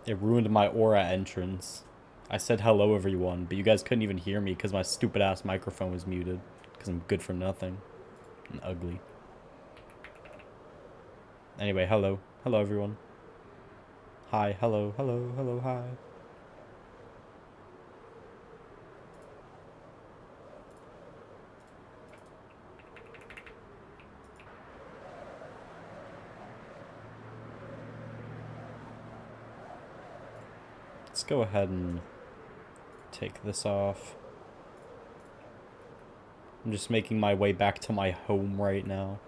It ruined my aura entrance. I said hello everyone, but you guys couldn't even hear me because my stupid ass microphone was muted. Because I'm good for nothing. And ugly. Anyway, hello. Hello everyone. Hi, hello, hello, hello, hi. Let's go ahead and take this off. I'm just making my way back to my home right now.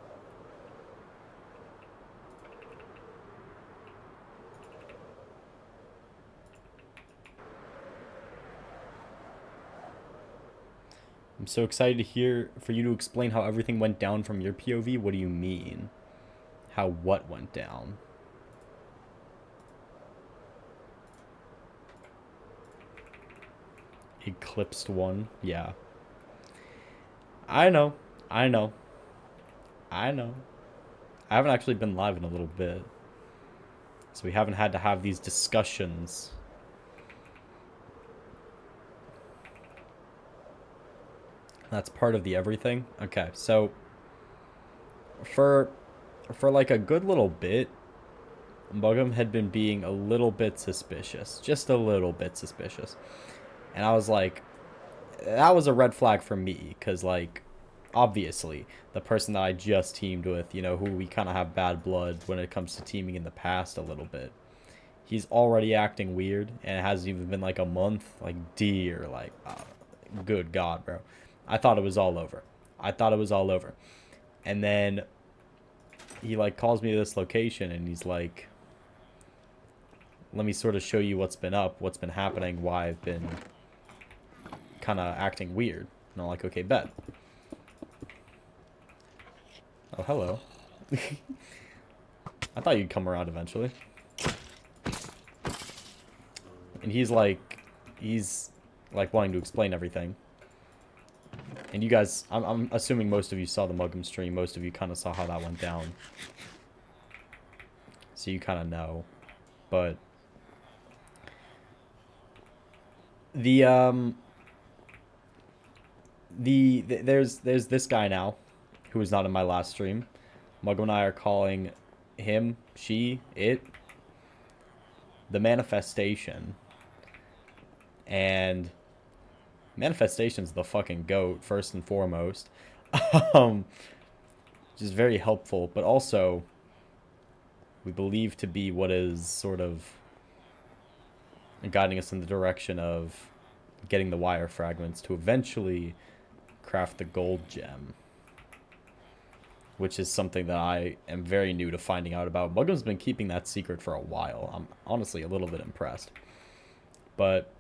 I'm so excited to hear for you to explain how everything went down from your POV. What do you mean? How what went down? Eclipsed one? Yeah. I know. I know. I know. I haven't actually been live in a little bit. So we haven't had to have these discussions. That's part of the everything. Okay, so for like a good little bit, Mugum had been being a little bit suspicious. Just a little bit suspicious. And I was like, that was a red flag for me, because, like, obviously, the person that I just teamed with, you know, who we kind of have bad blood when it comes to teaming in the past a little bit, he's already acting weird, and it hasn't even been like a month. Like, dear, like, good God, bro. I thought it was all over. I thought it was all over. And then he, like, calls me to this location, and he's like, let me sort of show you what's been up, what's been happening, why I've been kind of acting weird. And I'm like, okay, bet. Oh, hello. I thought you'd come around eventually. And he's like wanting to explain everything. And you guys, I'm assuming most of you saw the Mug'em stream. Most of you kind of saw how that went down. So you kind of know. But the there's this guy now who was not in my last stream. Mug'em and I are calling him, she, it, the manifestation. And manifestation's the fucking goat first and foremost. um which is very helpful, but also we believe to be what is sort of guiding us in the direction of getting the wire fragments to eventually craft the gold gem, which is something that I am very new to finding out about. Mugham's been keeping that secret for a while. I'm honestly a little bit impressed. But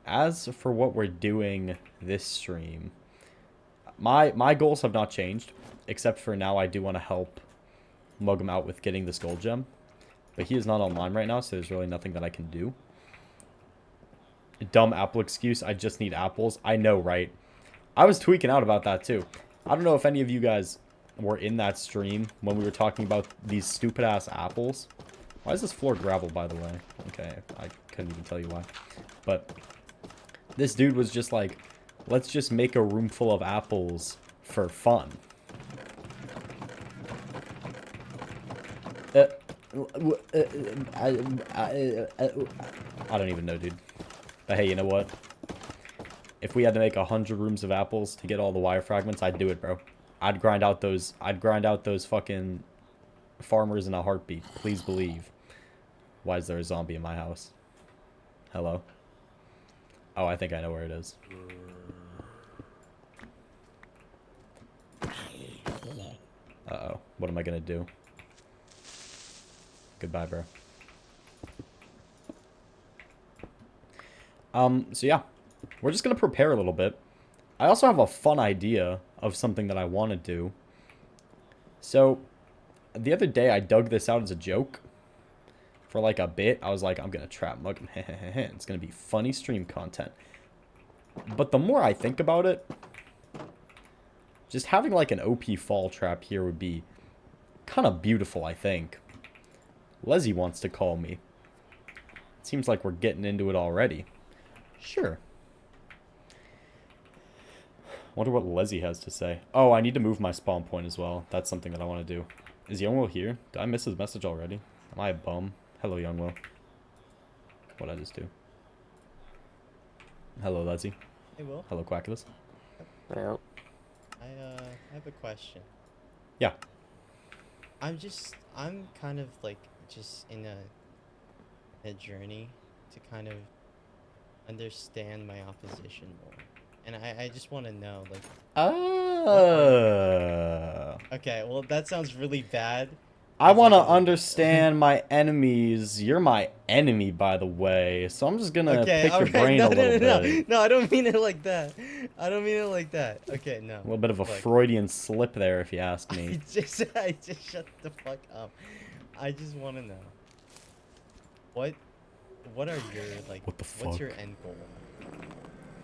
as for what we're doing this stream, my goals have not changed, except for now I do want to help Mug'em out with getting this gold gem. But he is not online right now, so there's really nothing that I can do. Dumb apple excuse, I just need apples. I know, right? I was tweaking out about that too. I don't know if any of you guys were in that stream when we were talking about these stupid ass apples. Why is this floor gravel, by the way? Okay, I couldn't even tell you why. But this dude was just like, let's just make a room full of apples for fun. Uh, I don't even know, dude. But hey, you know what? If we had to make 100 rooms of apples to get all the wire fragments, I'd do it, bro. I'd grind out those fucking farmers in a heartbeat. Please believe. Why is there a zombie in my house? Hello? Oh, I think I know where it is. Uh-oh. What am I gonna do? Goodbye, bro. So yeah. We're just gonna prepare a little bit. I also have a fun idea of something that I want to do. So, the other day I dug this out as a joke. For like a bit, I was like, I'm gonna trap Mug'em. It's gonna be funny stream content. But the more I think about it, just having like an OP fall trap here would be kind of beautiful, I think. Leslie wants to call me. Seems like we're getting into it already. Sure. Wonder what Leslie has to say. Oh, I need to move my spawn point as well. That's something that I want to do. Is Youngwill here? Did I miss his message already? Am I a bum? Hello, Youngwill. What'd I just do? Hello, Leslie. Hey, Will. Hello, Quackulous. Yeah. I have a question. Yeah. I'm kind of like just in a journey to kind of understand my opposition more. And I just want to know, like, what are you? Okay, well, that sounds really bad. I It's want like to a, understand my enemies. You're my enemy, by the way. So I'm just gonna okay, pick all your right. brain No, a little no, no, bit. no. No, I don't mean it like that. I don't mean it like that. Okay, no. A little bit of a Look, Freudian slip there, if you ask me. I just shut the fuck up. I just want to know what, what are your like, What the what's fuck? your end goal?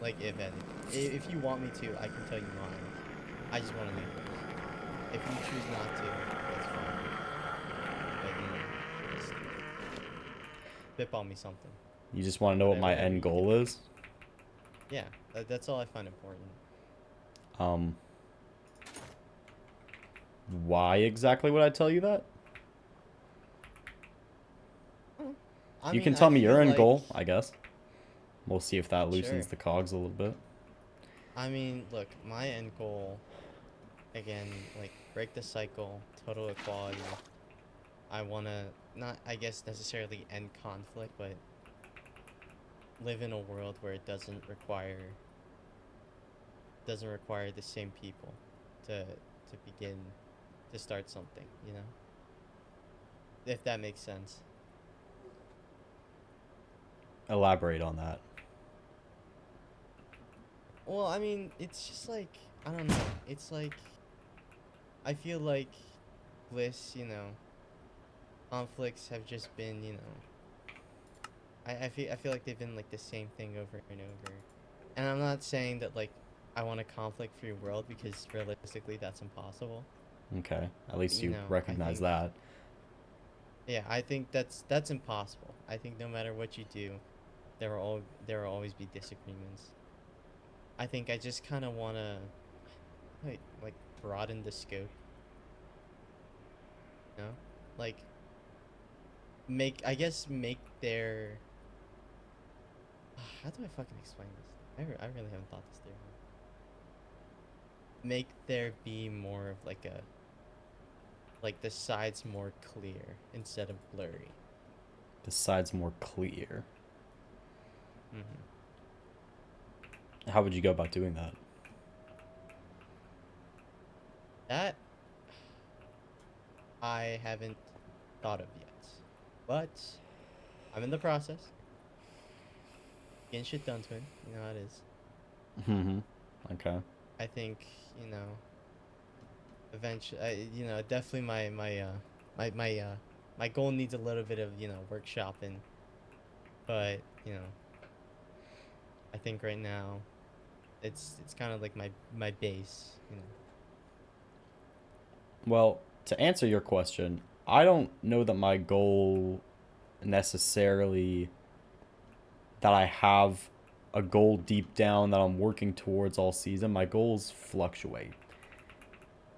Like, if anything, if you want me to, I can tell you mine. I just want to know yours. If you choose not to, that's fine. But you know, just spitball me something. You just want to know what my Whatever end you can goal think. is? Yeah, that's all I find important. Um, why exactly would I tell you that? Oh, I You mean, can I tell me your feel end like, goal, I guess. We'll see if that loosens sure. the cogs a little bit. I mean, look, my end goal, again, like, break the cycle, total equality. I wanna, not, I guess, necessarily end conflict, but live in a world where it doesn't require the same people to begin to start something, you know? If that makes sense. Elaborate on that. Well, I mean, it's just like, I don't know. It's like, I feel like bliss, conflicts have just been, I feel like they've been like the same thing over and over. And I'm not saying that like I want a conflict-free world because realistically that's impossible. Okay, at least You you know, I recognize think that. yeah, I think that's impossible. I think no matter what you do, there will always be disagreements. I think I just kind of want to like broaden the scope, you know? Like make their how do I fucking explain this? I really haven't thought this through. Make there be more of like the sides more clear instead of blurry. The side's more clear. Hmm. How would you go about doing that? That I haven't thought of yet, but I'm in the process. Getting shit done, twin. You know how it is. Mm-hmm. Okay. I think you know eventually. Definitely my my uh my goal needs a little bit of workshopping, but I think right now it's kind of like my base. Well, to answer your question, I don't know that my goal necessarily that I have a goal deep down that I'm working towards all season. My goals fluctuate.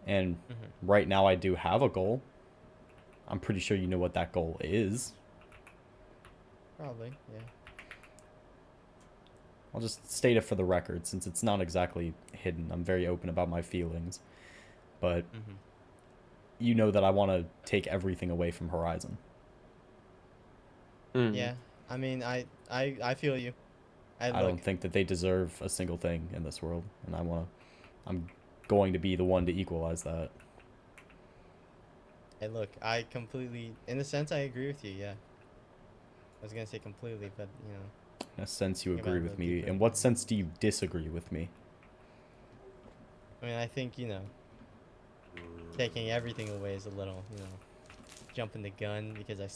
And Hmm. right now I do have a goal. I'm pretty sure you know what that goal is. Probably, yeah. I'll just state it for the record since it's not exactly hidden. I'm very open about my feelings. But Hmm. you know that I want to take everything away from Horizon. Mm. Yeah. I mean, I feel you. I I don't look. think that they deserve a single thing in this world, and I'm going to be the one to equalize that. I look. I completely, in a sense, I agree with you. Yeah. I was gonna say completely, but In a sense, you think about agree it a with little me. deeper. In what sense do you disagree with me? I mean, I think taking everything away is a little, jumping the gun because I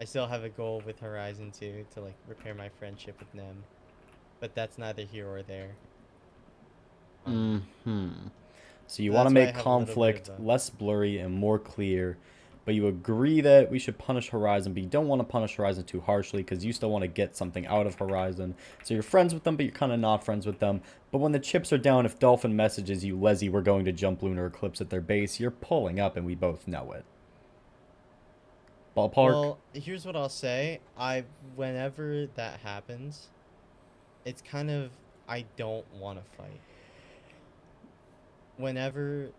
still have a goal with Horizon 2 to like repair my friendship with them, but that's neither here or there. Um, Hmm. So you want to that's why I make have a little bit of conflict a less blurry and more clear, but you agree that we should punish Horizon, but you don't want to punish Horizon too harshly because you still want to get something out of Horizon. So you're friends with them, but you're kind of not friends with them. But when the chips are down, if Dolphin messages you, Leslie, we're going to jump Lunar Eclipse at their base, you're pulling up, and we both know it. Ballpark? Well, here's what I'll say. Whenever that happens, it's kind of I don't want to fight. Whenever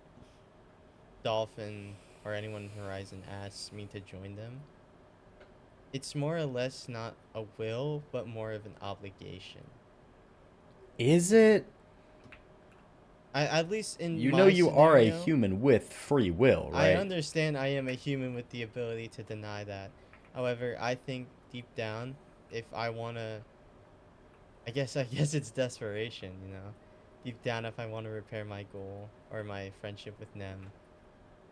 Dolphin or anyone in Horizon asks me to join them, it's more or less not a will, but more of an obligation. Is it? At least in You know my you are a scenario, human with free will, I right? understand I am a human with the ability to deny that. However, I think deep down, if I wanna, I guess it's desperation, you know. Deep down, if I want to repair my goal or my friendship with Nem,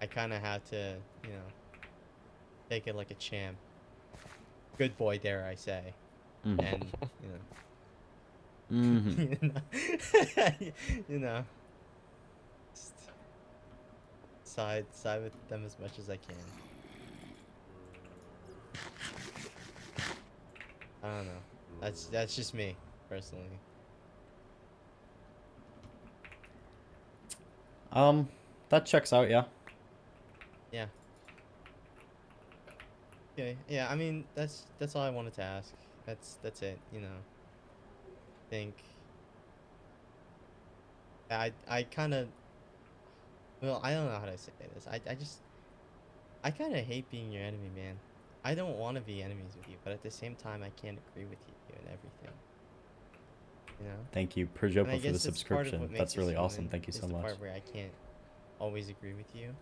I kind of have to, you know, take it like a champ. Good boy, dare I say. And, you know, Mm-hmm. you know, you know, just side with them as much as I can. I don't know. That's just me, personally. That checks out, yeah. Yeah. Okay. Yeah, I mean, that's all I wanted to ask. That's it, you know. Think I kind of well, I don't know how to say this. I kind of hate being your enemy, man. I don't want to be enemies with you, but at the same time, I can't agree with you and everything. You know? Thank you, And I Perjopa, for the guess that's part of subscription. what makes That's us really awesome. human, Thank you is so the much. part where I can't always agree with you.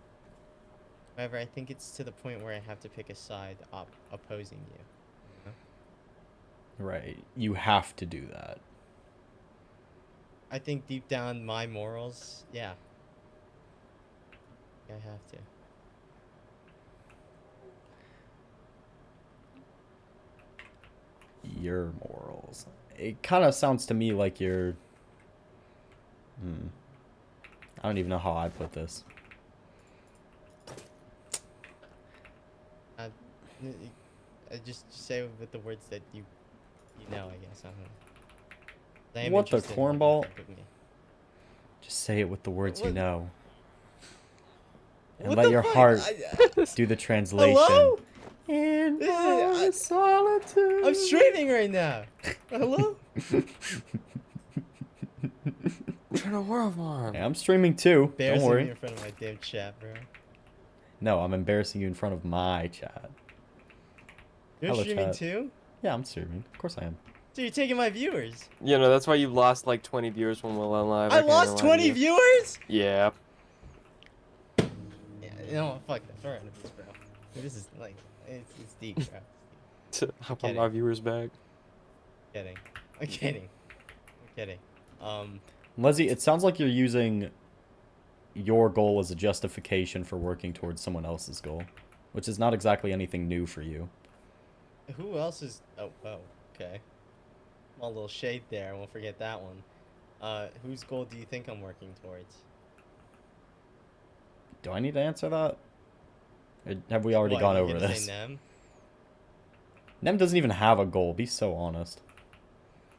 However, I think it's to the point where I have to pick a side opposing you. You know? Right. You have to do that. I think deep down, my morals, yeah, I have to. Your morals. It kind of sounds to me like you're... Hmm. I don't even know how I put this. I, I just say it with the words that you know, I guess. I don't know. I am What the interested in what you cornball? think of me. Just say it with the words you What? know. And What let the your fuck? heart do the translation. Hello? In This is my I'm solitude. streaming right now. Hello? Turn the world on. Hey, I'm streaming too. Don't Embarrassing me worry. in front of my damn chat, bro. No, I'm embarrassing you in front of my chat. You're Hello, streaming chat. too? Yeah, I'm streaming. Of course I am. So you're taking my viewers. You know, that's why you lost like 20 viewers when we went live. I I can't even lost lie to 20 you. viewers? Yeah. Yeah, you know what? Fuck that. Throw it this, bro. This is like, it's deep, bro. It's deep. I want my viewers back. Kidding. I'm kidding. I'm kidding. Leslie, it sounds like you're using your goal as a justification for working towards someone else's goal, which is not exactly anything new for you. Who else is... Oh, okay. Small little shade there. I won't forget that one. Whose goal do you think I'm working towards? Do I need to answer that? Or have we already What, gone you over gonna this? say Nem? Nem doesn't even have a goal. Be so honest.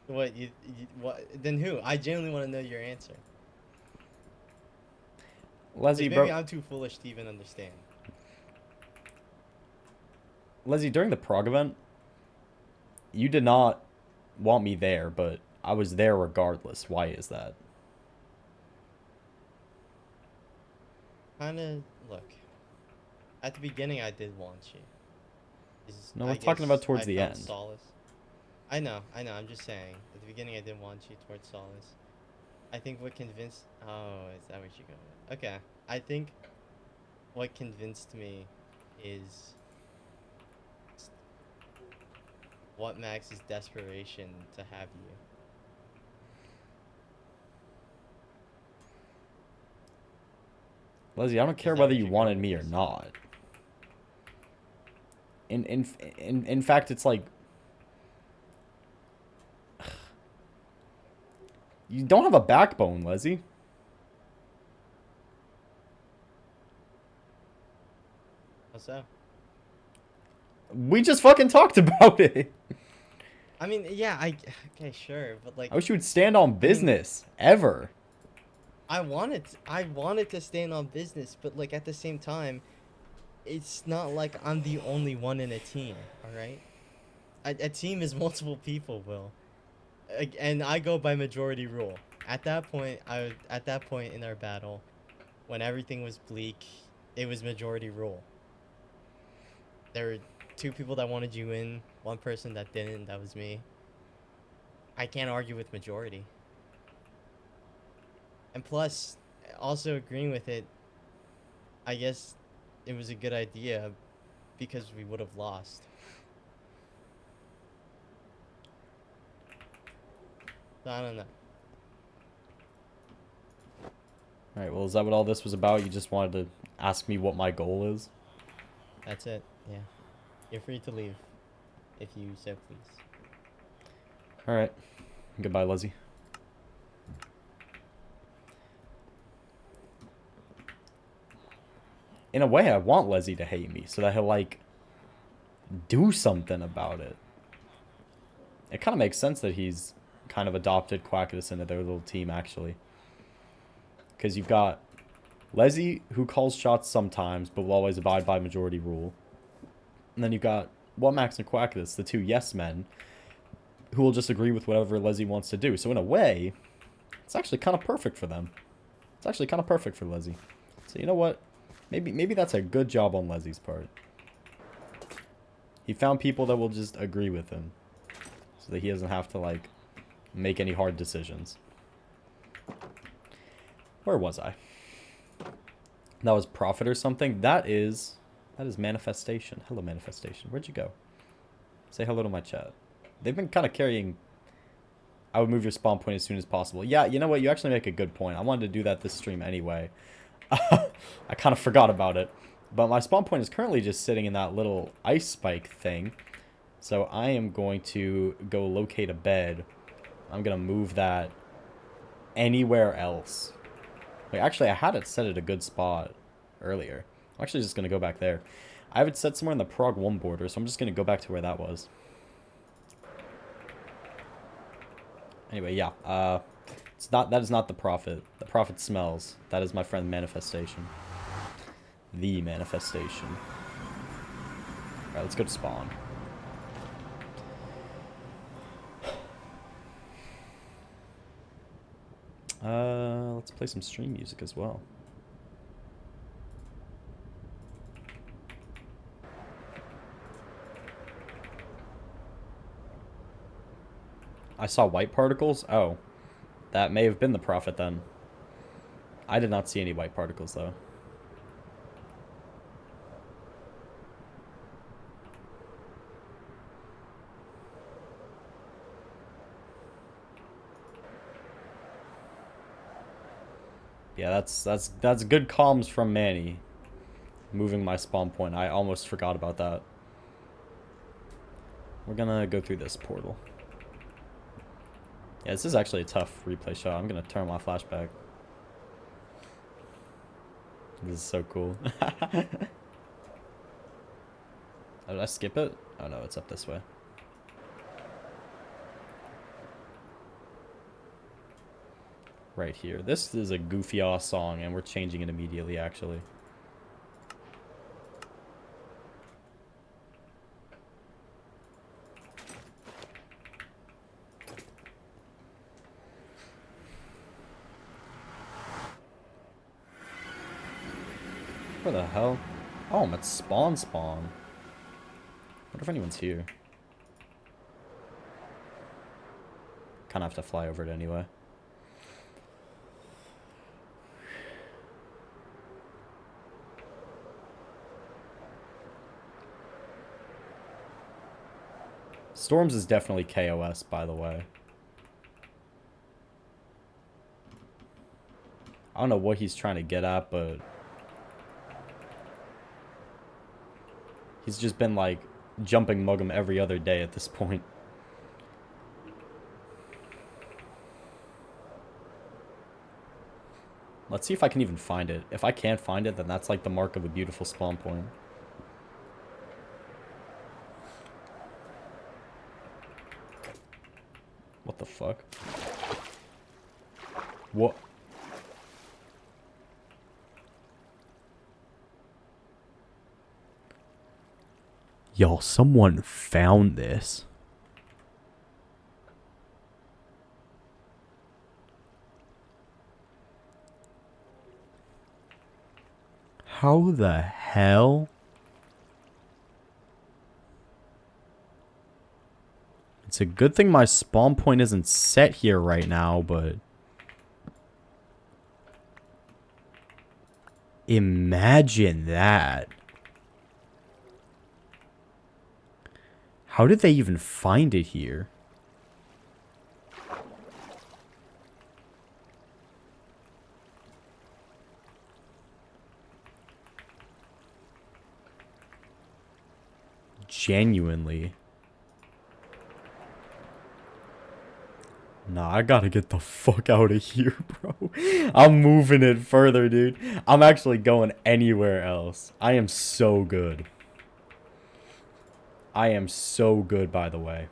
What, what? Then who? I genuinely want to know your answer. Leslie, Like, maybe bro. I'm too foolish to even understand. Leslie, during the prog event, you did not want me there, but I was there regardless. Why is that? Kinda, look. At the beginning, I did want you. No, I we're talking about guess towards I the found end. solace. I know, I'm just saying. At the beginning, I did want you towards solace. I think what convinced... Oh, is that what you're going with? Okay. I think what convinced me is what Max's desperation to have you. Leslie, I don't care Is that whether what you you're wanted going me with or this? not. In fact, it's like you don't have a backbone, Leslie. so? We just fucking talked about it. I mean, yeah, okay, sure, but like, I wish you would stand on business. Ever. I wanted to stand on business, but like at the same time, it's not like I'm the only one in a team. All right, a team is multiple people, Will, and I go by majority rule. At that point in our battle, when everything was bleak, it was majority rule. There were two people that wanted you in, one person that didn't. That was me. I can't argue with majority. And plus, also agreeing with it, I guess it was a good idea because we would have lost. So I don't know. Alright, well, is that what all this was about? You just wanted to ask me what my goal is? That's it. Yeah. You're free to leave if you so please. Alright. Goodbye, Lizzie. In a way, I want Leslie to hate me so that he'll, like, do something about it. It kind of makes sense that he's kind of adopted Quacktus into their little team, actually. Because you've got Leslie, who calls shots sometimes, but will always abide by majority rule. And then you've got Max and Quacktus, the two yes men, who will just agree with whatever Leslie wants to do. So in a way, it's actually kind of perfect for them. It's actually kind of perfect for Leslie. So you know what? Maybe that's a good job on Leslie's part. He found people that will just agree with him. So that he doesn't have to, like, make any hard decisions. Where was I? That was profit or something? That is manifestation. Hello, manifestation. Where'd you go? Say hello to my chat. They've been kind of carrying... I would move your spawn point as soon as possible. Yeah, you know what? You actually make a good point. I wanted to do that this stream anyway. I kind of forgot about it. But my spawn point is currently just sitting in that little ice spike thing. So I am going to go locate a bed. I'm going to move that anywhere else. Wait, actually, I had it set at a good spot earlier. I'm actually just going to go back there. I have it set somewhere in the Prague 1 border, so I'm just going to go back to where that was. Anyway, yeah. That is not the prophet. The prophet smells. That is my friend Manifestation. The Manifestation. Alright, let's go to spawn. Let's play some stream music as well. I saw white particles? Oh. That may have been the prophet then. I did not see any white particles though. Yeah, that's good comms from Manny. Moving my spawn point. I almost forgot about that. We're gonna go through this portal. Yeah, this is actually a tough replay shot. I'm gonna turn my flashback. This is so cool. Oh, did I skip it? Oh no, it's up this way. Right here. This is a goofy ass song and we're changing it immediately actually. Where the hell? Oh, I'm at spawn. Wonder if anyone's here. Kinda have to fly over it anyway. Storms is definitely KOS, by the way. I don't know what he's trying to get at, but... he's just been, like, jumping Mug'em every other day at this point. Let's see if I can even find it. If I can't find it, then that's, like, the mark of a beautiful spawn point. What the fuck? What? Y'all, someone found this. How the hell? It's a good thing my spawn point isn't set here right now, but... Imagine that. How did they even find it here? Genuinely. Nah, I gotta get the fuck out of here, bro. I'm moving it further, dude. I'm actually going anywhere else. I am so good. I am so good, by the way.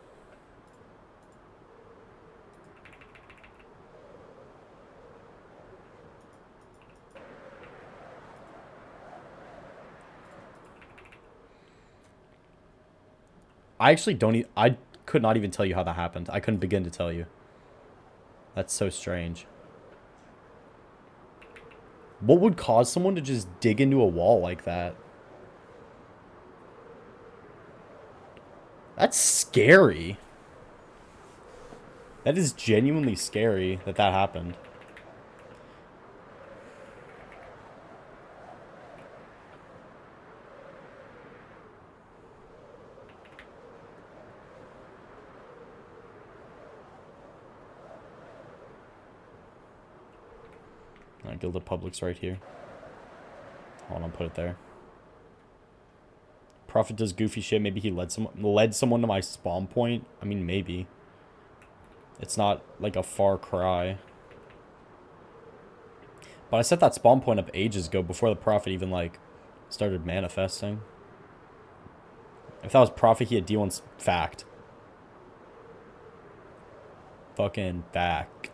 I actually don't I could not even tell you how that happened. I couldn't begin to tell you. That's so strange. What would cause someone to just dig into a wall like that? That's scary. That is genuinely scary that that happened. Gilded Public's right here. Hold on, put it there. Prophet does goofy shit. Maybe he led someone to my spawn point. I mean, maybe. It's not like a far cry. But I set that spawn point up ages ago before the Prophet even like started manifesting. If that was Prophet, he had D1's fact. Fucking fact.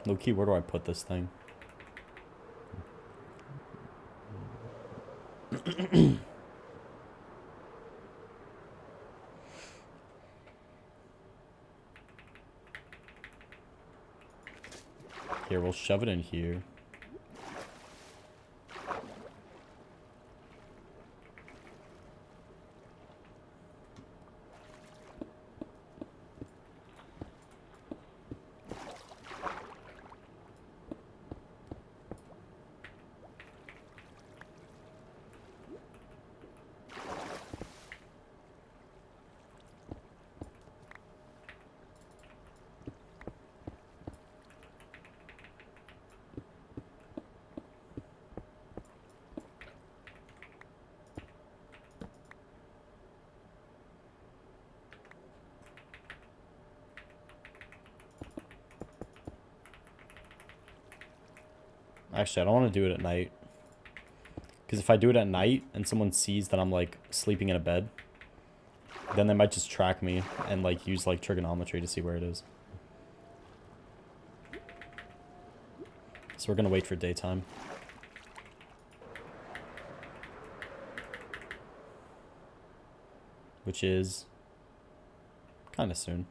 Low-key, where do I put this thing? Here, we'll shove it in here. Actually, I don't want to do it at night. Because if I do it at night and someone sees that I'm, like, sleeping in a bed, then they might just track me and, like, use, like, trigonometry to see where it is. So we're going to wait for daytime. Which is kind of soon.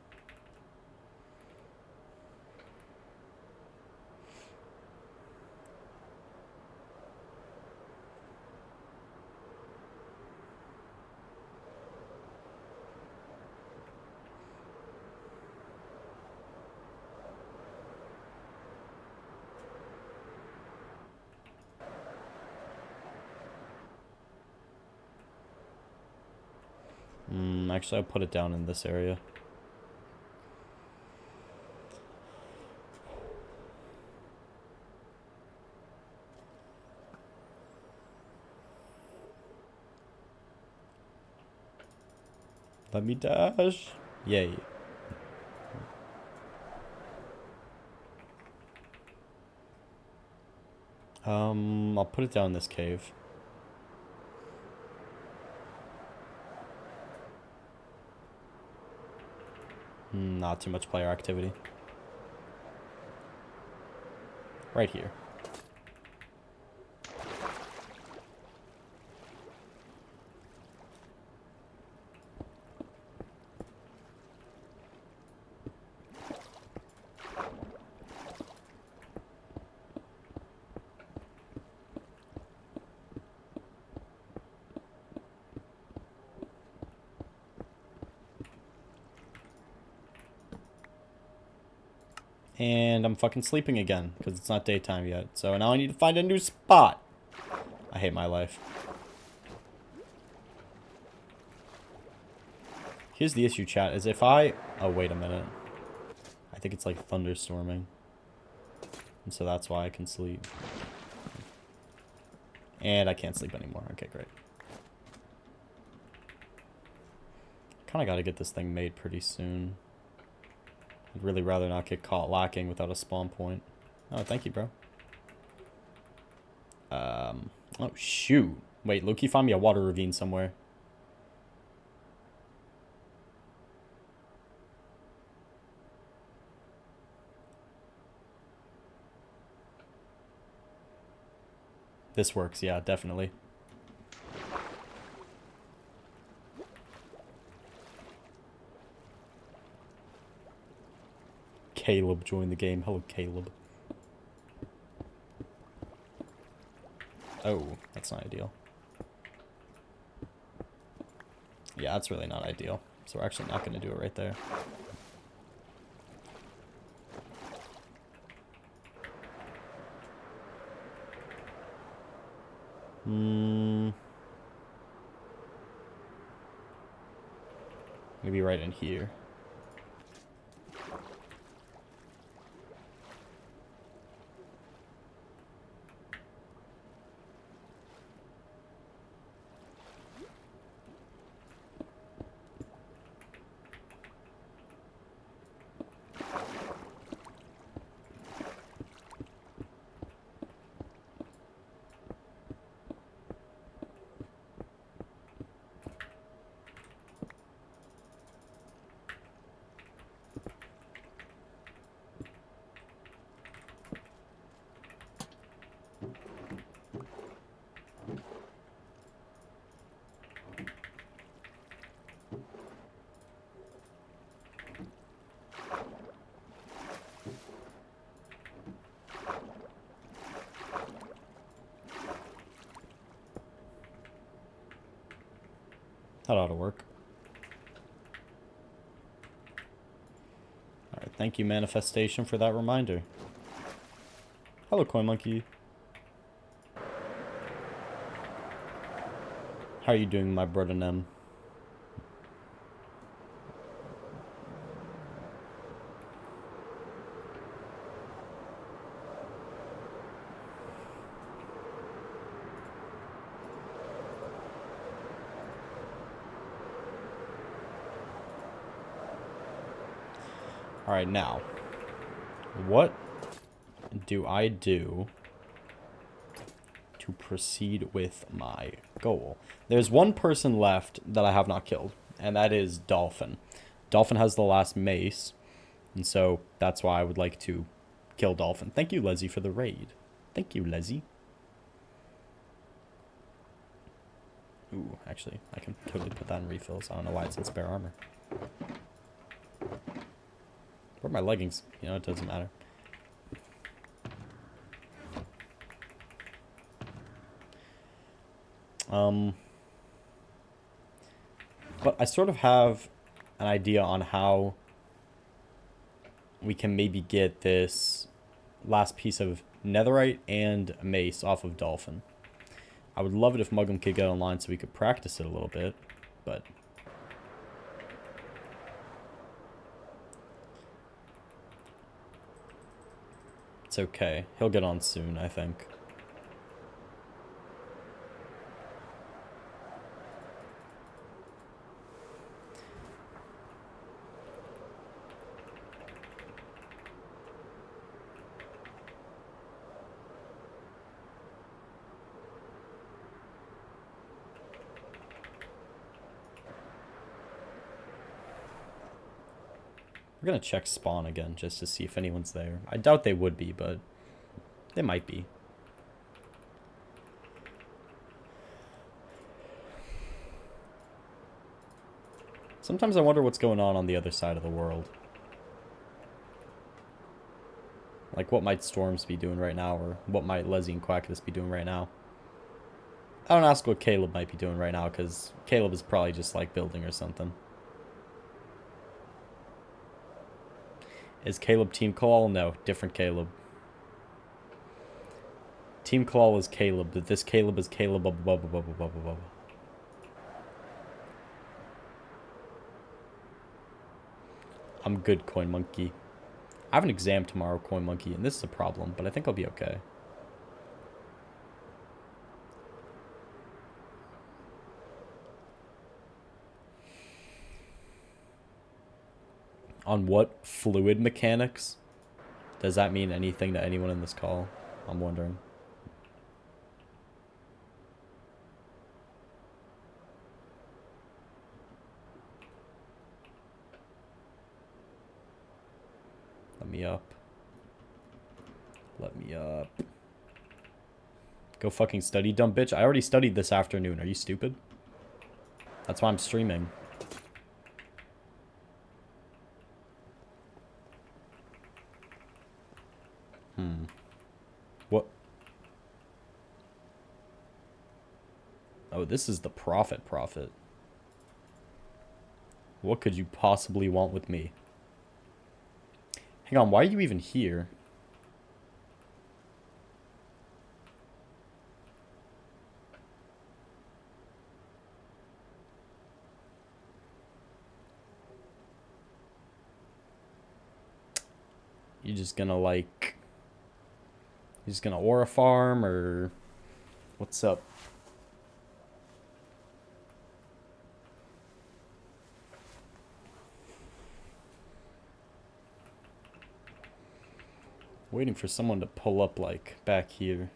Actually, I'll put it down in this area. Let me dash. Yay. I'll put it down in this cave. Not too much player activity. Right here. And I'm fucking sleeping again, because it's not daytime yet. So now I need to find a new spot. I hate my life. Here's the issue, chat, is if I... Oh, wait a minute. I think it's like thunderstorming. And so that's why I can sleep. And I can't sleep anymore. Okay, great. Kind of got to get this thing made pretty soon. I'd really rather not get caught lacking without a spawn point. Oh, thank you, bro. Oh, shoot. Wait, Loki, find me a water ravine somewhere. This works, yeah, definitely. Caleb joined the game. Hello, Caleb. Oh, that's not ideal. Yeah, that's really not ideal. So we're actually not going to do it right there. Maybe right in here. That ought to work. Alright, thank you, Manifestation, for that reminder. Hello, Coin Monkey. How are you doing, my brother Nem? Alright, now. What do I do to proceed with my goal? There's one person left that I have not killed, and that is Dolphin. Dolphin has the last mace, and so that's why I would like to kill Dolphin. Thank you, Leslie, for the raid. Thank you, Leslie. Ooh, actually, I can totally put that in refills. I don't know why it's in spare armor. Where are my leggings? You know, it doesn't matter. But I sort of have an idea on how we can maybe get this last piece of netherite and mace off of Dolphin. I would love it if Muggum could get online so we could practice it a little bit, but... It's okay. He'll get on soon, I think. We're gonna check spawn again just to see if anyone's there. I doubt they would be, but they might be. Sometimes I wonder what's going on the other side of the world. Like, what might Storms be doing right now, or what might Leslie and Quackus be doing right now? I don't ask what Caleb might be doing right now, because Caleb is probably just, like, building or something. Is Caleb Team Kalal? No, different Caleb. Team Kalal is Caleb, but this Caleb is Caleb. I'm good, Coin Monkey. I have an exam tomorrow, Coin Monkey, and this is a problem, but I think I'll be okay. On what fluid mechanics? Does that mean anything to anyone in this call? I'm wondering. Let me up. Let me up. Go fucking study, dumb bitch. I already studied this afternoon. Are you stupid? That's why I'm streaming. What? Oh, this is the prophet. What could you possibly want with me? Hang on, why are you even here? You just gonna like... You just gonna aura farm, or... What's up? Waiting for someone to pull up, like, back here.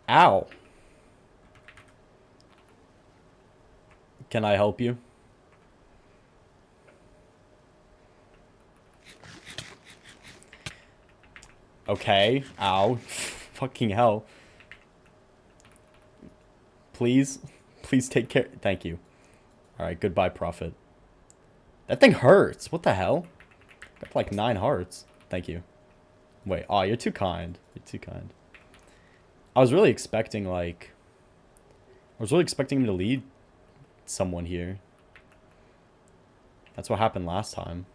Ow! Can I help you? Okay. Ow. Fucking hell. Please? Please take care. Thank you. Alright, goodbye, Prophet. That thing hurts. What the hell? Got like 9 hearts. Thank you. Wait. Oh, you're too kind. You're too kind. I was really expecting, like... I was really expecting him to lead someone here. That's what happened last time.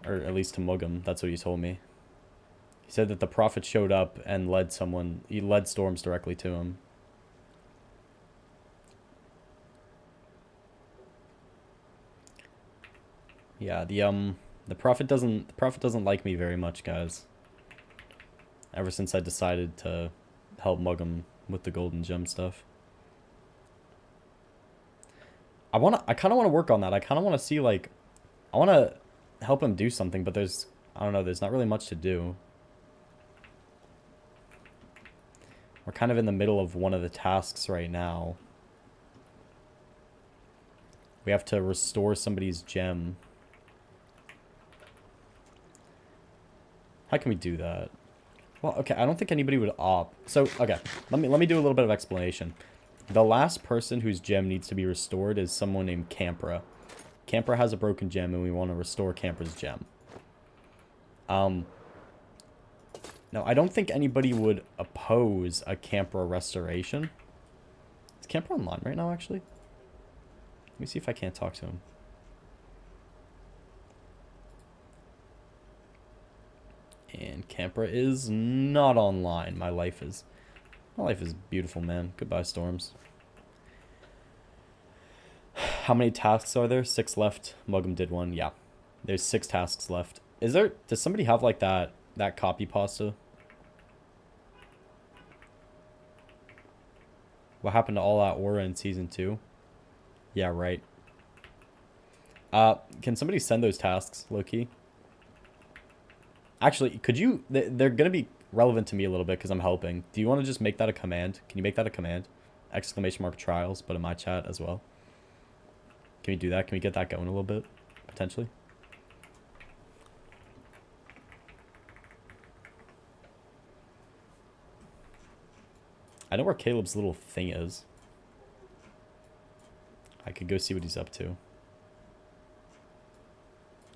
Or at least to Mugham. That's what he told me. He said that the Prophet showed up and led someone... He led Storms directly to him. Yeah, the Prophet doesn't like me very much, guys. Ever since I decided to help Mugham with the golden gem stuff. I kind of want to work on that. I kind of want to see, like, I want to help him do something, but there's, I don't know, there's not really much to do. We're kind of in the middle of one of the tasks right now. We have to restore somebody's gem. How can we do that? Well, okay, I don't think anybody would opt. So, okay, let me do a little bit of explanation. The last person whose gem needs to be restored is someone named Campra. Campra has a broken gem, and we want to restore Campra's gem. Now, I don't think anybody would oppose a Campra restoration. Is Campra online right now, actually? Let me see if I can't talk to him. And Campra is not online. My life is beautiful, man. Goodbye, Storms. How many tasks are there? 6 left. Mugham did one. Yeah. There's 6 tasks left. Does somebody have like that copy pasta? What happened to all that aura in season 2? Yeah, right. Can somebody send those tasks, low-key? Actually, could you... They're going to be relevant to me a little bit because I'm helping. Do you want to just make that a command? Can you make that a command? exclamation mark trials, but in my chat as well. Can we do that? Can we get that going a little bit, potentially? I know where Caleb's little thing is. I could go see what he's up to.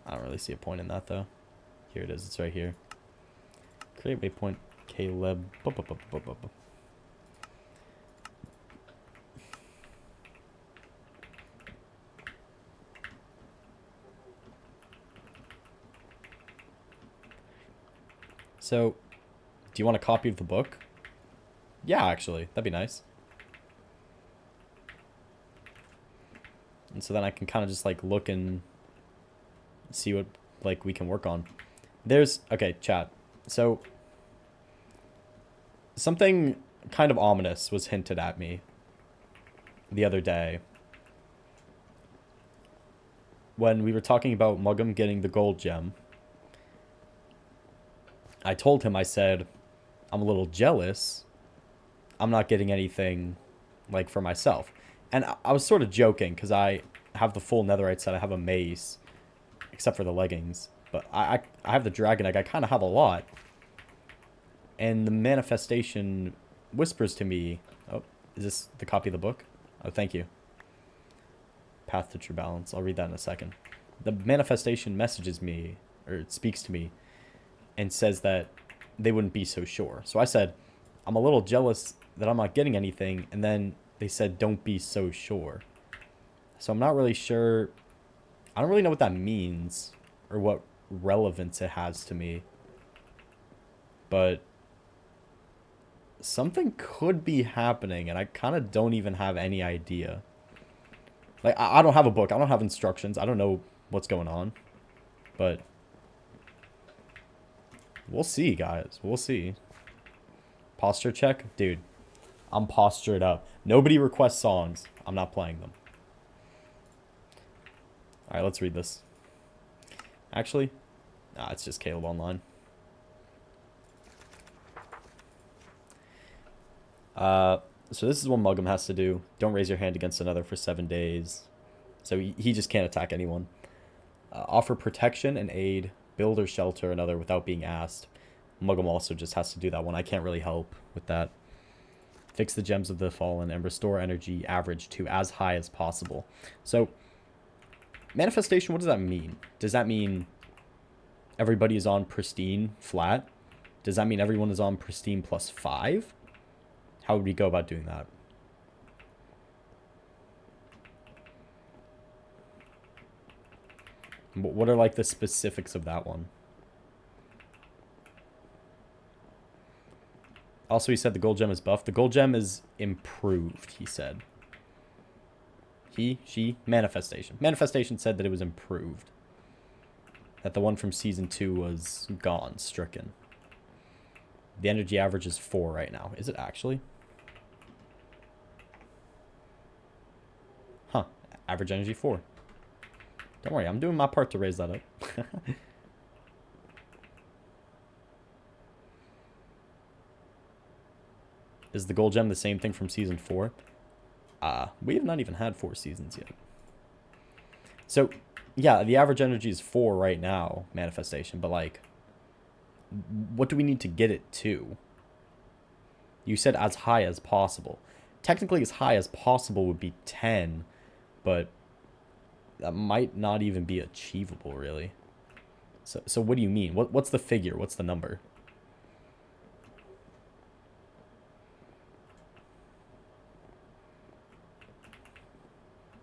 I don't really see a point in that, though. Here it is. It's right here. Create waypoint Caleb. So, do you want a copy of the book? Yeah, actually. That'd be nice. And so then I can kind of just, like, look and see what, like, we can work on. There's... Okay, chat. So, something kind of ominous was hinted at me the other day when we were talking about Mugham getting the gold gem. I told him, I said, I'm a little jealous. I'm not getting anything, like, for myself. And I was sort of joking, because I have the full netherite set. I have a mace, except for the leggings. But I have the dragon egg. I kind of have a lot. And the manifestation whispers to me... Oh, is this the copy of the book? Oh, thank you. Path to True Balance. I'll read that in a second. The manifestation messages me, or it speaks to me, and says that they wouldn't be so sure. So I said, I'm a little jealous that I'm not getting anything, and then they said, don't be so sure. So I'm not really sure. I don't really know what that means, or what relevance it has to me. But something could be happening, and I kind of don't even have any idea. Like, I don't have a book. I don't have instructions. I don't know what's going on. But we'll see, guys. We'll see. Posture check? Dude, I'm postured up. Nobody requests songs. I'm not playing them. Alright, let's read this. Actually, nah, it's just Caleb Online. So this is what Mugham has to do. Don't raise your hand against another for 7 days. So he just can't attack anyone. Offer protection and aid. Build or shelter another without being asked. Mugham also just has to do that one. I can't really help with that. Fix the gems of the fallen and restore energy average to as high as possible. So, manifestation, what does that mean? Does that mean everybody is on pristine flat? Does that mean everyone is on pristine +5? How would we go about doing that? What are, like, the specifics of that one? Also, he said the gold gem is buffed. The gold gem is improved, he said. She, manifestation. Manifestation said that it was improved. That the one from season 2 was gone, stricken. The energy average is 4 right now. Is it actually? Huh. Average energy 4. Don't worry, I'm doing my part to raise that up. Is the gold gem the same thing from season 4? We have not even had 4 seasons yet. So, yeah, the average energy is 4 right now, manifestation, but, like, what do we need to get it to? You said as high as possible. Technically, as high as possible would be 10, but that might not even be achievable, really. So what do you mean? What's the figure? What's the number?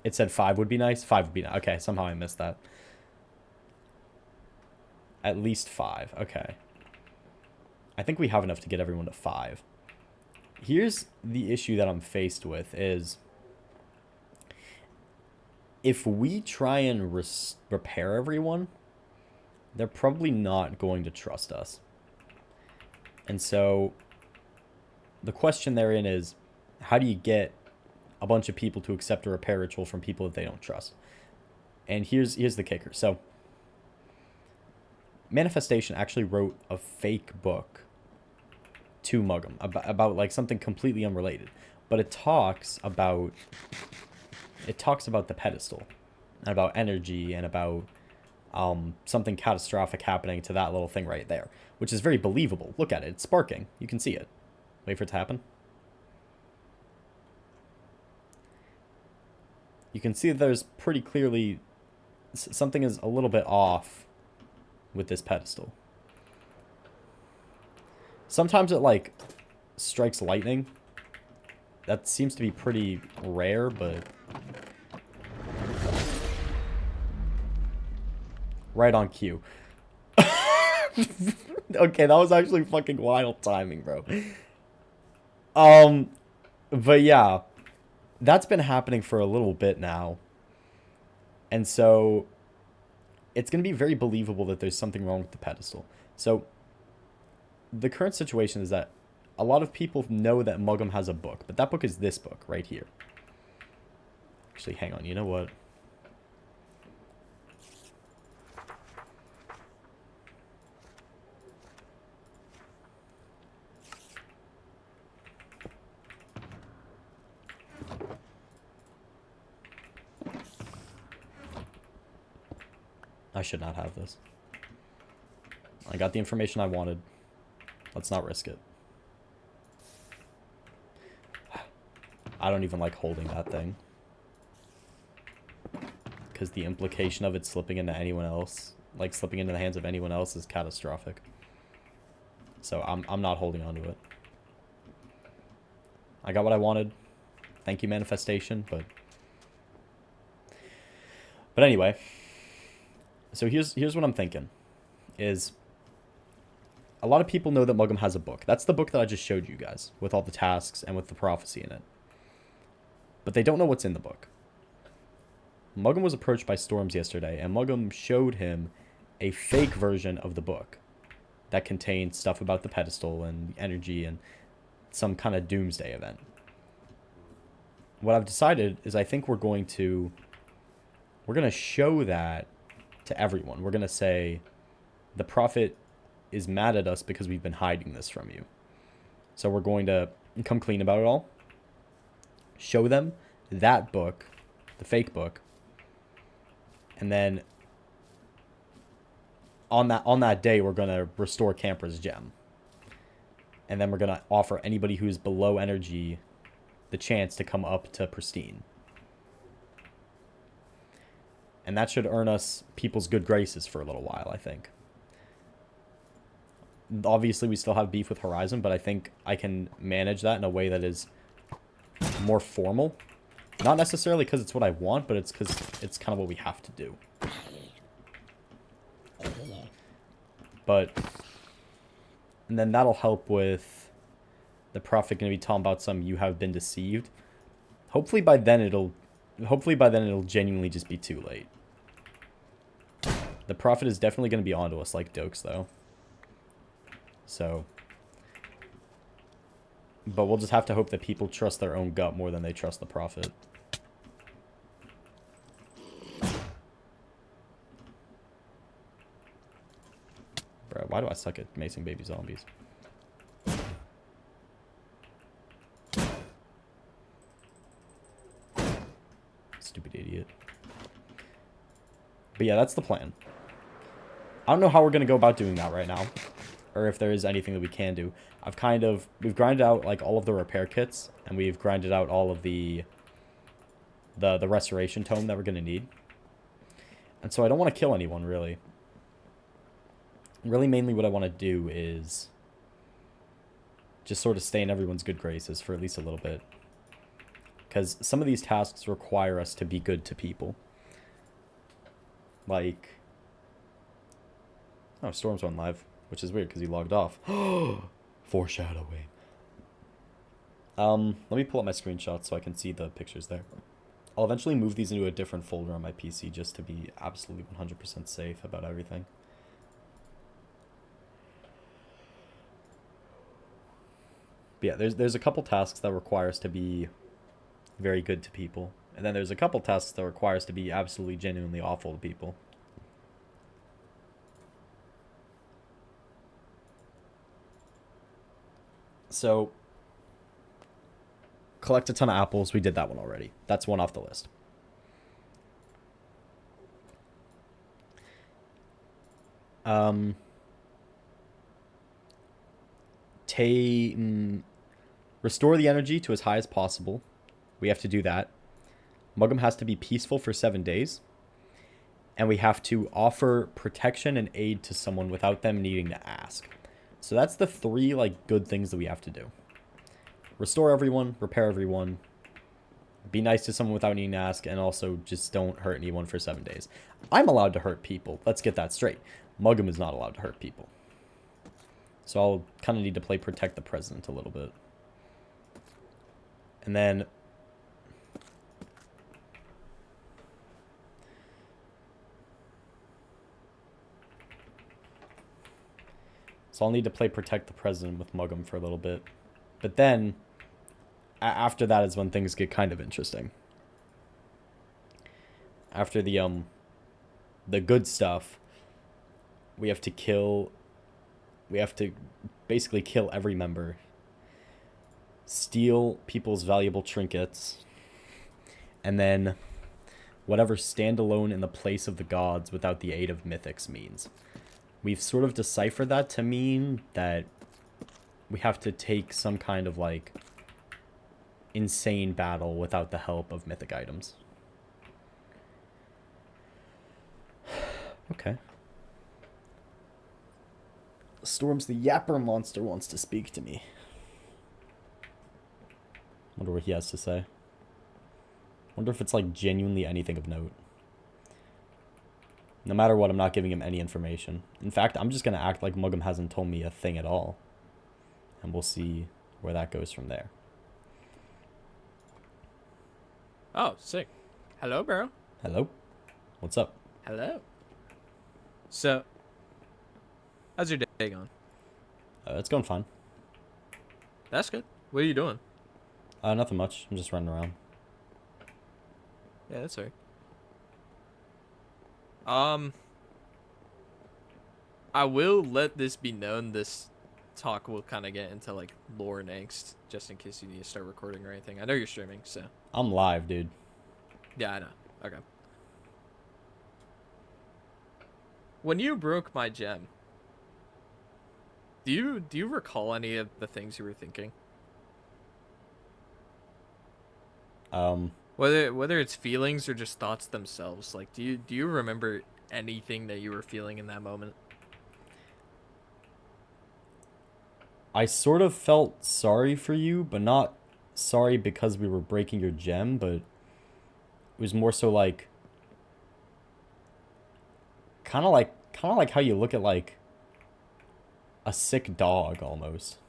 It said 5 would be nice? 5 would be nice. Okay, somehow I missed that. At least 5. Okay. I think we have enough to get everyone to 5. Here's the issue that I'm faced with is... if we try and repair everyone, they're probably not going to trust us. And so the question therein is, how do you get a bunch of people to accept a repair ritual from people that they don't trust? And here's the kicker. So Manifestation actually wrote a fake book to Mugham about like something completely unrelated. but it talks about the pedestal, and about energy, and about something catastrophic happening to that little thing right there, which is very believable. Look at it. It's sparking. You can see it. Wait for it to happen. You can see that there's pretty clearly something is a little bit off with this pedestal. Sometimes it, like, strikes lightning. That seems to be pretty rare, but... Right on cue. Okay, that was actually fucking wild timing, bro. But yeah, that's been happening for a little bit now. And so it's going to be very believable that there's something wrong with the pedestal. So the current situation is that a lot of people know that Mugham has a book, but that book is this book right here. Actually, hang on, you know what? I should not have this. I got the information I wanted. Let's not risk it. I don't even like holding that thing. Because the implication of it slipping into anyone else, like slipping into the hands of anyone else, is catastrophic. So I'm not holding on to it. I got what I wanted. Thank you, manifestation, but anyway. So here's what I'm thinking. Is a lot of people know that Mugham has a book. That's the book that I just showed you guys, with all the tasks and with the prophecy in it. But they don't know what's in the book. Mugham was approached by Storms yesterday, and Mugham showed him a fake version of the book that contained stuff about the pedestal and energy and some kind of doomsday event. What I've decided is I think we're going to show that to everyone. We're going to say the prophet is mad at us because we've been hiding this from you. So we're going to come clean about it all. Show them that book, the fake book. And then on that day, we're going to restore Camper's gem. And then we're going to offer anybody who's below energy the chance to come up to pristine. And that should earn us people's good graces for a little while, I think. Obviously, we still have beef with Horizon, but I think I can manage that in a way that is more formal. Not necessarily because it's what I want, but it's because it's kind of what we have to do. But, and then that'll help with the prophet going to be talking about some "you have been deceived." Hopefully by then it'll genuinely just be too late. The prophet is definitely going to be onto us like Dokes, though. So, but we'll just have to hope that people trust their own gut more than they trust the prophet. Bro, why do I suck at macing baby zombies? Stupid idiot. But yeah, that's the plan. I don't know how we're going to go about doing that right now, or if there is anything that we can do. We've grinded out like all of the repair kits, and we've grinded out all of the restoration tome that we're going to need. And so I don't want to kill anyone, really. Really, mainly what I want to do is just sort of stay in everyone's good graces for at least a little bit. Because some of these tasks require us to be good to people. Like... Oh, Storm's on live, which is weird because he logged off. Foreshadowing. Let me pull up my screenshots so I can see the pictures there. I'll eventually move these into a different folder on my PC just to be absolutely 100% safe about everything. But yeah, there's a couple tasks that require us to be very good to people. And then there's a couple tasks that require us to be absolutely genuinely awful to people. So, Collect a ton of apples. We did that one already. That's one off the list. Um, Restore the energy to as high as possible. We have to do that. Mugham has to be peaceful for 7 days. And we have to offer protection and aid to someone without them needing to ask. So that's the 3 like good things that we have to do. Restore everyone, repair everyone, be nice to someone without needing to ask, and also just don't hurt anyone for 7 days. I'm allowed to hurt people. Let's get that straight. Mugham is not allowed to hurt people. So I'll kind of need to play protect the president a little bit. And then... So I'll need to play protect the president with Mugham for a little bit. But then, after that is when things get kind of interesting. After the good stuff, we have to basically kill every member. Steal people's valuable trinkets. And then whatever stand alone in the place of the gods without the aid of mythics means. We've sort of deciphered that to mean that we have to take some kind of, like, insane battle without the help of mythic items. Okay. Storms the Yapper monster wants to speak to me. Wonder what he has to say. Wonder if it's, like, genuinely anything of note. No matter what, I'm not giving him any information. In fact, I'm just going to act like Mugham hasn't told me a thing at all. And we'll see where that goes from there. Oh, sick. Hello, bro. Hello? What's up? Hello. So, how's your day going? It's going fine. That's good. What are you doing? Nothing much. I'm just running around. Yeah, that's all right. I will let this be known. This talk will kind of get into like lore and angst, just in case you need to start recording or anything. I know you're streaming, so. I'm live, dude. Yeah, I know. Okay. When you broke my gem, do you recall any of the things you were thinking? Whether it's feelings or just thoughts themselves, like do you remember anything that you were feeling in that moment? I sort of felt sorry for you, but not sorry because we were breaking your gem, but it was more so like kind of like how you look at like a sick dog almost.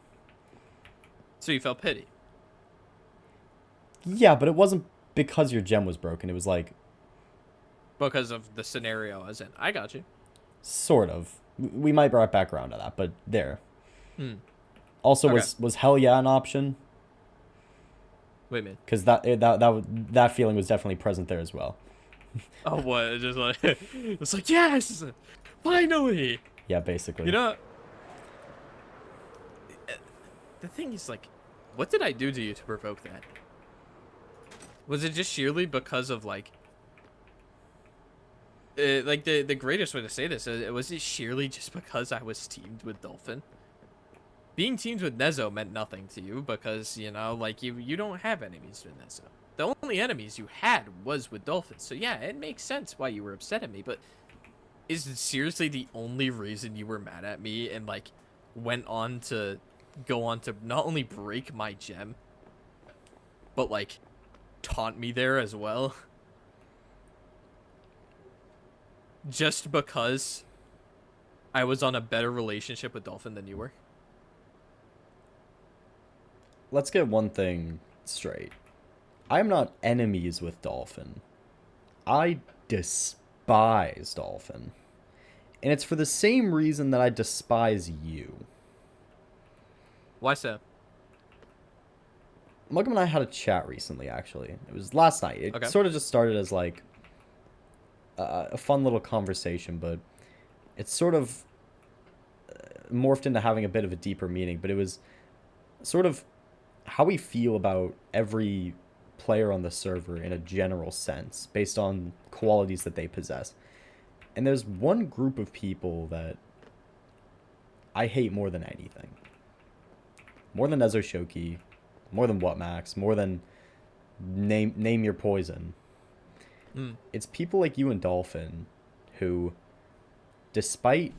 So you felt pity? Yeah, but it wasn't because your gem was broken. It was like Because of the scenario as in. I got you. sort of. We might bring back around to that, but there. Hmm. Also, Okay. was hell yeah an option? Wait a minute. Because that feeling was definitely present there as well. Oh, what? It's just like it's like yes, finally. Yeah, basically. You know, the thing is like, what did I do to you to provoke that? Was it just sheerly because of like the greatest way to say this? Was it sheerly just because I was teamed with Dolphin? Being teamed with Nezo meant nothing to you because, you know, like you don't have enemies with Nezo. The only enemies you had was with Dolphin. So yeah, it makes sense why you were upset at me, but is it seriously the only reason you were mad at me and like went on to go on to not only break my gem, but like taunt me there as well? Just because I was on a better relationship with Dolphin than you were? Let's get one thing straight. I'm not enemies with Dolphin. I despise Dolphin. And it's for the same reason that I despise you. Why so? Mugham and I had a chat recently, actually. It was last night. It Okay. sort of just started as, like, a fun little conversation, but it's sort of morphed into having a bit of a deeper meaning. But it was sort of how we feel about every player on the server in a general sense, based on qualities that they possess. And there's one group of people that I hate more than anything. More than Nezo Shoki, more than What Max, more than name your poison. Mm. It's people like you and Dolphin who, despite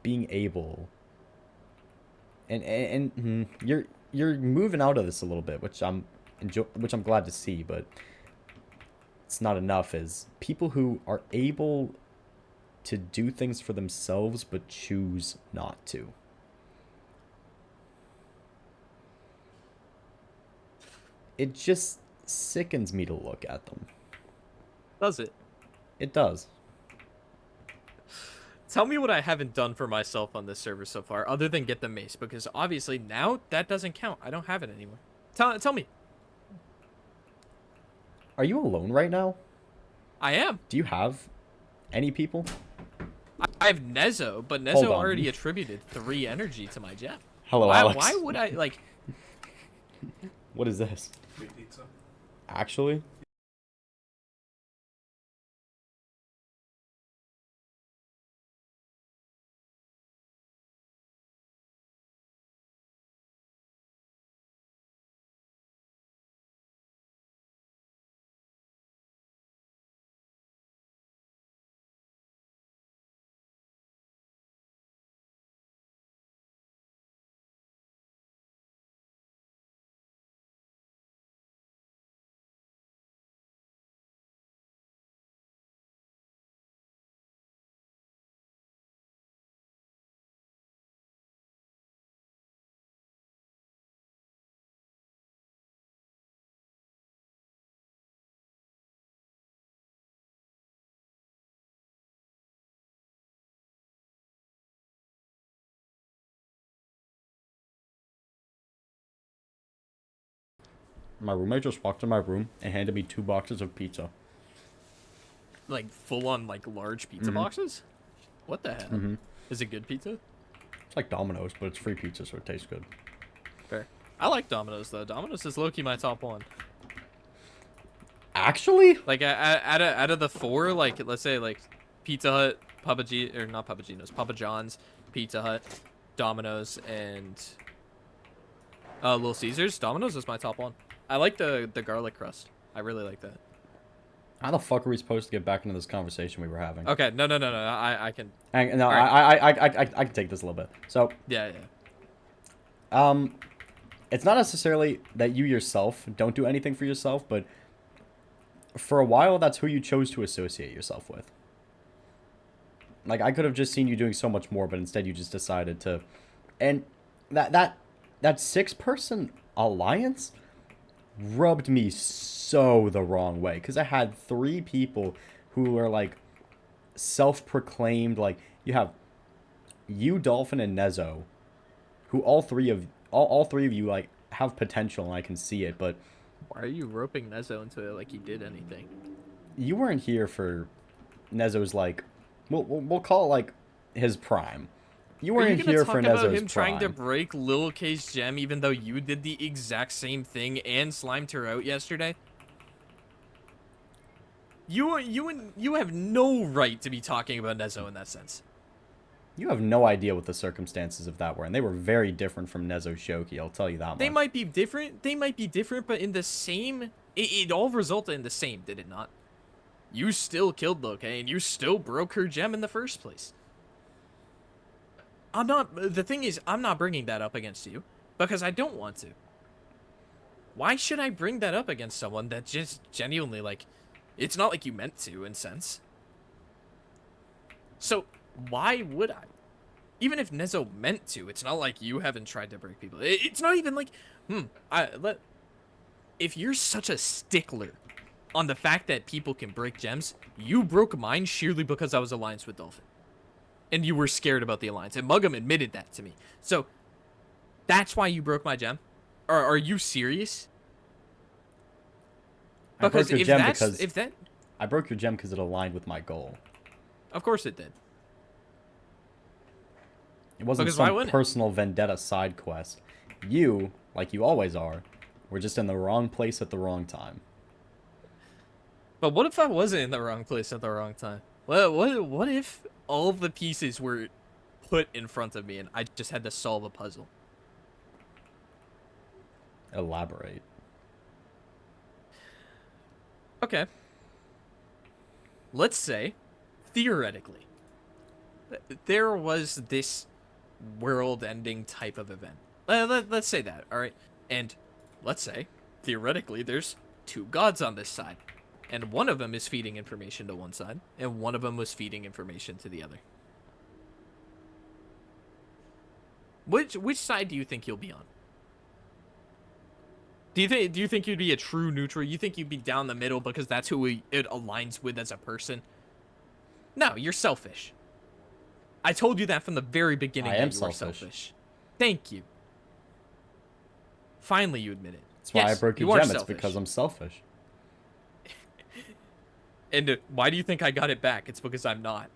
being able, and you're moving out of this a little bit, which I'm glad to see, but it's not enough. Is people who are able to do things for themselves but choose not to. It just sickens me to look at them. Does it? It does. Tell me what I haven't done for myself on this server so far, other than get the mace, because obviously now that doesn't count. I don't have it anymore. Tell me. Are you alone right now? I am. Do you have any people? I have Nezo, but Hold Nezo on. already attributed 3 energy to my gem. Hello, Alex. Why would I, like... What is this? Actually? My roommate just walked in my room and handed me 2 boxes of pizza. Like, full-on, like, large pizza Mhm. boxes? What the hell? Mm-hmm. Is it good pizza? It's like Domino's, but it's free pizza, so it tastes good. Fair. I like Domino's, though. Domino's is low-key my top one. Actually? Like, out of the 4, like, let's say, like, Pizza Hut, Papa G... Or not Papa Gino's. Papa John's, Pizza Hut, Domino's, and... Little Caesars. Domino's is my top one. I like the garlic crust. I really like that. How the fuck are we supposed to get back into this conversation we were having? Okay, no. I can... And, no, Alright. I can take this a little bit. So, Yeah. it's not necessarily that you yourself don't do anything for yourself, but for a while, that's who you chose to associate yourself with. Like, I could have just seen you doing so much more, but instead you just decided to... And that 6-person alliance rubbed me so the wrong way, because I had 3 people who are, like, self-proclaimed, like, you have you, Dolphin, and Nezo, who all three of you, like, have potential, and I can see it, but Why are you roping Nezo into it like he did anything? you weren't here for Nezo's, like, we'll call it, like, his prime. You Are you weren't gonna here talk for about Nezo's him trying to prime. break Lil K's gem even though you did the exact same thing and slimed her out yesterday? You have no right to be talking about Nezo in that sense. You have no idea what the circumstances of that were, and they were very different from Nezo Shoki, I'll tell you that much. They might be different, but in the same... It all resulted in the same, did it not? You still killed Lil K, and you still broke her gem in the first place. The thing is, I'm not bringing that up against you, because I don't want to. Why should I bring that up against someone that just genuinely, like... It's not like you meant to, in sense. So, why would I? Even if Nezo meant to, it's not like you haven't tried to break people. It's not even like, if you're such a stickler on the fact that people can break gems, you broke mine sheerly because I was alliance with Dolphin. And you were scared about the alliance. And Muggum admitted that to me. So, that's why you broke my gem? Are you serious? Because if that... I broke your gem because it aligned with my goal. Of course it did. It wasn't Because why some wouldn't it? personal vendetta side quest. You, like you always are, We're just in the wrong place at the wrong time. But what if I wasn't in the wrong place at the wrong time? What if all the pieces were put in front of me and I just had to solve a puzzle? Elaborate. Okay. Let's say, theoretically, there was this world-ending type of event. Let's say that, all right? And let's say, theoretically, there's two gods on this side. And one of them is feeding information to one side, and one of them was feeding information to the other. Which side do you think you'll be on? Do you think you'd be a true neutral? You think you'd be down the middle because that's who it aligns with as a person? No, you're selfish. I told you that from the very beginning. I am that you were selfish. selfish. Thank you. Finally, you admit it. That's why Yes, I broke you your are gem. It's selfish. because I'm selfish. And why do you think I got it back? It's because I'm not.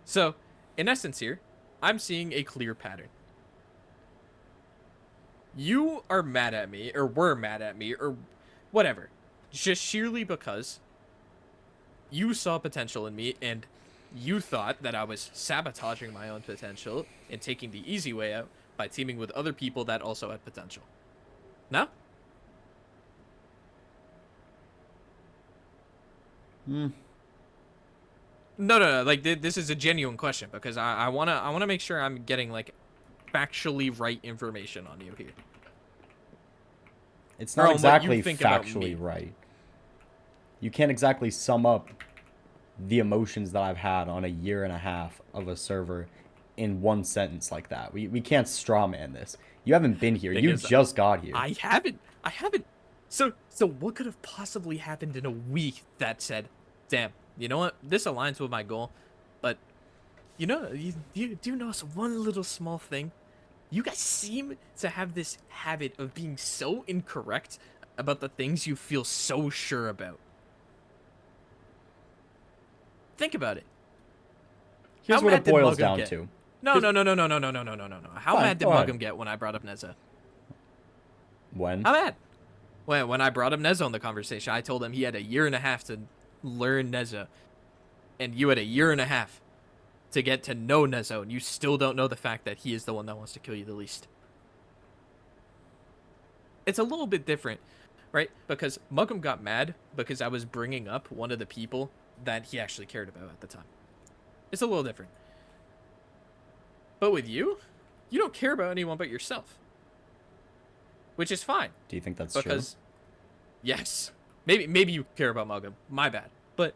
So, in essence here, I'm seeing a clear pattern. You are mad at me, or were mad at me, or whatever. Just sheerly because you saw potential in me, and you thought that I was sabotaging my own potential and taking the easy way out by teaming with other people that also had potential. No? Hmm. No. Like, this is a genuine question because I wanna make sure I'm getting, like, factually right information on you here. It's Or not on what you exactly think about me. factually right. You can't exactly sum up the emotions that I've had on a year and a half of a server in one sentence like that. We can't straw man this. You haven't been here. Thing You is, just got here. I haven't. So what could have possibly happened in a week that said, damn, you know what? This aligns with my goal, but you know, you do notice one little small thing? You guys seem to have this habit of being so incorrect about the things you feel so sure about. Think about it. Here's How what mad it did boils Muggum down get? to. No. How Fine, mad did go ahead. Muggum get when I brought up Neza? When? How mad? When I brought up Neza in the conversation, I told him he had a year and a half to learn Neza, and you had a year and a half to get to know Nezo, and you still don't know the fact that he is the one that wants to kill you the least. It's a little bit different, right? Because Muggum got mad because I was bringing up one of the people that he actually cared about at the time. It's a little different. But with you don't care about anyone but yourself. Which is fine. Do you think that's Because, yes, maybe you care about Muggum. My bad. But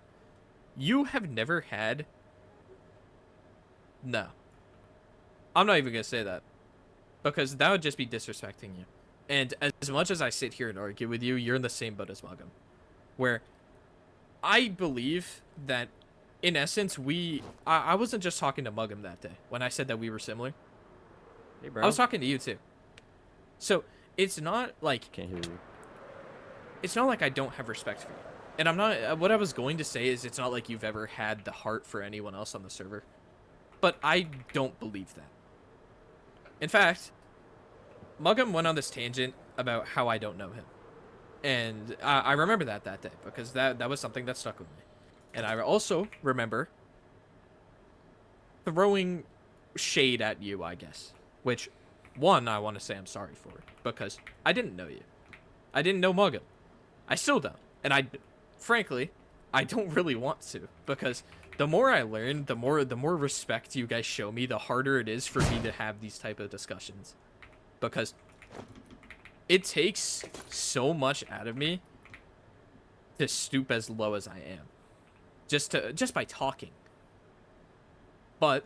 you have never had... No. I'm not even going to say that. Because that would just be disrespecting you. And as much as I sit here and argue with you, you're in the same boat as Muggum. Where I believe that, in essence, I wasn't just talking to Muggum that day when I said that we were similar. Hey, bro. I was talking to you too. So, it's not like... Can't hear you. It's not like I don't have respect for you. And I'm not... What I was going to say is it's not like you've ever had the heart for anyone else on the server. But I don't believe that. In fact, Muggum went on this tangent about how I don't know him. And I remember that day because that was something that stuck with me. And I also remember throwing shade at you, I guess. Which, one, I want to say I'm sorry for because I didn't know you. I didn't know Muggum. I still don't. And frankly, I don't really want to because the more I learn, the more respect you guys show me, the harder it is for me to have these type of discussions. Because it takes so much out of me to stoop as low as I am. Just by talking. But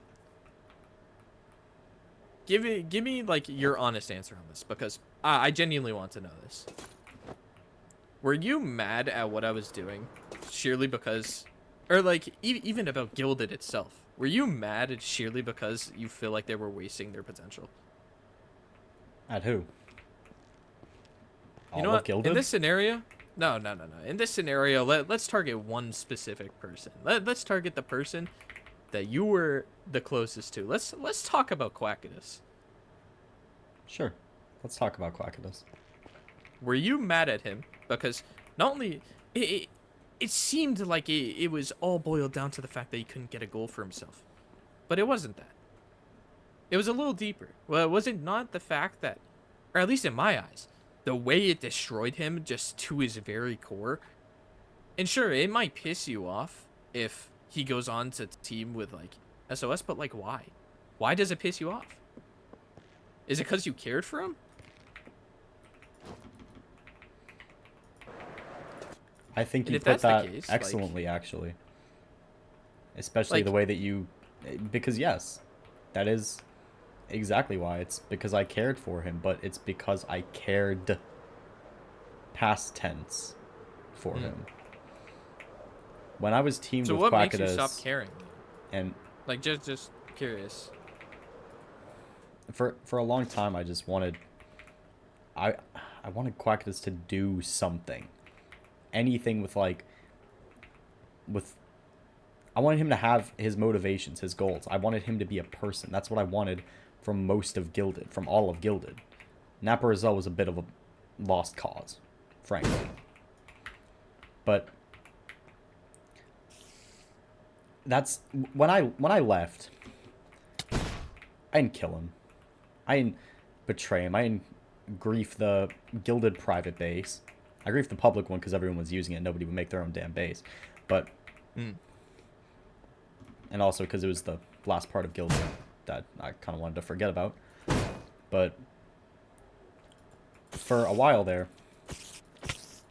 give me like your honest answer on this because I genuinely want to know this. Were you mad at what I was doing sheerly because, or like even about Gilded itself? Were you mad at sheerly because you feel like they were wasting their potential? At who? You know what? In this scenario, no. In this scenario, let's target one specific person. Let's target the person that you were the closest to. Let's talk about Quackidus. Sure. Let's talk about Quackitus. Were you mad at him because not only it seemed like it was all boiled down to the fact that he couldn't get a goal for himself, but it wasn't that. It was a little deeper. Well, was it not the fact that, or at least in my eyes, the way it destroyed him just to his very core? And sure, it might piss you off if he goes on to team with like SOS, but like why? Why does it piss you off? Is it because you cared for him? I think And you if put that's the that case, excellently, actually. Especially Like- the way that you... Because, yes, that is exactly why. It's because I cared for him, but it's because I cared, past tense, for him. When I was teamed So with what makes you Quackitus, stop caring? and Like just curious. for a long time, I just wanted... I wanted Quackitus to do something. Anything with, like... I wanted him to have his motivations, his goals. I wanted him to be a person. That's what I wanted from most of Gilded, from all of Gilded. Napa Rizal was a bit of a lost cause, frankly. But that's when I left. I didn't kill him. I didn't betray him. I didn't grief the Gilded private base. I griefed the public one because everyone was using it and nobody would make their own damn base. But and also because it was the last part of Gilded that I kind of wanted to forget about. But for a while there,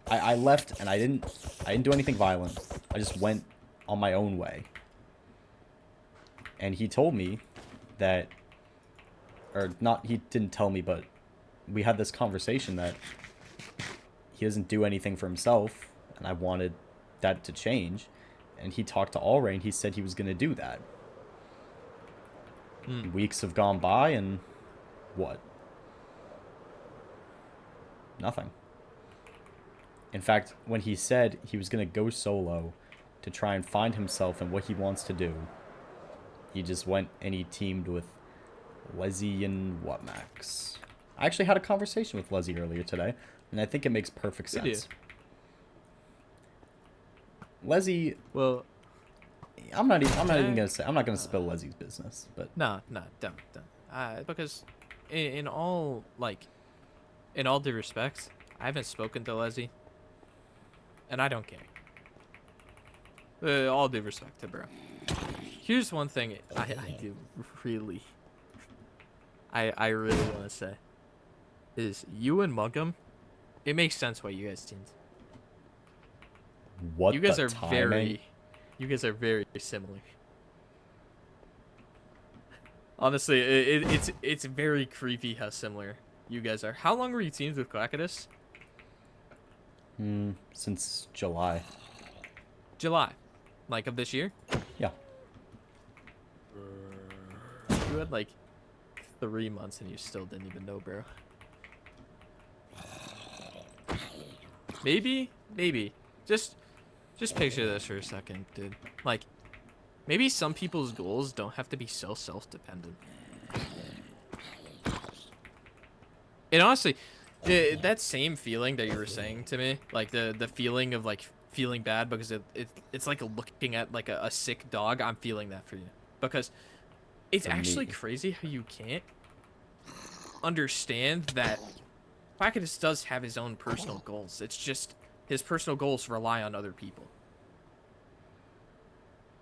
I left and I didn't do anything violent. I just went on my own way. And he told me that, or not, he didn't tell me, but we had this conversation that he doesn't do anything for himself, and I wanted that to change. And he talked to Allray, and he said he was going to do that. Weeks have gone by, and what? Nothing. In fact, when he said he was going to go solo to try and find himself and what he wants to do, he just went and he teamed with Leslie and Max. I actually had a conversation with Leslie earlier today, and I think it makes perfect Did you? sense. Leslie, Well, I'm not even gonna say, I'm not gonna spill Leslie's business, but no, don't. Because in all due respect, I haven't spoken to Leslie, and I don't care. All due respect to bro. Here's one thing I do really, I really want to say, is you and Muggum, it makes sense why you guys teamed. what You guys the are timing? you guys are very similar. Honestly, it's very creepy how similar you guys are. How long were you teamed with Quackitus? Since July. July, like of this year. Yeah. You had like 3 months and you still didn't even know, bro. Maybe. Just picture this for a second, dude. Like, maybe some people's goals don't have to be so self-dependent. And honestly, that same feeling that you were saying to me, like the feeling of like feeling bad because it's like looking at like a sick dog. I'm feeling that for you because it's For actually me. crazy how you can't understand that Quackitus does have his own personal goals. It's just his personal goals rely on other people.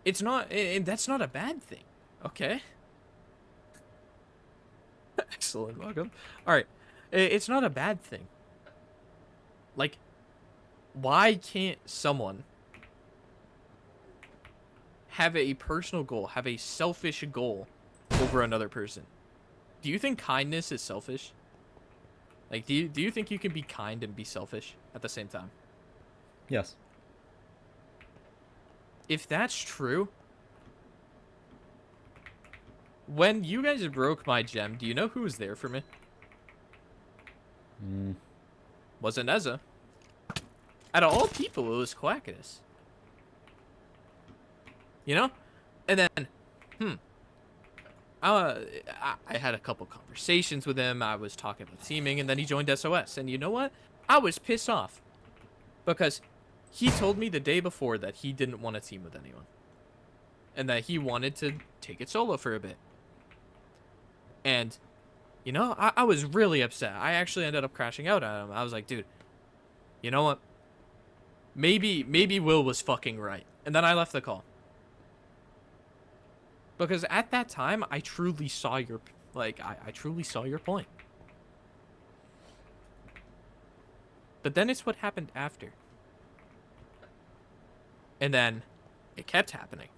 It's not, and that's not a bad thing, okay? Excellent, welcome. All right, it's not a bad thing. Like, why can't someone have a personal goal, have a selfish goal over another person? Do you think kindness is selfish? Like, do you think you can be kind and be selfish at the same time? Yes. If that's true, when you guys broke my gem, do you know who was there for me? Wasn't Neza. Out of all people, it was Quackitus. You know? And then, I had a couple conversations with him. I was talking about teaming, and then he joined SOS. And you know what? I was pissed off because he told me the day before that he didn't want to team with anyone and that he wanted to take it solo for a bit. And, you know, I was really upset. I actually ended up crashing out at him. I was like, dude, you know what? Maybe Will was fucking right. And then I left the call. Because at that time, I truly saw your, like, I truly saw your point. But then it's what happened after. And then it kept happening.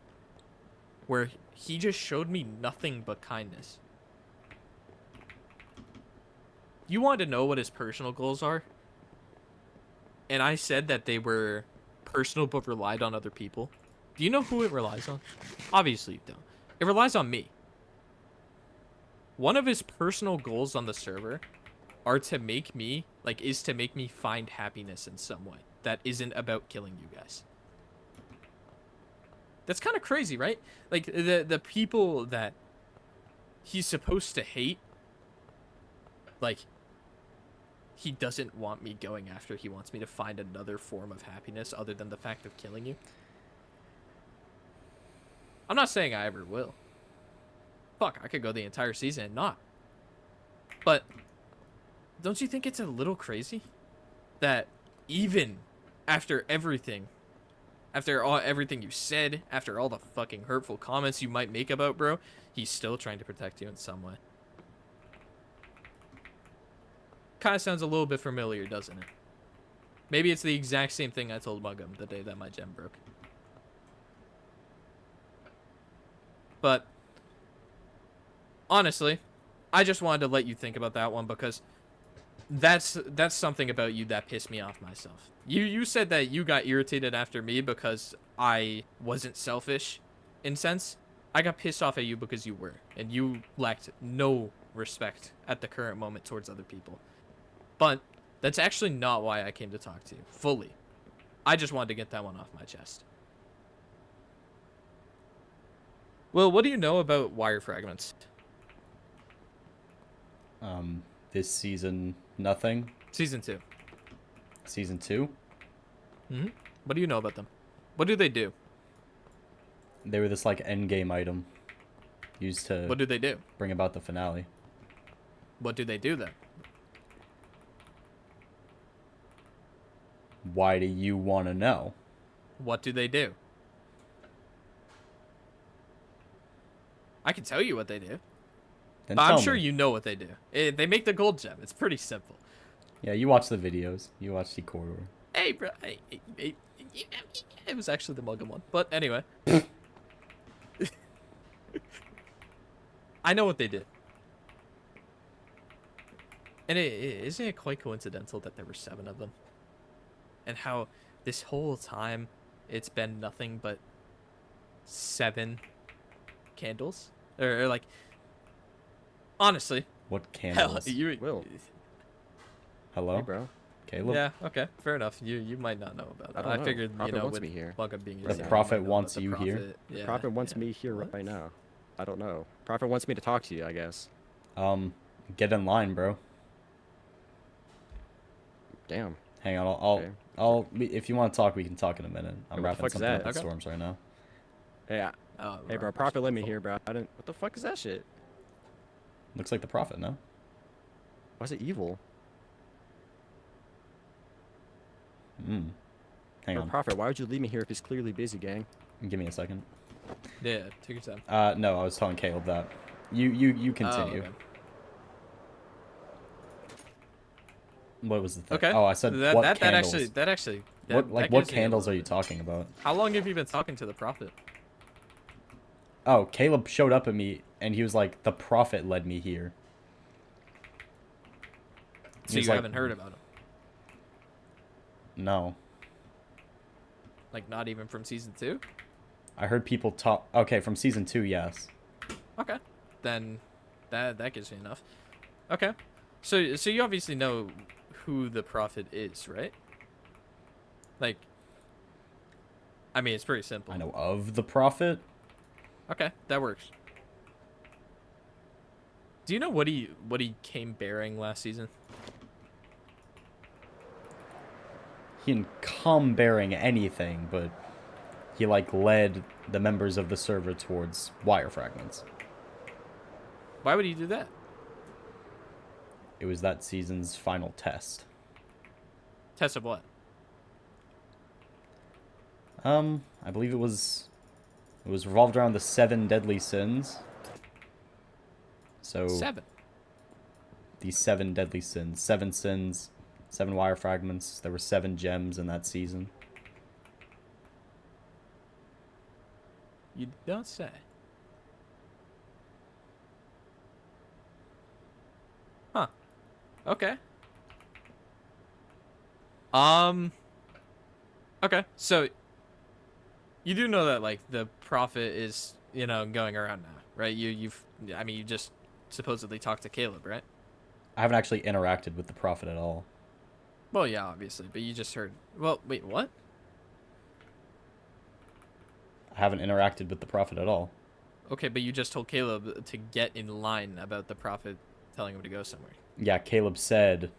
Where he just showed me nothing but kindness. You want to know what his personal goals are? And I said that they were personal but relied on other people. Do you know who it relies on? Obviously you don't. It relies on me. One of his personal goals on the server is to make me find happiness in some way that isn't about killing you guys. That's kind of crazy, right? Like the people that he's supposed to hate, like, he doesn't want me going after. He wants me to find another form of happiness other than the fact of killing you. I'm not saying I ever will. Fuck, I could go the entire season and not. But don't you think it's a little crazy that even after everything, after everything you said, after all the fucking hurtful comments you might make about bro, he's still trying to protect you in some way? Kind of sounds a little bit familiar, doesn't it? Maybe it's the exact same thing I told Muggum the day that my gem broke. But honestly, I just wanted to let you think about that one because that's something about you that pissed me off myself. You said that you got irritated after me because I wasn't selfish in sense. I got pissed off at you because you were, and you lacked no respect at the current moment towards other people. But that's actually not why I came to talk to you fully. I just wanted to get that one off my chest. Well, what do you know about wire fragments? This season, nothing. Season 2. Season 2, What do you know about them? What do they do? they were this like end game item used to What do they do? bring about the finale. What do they do then? Why do you want to know? What do they do? I can tell you what they do. Then I'm tell sure me. you know what they do. They make the gold gem. It's pretty simple. Yeah, you watch the videos. You watch the corridor. Hey, bro. It was actually the Muggum one. But anyway. I know what they did. And isn't it quite coincidental that there were 7 of them? And how this whole time it's been nothing but 7 candles? Or like, honestly. What Hell, candles? Will. Hello? Hey, bro. Caleb? Yeah, okay, fair enough. You might not know about I that. don't know. Figured, Prophet you know, wants with me here. Muggum being The your name, Prophet you might know wants about the you here? Prophet. The Prophet wants me here What? right now. I don't know. Prophet wants me to talk to you, I guess. Get in line, bro. Damn. Hang on, Okay. if you want to talk, we can talk in a minute. I'm Hey, what the wrapping fuck is something up that? at Okay. Storms right now. Hey, Oh, hey, bro. right. Prophet, let me hear, bro. I didn't. What the fuck is that shit? Looks like the Prophet, no? Why is it evil? Hang Bro, on. Prophet, why would you leave me here if he's clearly busy, gang? Give me a second. Yeah, take your time. No, I was telling Caleb that. You continue. Oh, okay. What was the thing? Okay. Oh, I said that, what that, that candles? actually What gives me a candles are little you bit. talking about? How long have you been talking to the Prophet? Oh, Caleb showed up at me and he was like, "The Prophet led me here." So He's you like, haven't heard about him? No, Like, not even from season 2? I heard people talk. Okay, from season 2, yes. Okay. Then that gives me enough. Okay. So you obviously know who the Prophet is, right? Like, I mean, it's pretty simple. I know of the Prophet. Okay, that works. Do you know what he came bearing last season? He didn't come bearing anything, but he like led the members of the server towards wire fragments. Why would he do that? It was that season's final test. Test of what? I believe it was revolved around the 7 deadly sins. So 7. these 7 deadly sins, 7 sins, 7 wire fragments. There were 7 gems in that season. You don't say. Huh. Okay. Okay. So you do know that like the prophet is, going around now, right? You just supposedly talked to Caleb, right? I haven't actually interacted with the prophet at all. Well, yeah, obviously, but you just heard. Well, wait, what? I haven't interacted with the prophet at all. Okay, but you just told Caleb to get in line about the prophet telling him to go somewhere. Yeah, Caleb said,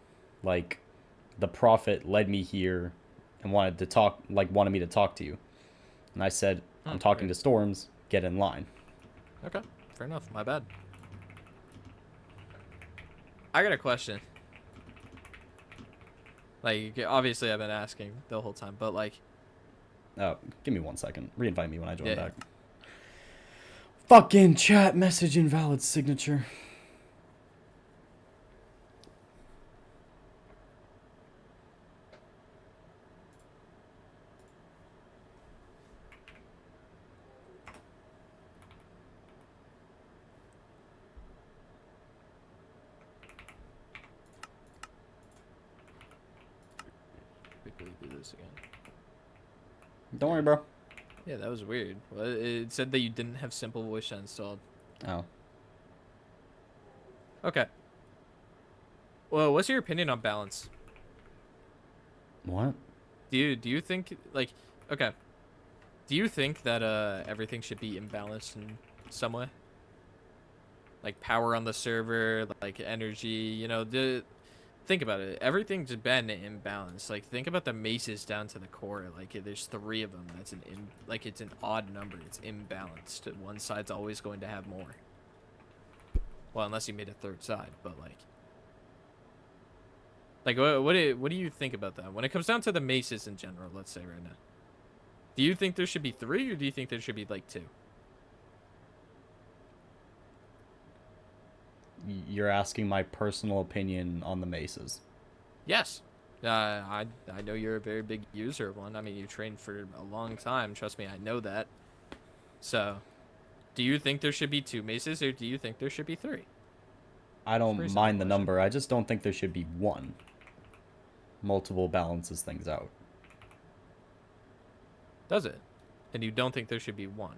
like, the prophet led me here and wanted me to talk to you. And I said, I'm talking to Storms, get in line. Okay, fair enough. My bad. I got a question. Like, obviously I've been asking the whole time, but like... Oh, give me 1 second. Reinvite me when I join Yeah. back. Fucking chat message invalid signature. Quickly do this again. Don't worry, bro. Yeah, that was weird. Well, it said that you didn't have simple voice chat installed. Oh. Okay. Well, what's your opinion on balance? What? Do you think like okay? Do you think that everything should be imbalanced in some way? Like power on the server, like energy, think about it. Everything's been imbalanced. Like think about the maces down to the core. Like there's 3 of them. That's it's an odd number. It's imbalanced. One side's always going to have more. Well, unless you made a third side, but what do you think about that? When it comes down to the maces in general, let's say right now. Do you think there should be 3 or do you think there should be like 2? You're asking my personal opinion on the maces. Yes. I know you're a very big user of one. I mean, you trained for a long time. Trust me, I know that. So, do you think there should be 2 maces or do you think there should be 3? I don't Pretty mind the simple question. number. I just don't think there should be 1. Multiple balances things out. Does it? And you don't think there should be 1?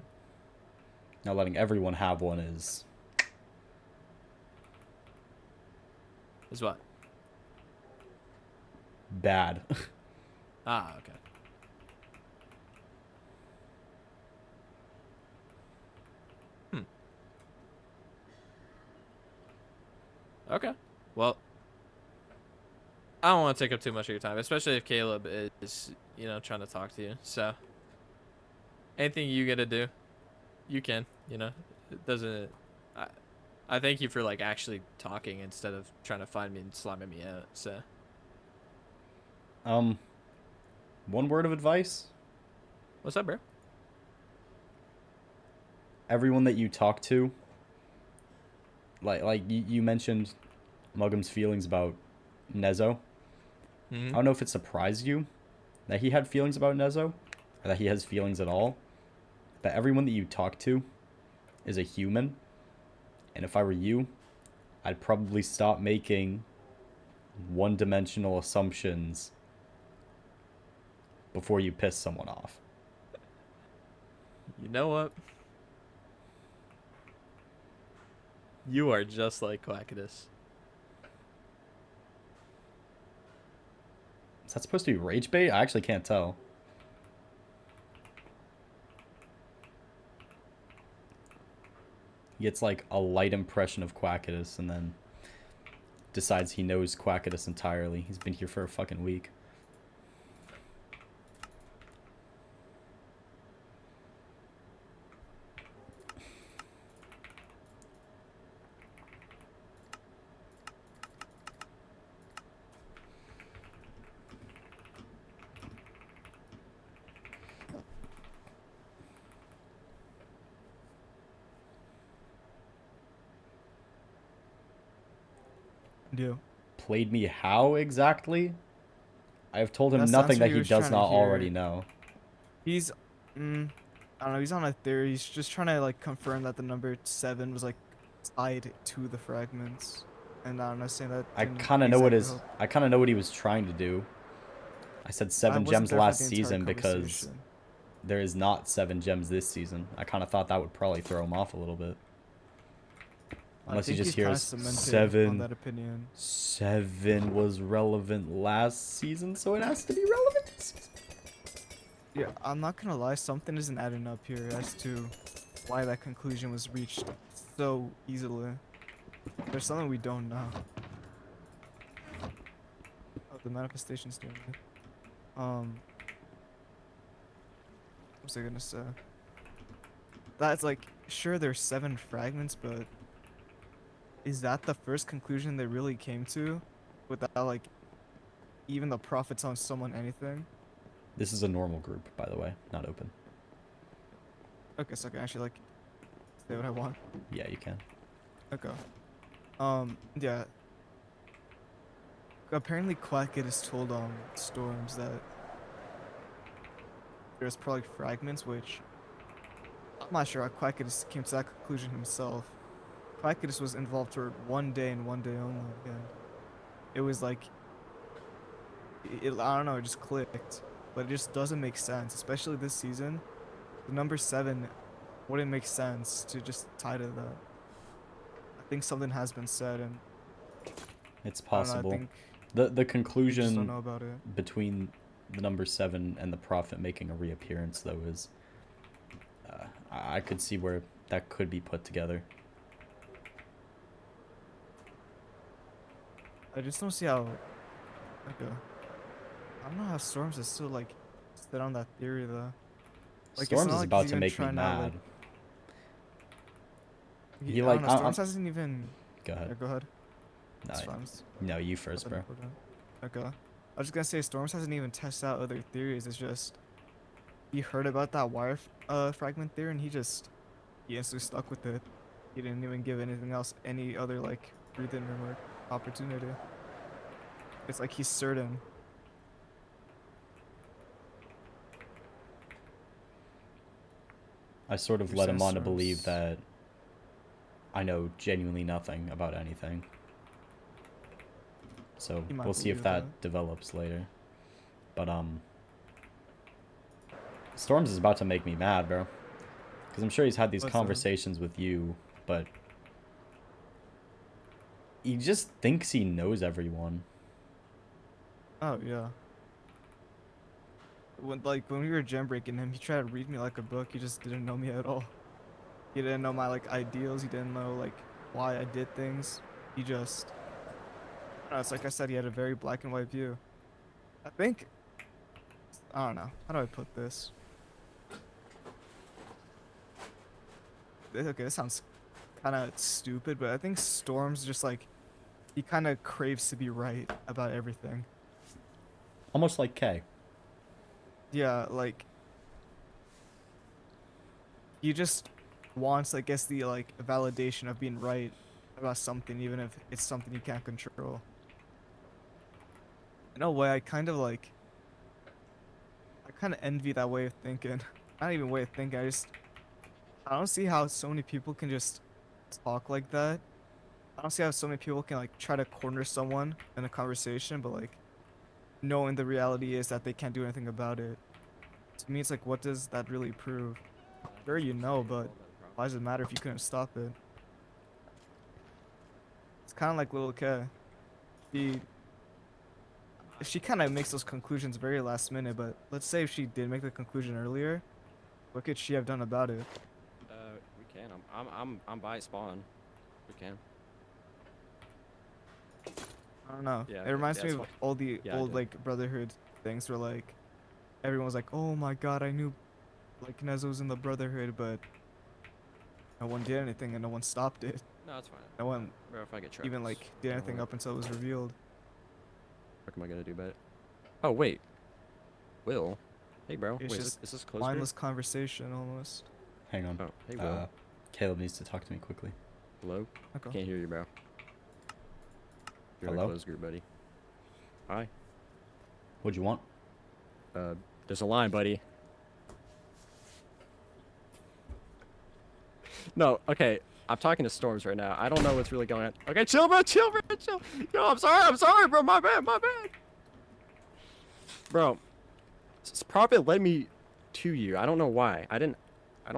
Now letting everyone have one is... Is what? bad. Ah, okay. Okay. Well, I don't want to take up too much of your time, especially if Caleb is, trying to talk to you. So, anything you gotta do, you can. It doesn't. I thank you for like actually talking instead of trying to find me and slamming me out. So, One word of advice. what's up, bro? Everyone that you talk to, like you mentioned Mugham's feelings about Nezo. I don't know if it surprised you that he had feelings about Nezo, or that he has feelings at all. But everyone that you talk to is a human. And if I were you, I'd probably stop making one-dimensional assumptions before you piss someone off. You know what? You are just like Quackidus. Is that supposed to be rage bait? I actually can't tell. He gets like a light impression of Quacktus and then decides he knows Quacktus entirely. He's been here for a fucking week. Do. Played me how exactly? I have told him That's the nothing answer that he he was does trying to not hear. already know. He's, I don't know. He's on a theory. He's just trying to like confirm that the number 7 was like tied to the fragments, and I don't know, saying that I didn't kind of know what exactly his help. I kind of know what he was trying to do. I said I 7 wasn't gems there for last the entire season because conversation. there is not 7 gems this season. I kind of thought that would probably throw him off a little bit. I Unless he think just he's kind of hears cemented on 7. that opinion. 7 was relevant last season, so it has to be relevant this season. Yeah, I'm not gonna lie. Something isn't adding up here as to why that conclusion was reached so easily. There's something we don't know. Oh, the manifestation's doing it. What was I gonna say? That's like, sure, there's 7 fragments, but is that the first conclusion they really came to, without like even the prophets on someone anything? This is a normal group, by the way, not open. Okay, so I can actually like say what I want. Yeah, you can. Okay. Yeah. Apparently, Quackit has told Storms that there's probably fragments, which I'm not sure how Quackit came to that conclusion himself. Quackit was involved for 1 day and 1 day only, and it was like, I don't know, it just clicked, but it just doesn't make sense, especially this season. The number 7 wouldn't make sense to just tie to that. I think something has been said, and It's I don't know, I possible. think The we just don't conclusion know about it. between the number 7 and the prophet making a reappearance, though, is I could see where that could be put together. I just don't see how, like, I don't know how Storms is still, like, set on that theory, though. Like, it's Storms not is like he's about to even make me trying to, mad. like, He I like don't know, I'm, Storms hasn't even, go yeah, ahead. go ahead. No, It's fine. It's no, you first, nothing bro. important. Okay. I was just gonna say, Storms hasn't even tested out other theories, it's just, he heard about that wire fragment theory, and he instantly stuck with it. He didn't even give anything else any other, like, breathing room or opportunity. It's like he's certain. I sort of You're let saying him on to believe Storms. that I know genuinely nothing about anything. So He might we'll see if believe that that. develops later. But Storms is about to make me mad, bro. Because I'm sure he's had these What's up? conversations with you, but he just thinks he knows everyone. Oh, yeah. When we were gem breaking him, he tried to read me like a book. He just didn't know me at all. He didn't know my like ideals. He didn't know like why I did things. He just, it's like I said, he had a very black and white view. I think, I don't know. How do I put this? Okay, this sounds kind of stupid, but I think Storm's just like, he kind of craves to be right about everything. Almost like K. Yeah, like, he just wants, I guess, the like validation of being right about something, even if it's something you can't control. In a way, I kind of envy that way of thinking. Not even way of thinking. I don't see how so many people can just talk like that. I don't see how so many people can like try to corner someone in a conversation, but like knowing the reality is that they can't do anything about it. To me, it's like, what does that really prove? Sure, you know, but why does it matter if you couldn't stop it? It's kind of like Little K. She she kind of makes those conclusions very last minute, but let's say if she did make the conclusion earlier, what could she have done about it? We can. can. I'm by spawn. We can. I don't know. Yeah, It reminds me that's of what- all the yeah, I old did. like Brotherhood things where like everyone was like, "Oh my God, I knew like Nezo was in the Brotherhood, but no one did anything and no one stopped it. No, it's fine. No one Bro, if I get trapped, even it's- like did you know anything what? up until it was revealed." What am I gonna do about it? Oh wait, Will. Hey bro, It's wait, just is this closed? mindless conversation almost. Hang on. Oh, hey Will. Caleb needs to talk to me quickly. Hello? Okay. Can't hear you, bro. You're in a Hello? closed group, buddy. Hi. What'd you want? There's a line, buddy. No, okay. I'm talking to Storms right now. I don't know what's really going on. Okay, chill, bro, chill, bro, chill. Yo, I'm sorry, bro. My bad. Bro, Prophet led me to you. I don't know why. I don't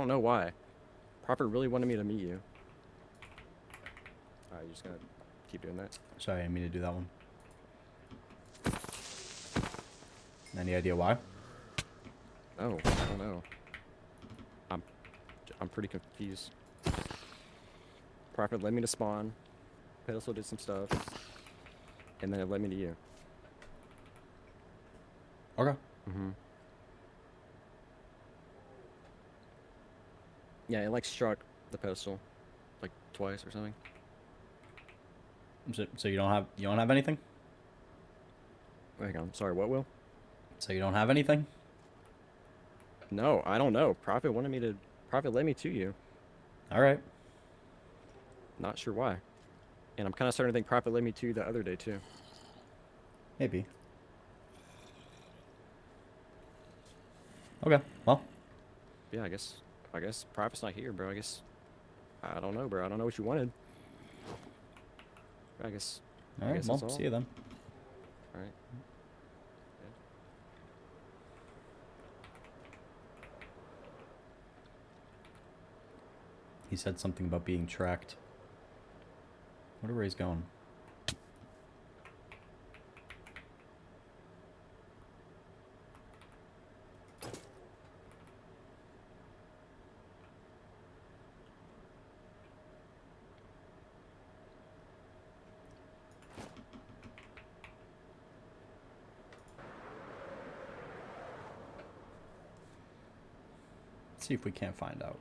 know why. Prophet really wanted me to meet you. Alright, you're just gonna keep doing that? Sorry, I didn't mean to do that one. Any idea why? Oh, I don't know. I'm pretty confused. Prophet led me to spawn. Pedestal did some stuff. And then it led me to you. Okay. Mm-hmm. Yeah, it like struck the pedestal like twice or something. So you don't have anything? Wait, hang on. Sorry, what, Will? So you don't have anything? No, I don't know. Prophet led me to you. All right. Not sure why. And I'm kind of starting to think Prophet led me to you the other day too. Maybe. Okay. Well, Yeah, I guess Prophet's not here, bro. I don't know, bro. I don't know what you wanted. I guess. all I right. guess Well, that's all. see you then. All right. He said something about being tracked. Wonder where he's going. Let's see if we can't find out.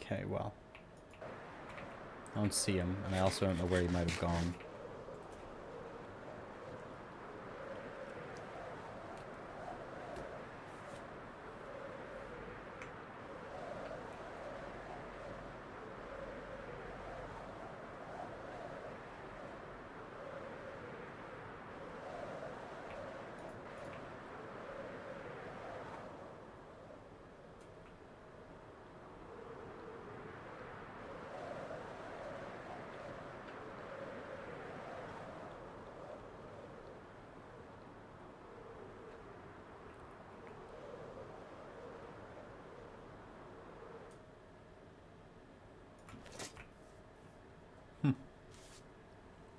Okay, well. I don't see him, and I also don't know where he might have gone.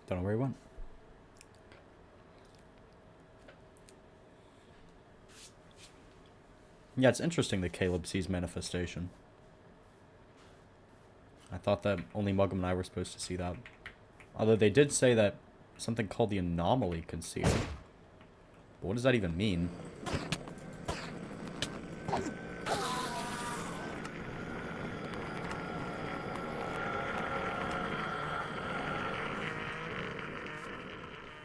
Don't know where he went. Yeah, it's interesting that Caleb sees manifestation. I thought that only Muggum and I were supposed to see that. Although they did say that something called the anomaly could see it. But what does that even mean?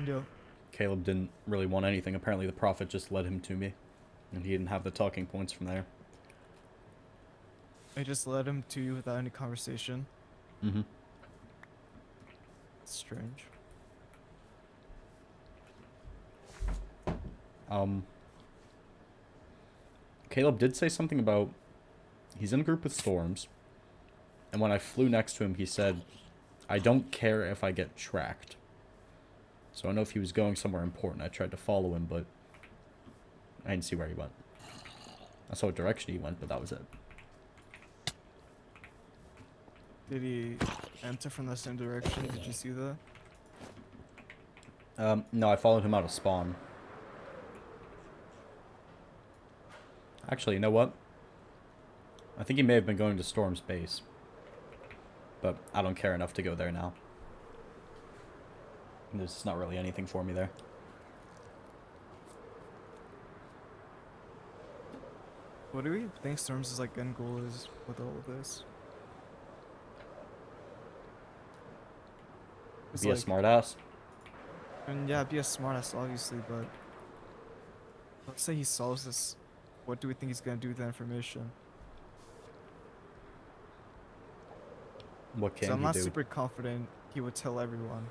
Yo, Caleb didn't really want anything. Apparently the prophet just led him to me. And he didn't have the talking points from there. I just led him to you without any conversation. Mm-hmm. Strange. Caleb did say something about he's in a group with Storms. And when I flew next to him, he said, I don't care if I get tracked. So I don't know if he was going somewhere important. I tried to follow him, but I didn't see where he went. I saw what direction he went, but that was it. Did he enter from the same direction? Did you see that? No, I followed him out of spawn. Actually, you know what? I think he may have been going to Storm's base. But I don't care enough to go there now. There's just not really anything for me there. What do we think Storms' like end goal is with all of this? It's Be a like, smartass. and yeah, be a smartass, obviously, but let's say he solves this. What do we think he's gonna do with that information? What Because can I'm he not do? super confident he would tell everyone.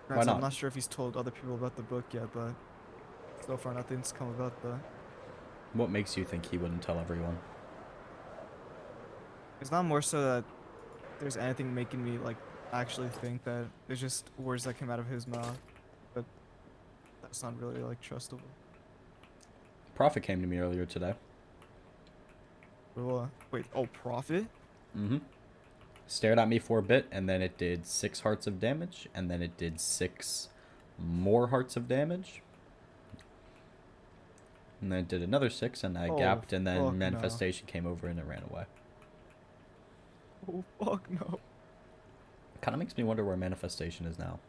Why Granted, not? I'm not sure if he's told other people about the book yet, but so far nothing's come about that. What makes you think he wouldn't tell everyone? It's not more so that there's anything making me like actually think that it's just words that came out of his mouth, but that's not really like trustable. Prophet came to me earlier today. Well, wait, oh, Prophet? Mm-hmm. Stared at me for a bit, and then it did 6 hearts of damage, and then it did 6 more hearts of damage. And then it did another 6, and I Oh, gapped, and fuck then no. Manifestation came over and it ran away. Oh, fuck no. Kind of makes me wonder where Manifestation is now.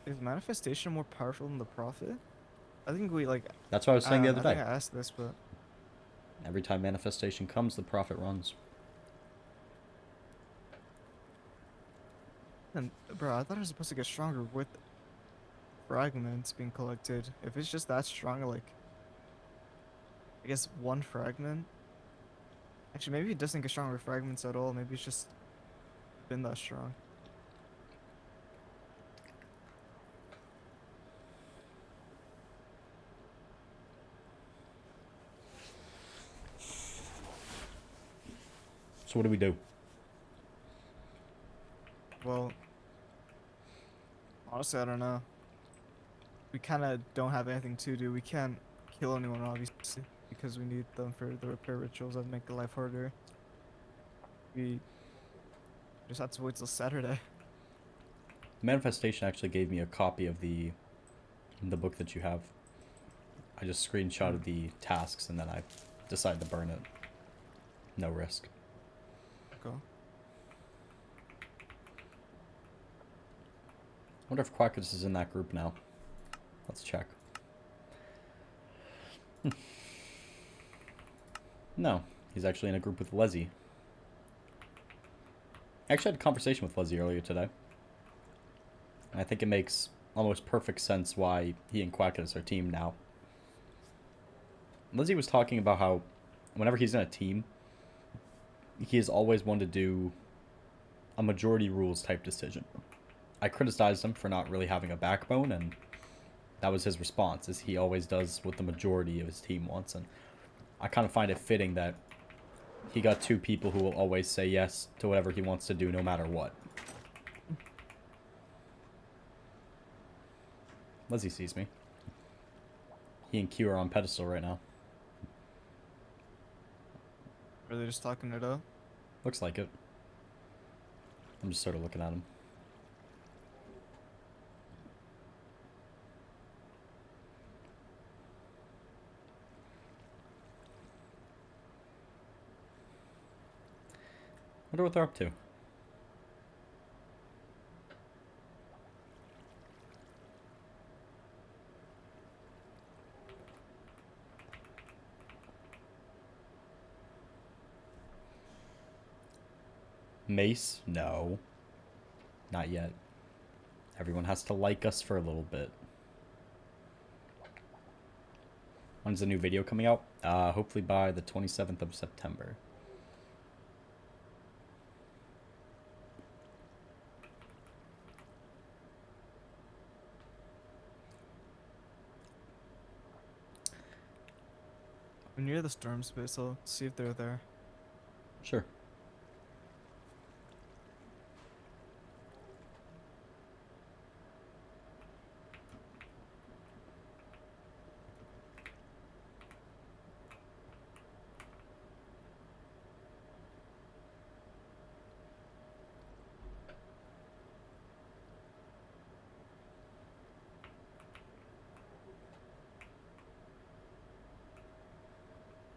Is Manifestation more powerful than the Prophet? I think we like. That's what I was saying the other I think day. I asked this, but Every time Manifestation comes, the Prophet runs. and bro, I thought it was supposed to get stronger with fragments being collected. If it's just that strong, like, I guess one fragment. Actually, maybe it doesn't get stronger with fragments at all. Maybe it's just been that strong. So what do we do? Well, honestly, I don't know. We kind of don't have anything to do. We can't kill anyone, obviously, because we need them for the repair rituals that make life harder. We just have to wait till Saturday. Manifestation actually gave me a copy of the book that you have. I just screenshotted the tasks and then I decided to burn it. No risk. Go. I wonder if Quackus is in that group now. Let's check. No, he's actually in a group with Leslie. I actually had a conversation with Leslie earlier today. And I think it makes almost perfect sense why he and Quackus are team now. Leslie was talking about how whenever he's in a team, he has always wanted to do a majority rules type decision. I criticized him for not really having a backbone, and that was his response, is he always does what the majority of his team wants. And I kind of find it fitting that he got 2 people who will always say yes to whatever he wants to do no matter what. Leslie sees me. He and Q are on pedestal right now. Are they just talking it up? Looks like it. I'm just sort of looking at him. Wonder what they're up to. Mace? No. Not yet. Everyone has to like us for a little bit. When's the new video coming out? Hopefully by the 27th of September. We're near the storm space, so see if they're there. Sure.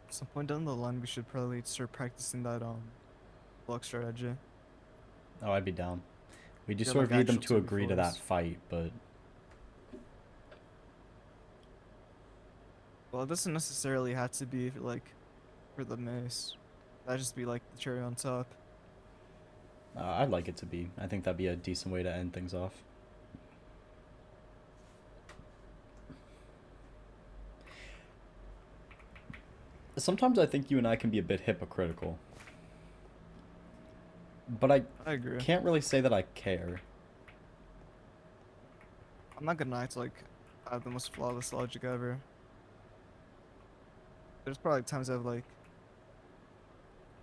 At some point down the line, we should probably start practicing that block strategy. Oh, I'd be down. We just Yeah, sort of like need them actual to agree to that 2v4s. fight, but Well, it doesn't necessarily have to be like for the mace. That'd just be like the cherry on top. I'd like it to be. I think that'd be a decent way to end things off. Sometimes I think you and I can be a bit hypocritical. But I I agree. can't really say that I care. I'm not gonna act like I have the most flawless logic ever. There's probably times I've like,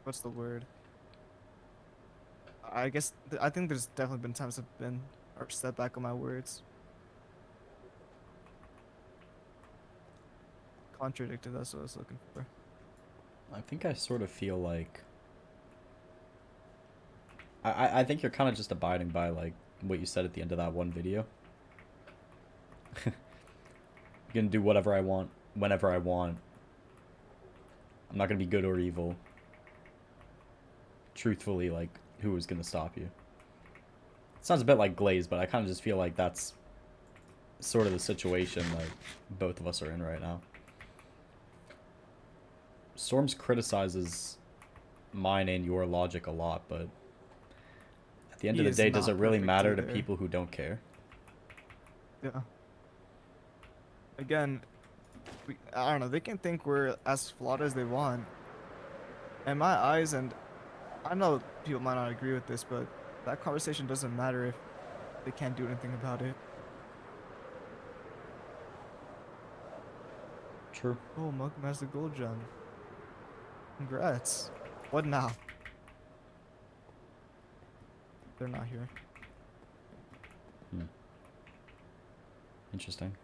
what's the word? I guess I think there's definitely been times I've been or stepped back on my words. Contradicted. That's what I was looking for. I think I sort of feel like I think you're kind of just abiding by like what you said at the end of that one video. I'm gonna do whatever I want, whenever I want. I'm not gonna be good or evil. Truthfully, like, who is gonna stop you? It sounds a bit like Glaze, but I kind of just feel like that's sort of the situation like both of us are in right now. Storms criticizes mine and your logic a lot, but at the end He of the is day, does it not really perfect matter to either. people who don't care? Yeah. Again, I don't know. They can think we're as flawed as they want. In my eyes, and I know people might not agree with this, but that conversation doesn't matter if they can't do anything about it. True. Oh, Malcolm has the gold gem. Congrats. What now? They're not here. Hmm. Interesting.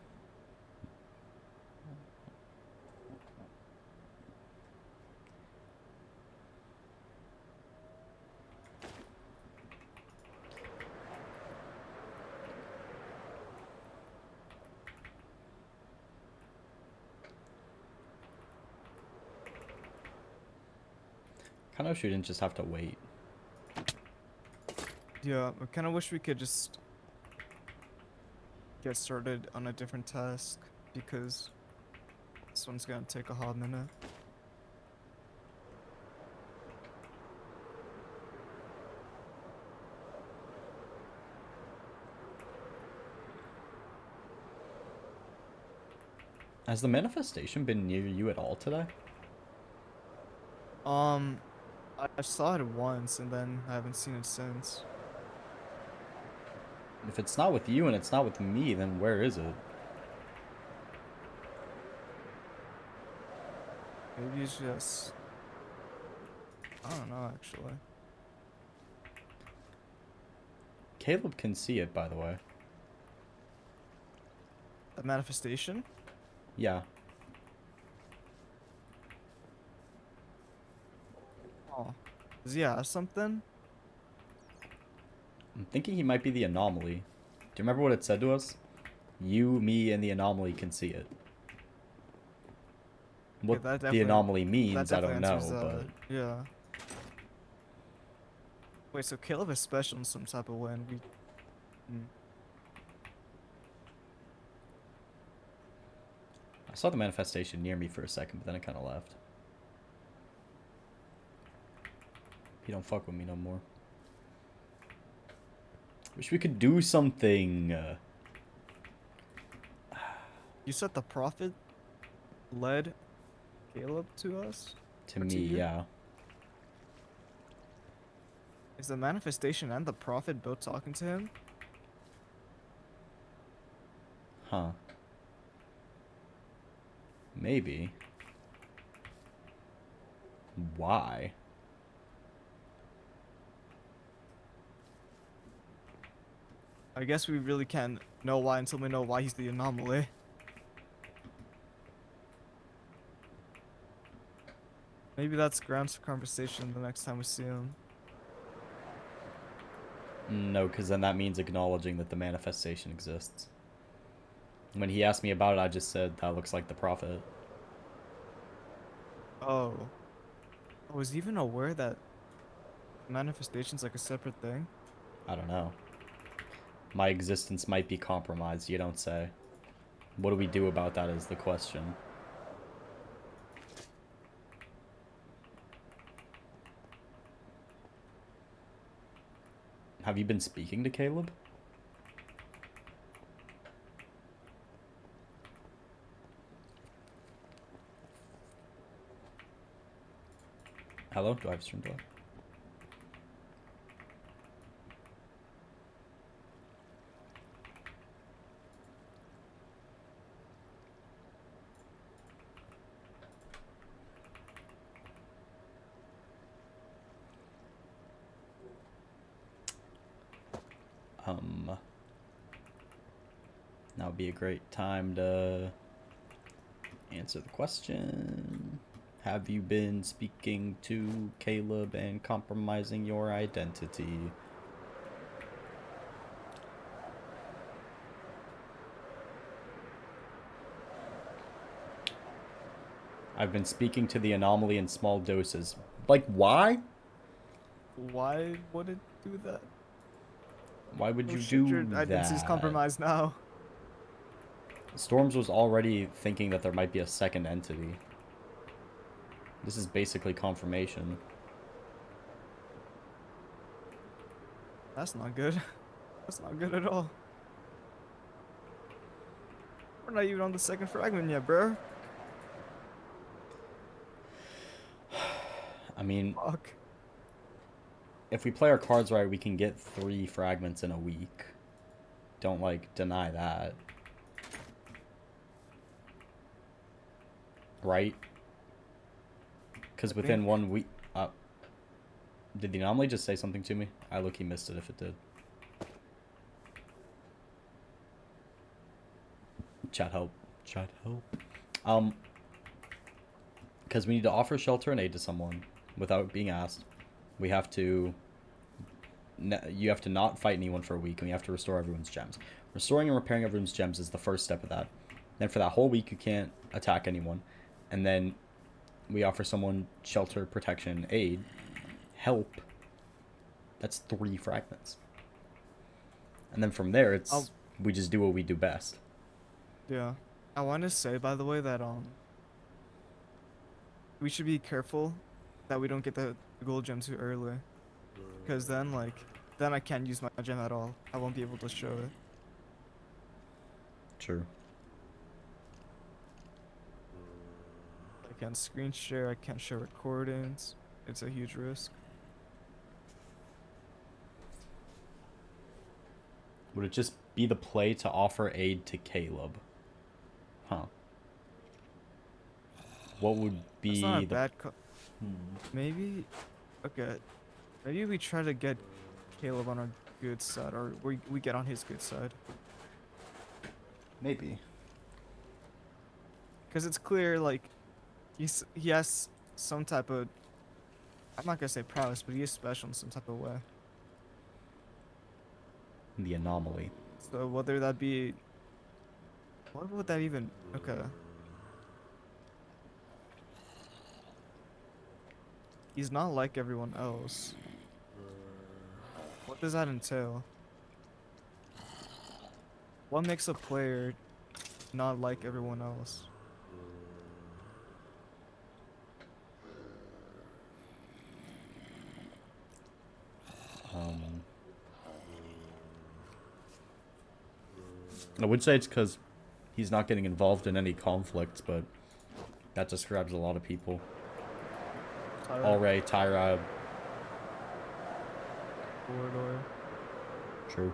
Kind of wish we didn't just have to wait. Yeah, I kind of wish we could just get started on a different task because this one's gonna take a hot minute. Has the manifestation been near you at all today? I saw it once and then I haven't seen it since. If it's not with you and it's not with me, then where is it? Maybe it's just, I don't know actually. Caleb can see it, by the way. A manifestation? Yeah. Oh, does he have something? I'm thinking he might be the anomaly. Do you remember what it said to us? You, me, and the anomaly can see it. What that the definitely- anomaly means, I don't definitely answers know, that. Yeah. Wait, so Caleb is special in some type of way, and we. I saw the manifestation near me for a second, but then it kind of left. He don't fuck with me no more. Wish we could do something. You said the prophet led Caleb to us? To Or me, you? yeah. Is the manifestation and the prophet both talking to him? Huh. Maybe. Why? I guess we really can't know why until we know why he's the anomaly. Maybe that's grounds for conversation the next time we see him. No, because then that means acknowledging that the manifestation exists. When he asked me about it, I just said that looks like the prophet. Oh. I was even aware that manifestation's like a separate thing. I don't know. My existence might be compromised, you don't say. What do we do about that is the question. Have you been speaking to Caleb? Hello? Do I have stream delay? Now would be a great time to answer the question. Have you been speaking to Caleb and compromising your identity? I've been speaking to the anomaly in small doses. Like, why? Why would it do that? Why would Oh you shit, your do identity's that? compromised now. Storms was already thinking that there might be a second entity. This is basically confirmation. That's not good. That's not good at all. We're not even on the second fragment yet, bro. I mean, Fuck. if we play our cards right, we can get 3 fragments in a week. Don't, like, deny that. Right? Because I within think- 1 week... did the anomaly just say something to me? I look, he missed it if it did. Chat help. Chat help. Because we need to offer shelter and aid to someone without being asked. We have to... You have to not fight anyone for a week, and we have to restore everyone's gems. Restoring and repairing everyone's gems is the first step of that. Then for that whole week, you can't attack anyone. And then we offer someone shelter, protection, aid, help. That's 3 fragments. And then from there, it's we just do what we do best. Yeah. I want to say, by the way, that we should be careful that we don't get the gold gem too early. Because then, then I can't use my gem at all. I won't be able to show it. True. I can't screen share, I can't share recordings. It's a huge risk. Would it just be the play to offer aid to Caleb? Huh. What would be That's not a the... bad Maybe... Okay. Maybe we try to get Caleb on our good side, or we get on his good side. Maybe. Because it's clear, like, he has some type of... I'm not gonna say prowess, but he is special in some type of way. The anomaly. So whether that be... What would that even... Okay. He's not like everyone else. What does that entail? What makes a player not like everyone else? I would say it's because he's not getting involved in any conflicts, but that describes a lot of people. Alray, Tyra. Corridor. True.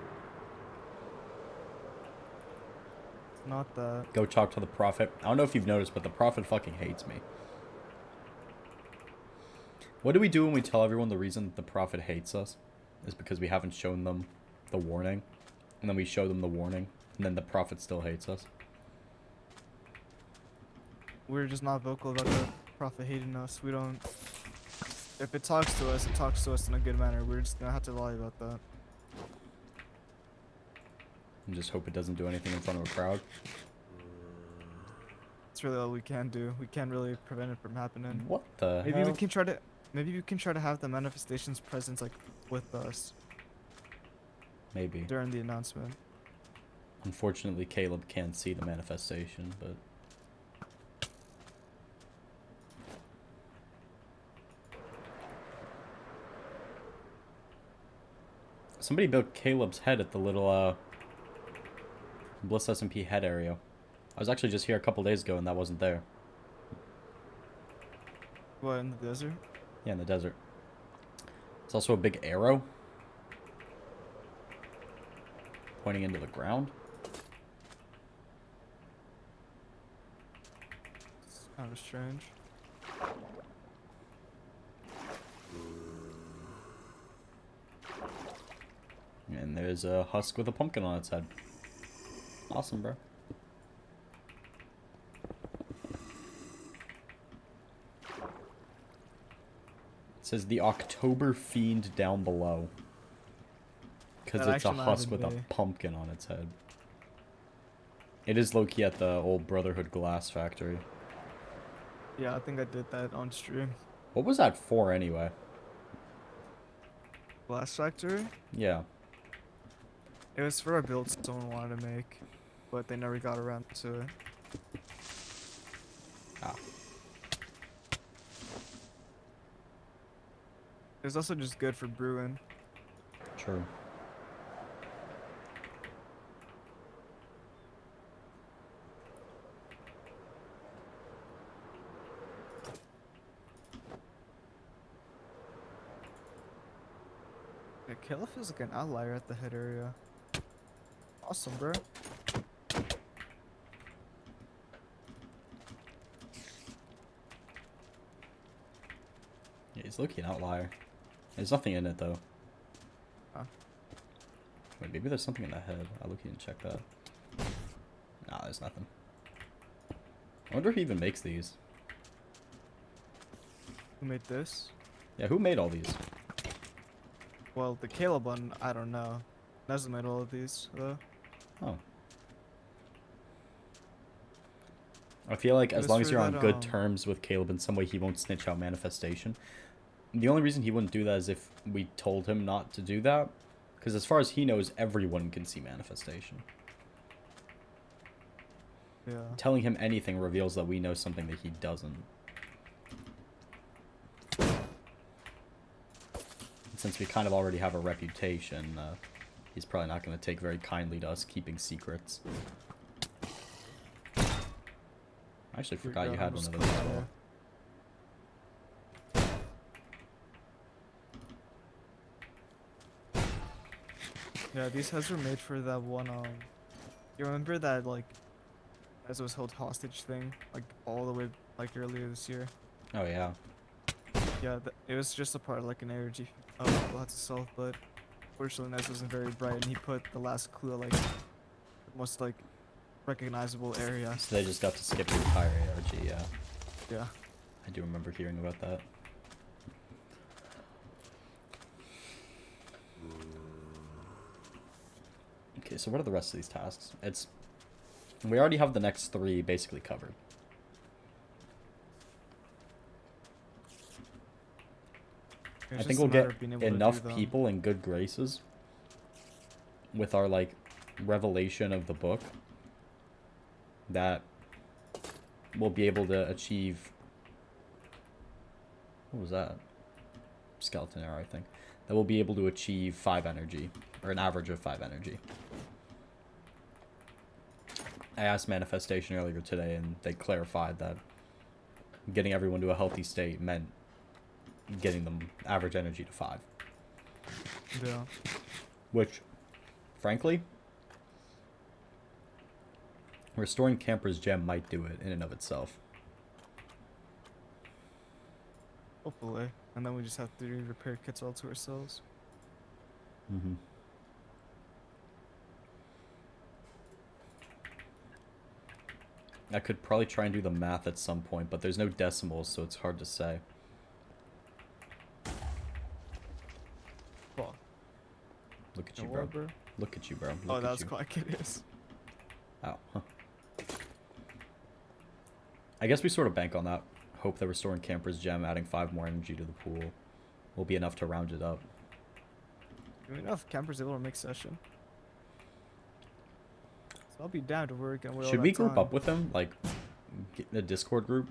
It's not that. Go talk to the Prophet. I don't know if you've noticed, but the Prophet fucking hates me. What do we do when we tell everyone the reason that the Prophet hates us is because we haven't shown them the warning? And then we show them the warning, and then the Prophet still hates us? We're just not vocal about the Prophet hating us. We don't. If it talks to us, it talks to us in a good manner. We're just gonna have to lie about that. And just hope it doesn't do anything in front of a crowd. That's really all we can do. We can't really prevent it from happening. What the Maybe hell? we can try to. Maybe we can try to have the manifestations presence like with us Maybe. during the announcement. Unfortunately, Caleb can't see the manifestation, but... Somebody built Caleb's head at the little, Bliss SMP head area. I was actually just here a couple days ago and that wasn't there. What, in the desert? Yeah, in the desert. It's also a big arrow pointing into the ground. It's kind of strange. And there's a husk with a pumpkin on its head. Awesome, bro. It says the October Fiend down below. Because That it's a actually might husk have with been a me. pumpkin on its head. It is low-key at the old Brotherhood glass factory. Yeah, I think I did that on stream. What was that for anyway? Glass Factory? Yeah. It was for a build someone wanted to make, but they never got around to it. Ah. It was also just good for brewing. True. Yeah, Kayla feels like an outlier at the head area. Awesome, bro. Yeah, he's looking an outlier. There's nothing in it though. Huh. Wait, maybe there's something in the head. I'll look and check that. Nah, there's nothing. I wonder if he even makes these. Who made this? Yeah, who made all these? Well, the Caleb one, I don't know. Neza made all of these, though. Oh. I feel like It as was long as for you're on that, good terms with Caleb in some way, he won't snitch out manifestation. The only reason he wouldn't do that is if we told him not to do that. Because as far as he knows, everyone can see manifestation. Yeah. Telling him anything reveals that we know something that he doesn't. Since we kind of already have a reputation, he's probably not going to take very kindly to us keeping secrets. I actually forgot you had one of those as well. Yeah, these heads were made for that one, you remember that, like, as it was held hostage thing? Like, all the way, like, earlier this year? Oh, yeah. Yeah, it was just a part of, like, an energy of lots of self, but fortunately Nez wasn't very bright, and he put the last clue, like, the most, like, recognizable area. So they just got to skip the entire ARG, yeah. Yeah. I do remember hearing about that. Okay, so what are the rest of these tasks? We already have the next 3 basically covered. It's I think just a we'll matter get of being able to do enough them. people in good graces with our, like, revelation of the book that we'll be able to achieve... What was that? Skeleton arrow, I think. That we'll be able to achieve 5 energy, or an average of 5 energy. I asked Manifestation earlier today, and they clarified that getting everyone to a healthy state meant getting them average energy to 5. Yeah. Which, frankly, restoring Camper's Gem might do it in and of itself. Hopefully. And then we just have to do repair kits all to ourselves. Mm-hmm. I could probably try and do the math at some point, but there's no decimals, so it's hard to say. Fuck. Look at you, No bro. war, bro. Look at you, bro. Look Oh, at that was you. quite curious. Ow. Huh. I guess we sort of bank on that. Hope that restoring Camper's Gem, adding 5 more energy to the pool, will be enough to round it up. Do we know if Camper's able to make session? So I'll be down to work and Should we group up with him? Like, get in a Discord group?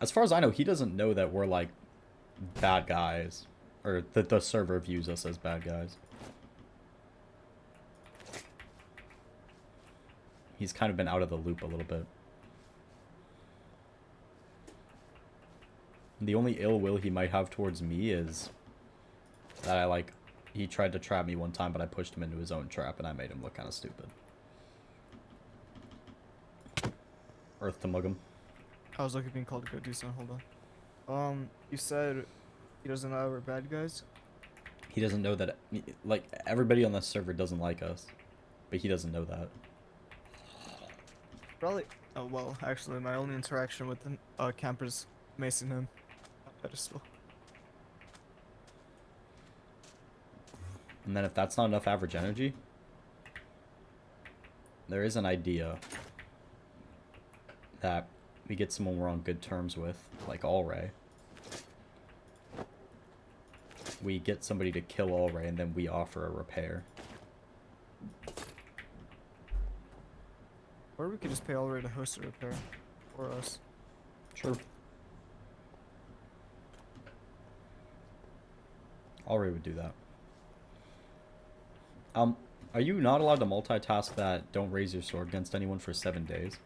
As far as I know, he doesn't know that we're, like, bad guys. Or that the server views us as bad guys. He's kind of been out of the loop a little bit. The only ill will he might have towards me is that he tried to trap me one time, but I pushed him into his own trap and I made him look kind of stupid. Earth to mug him. I was looking being called to go do something. Hold on. You said he doesn't know we're bad guys? He doesn't know that, like, everybody on this server doesn't like us, but he doesn't know that. Probably. Oh, well, actually, my only interaction with the Camper's macing him on pedestal. And then if that's not enough average energy, there is an idea that we get someone we're on good terms with, like Allray. We get somebody to kill Allray, and then we offer a repair. Or we could just pay Allray to host a repair for us. Sure. Allray would do that. Are you not allowed to multitask that don't raise your sword against anyone for 7 days?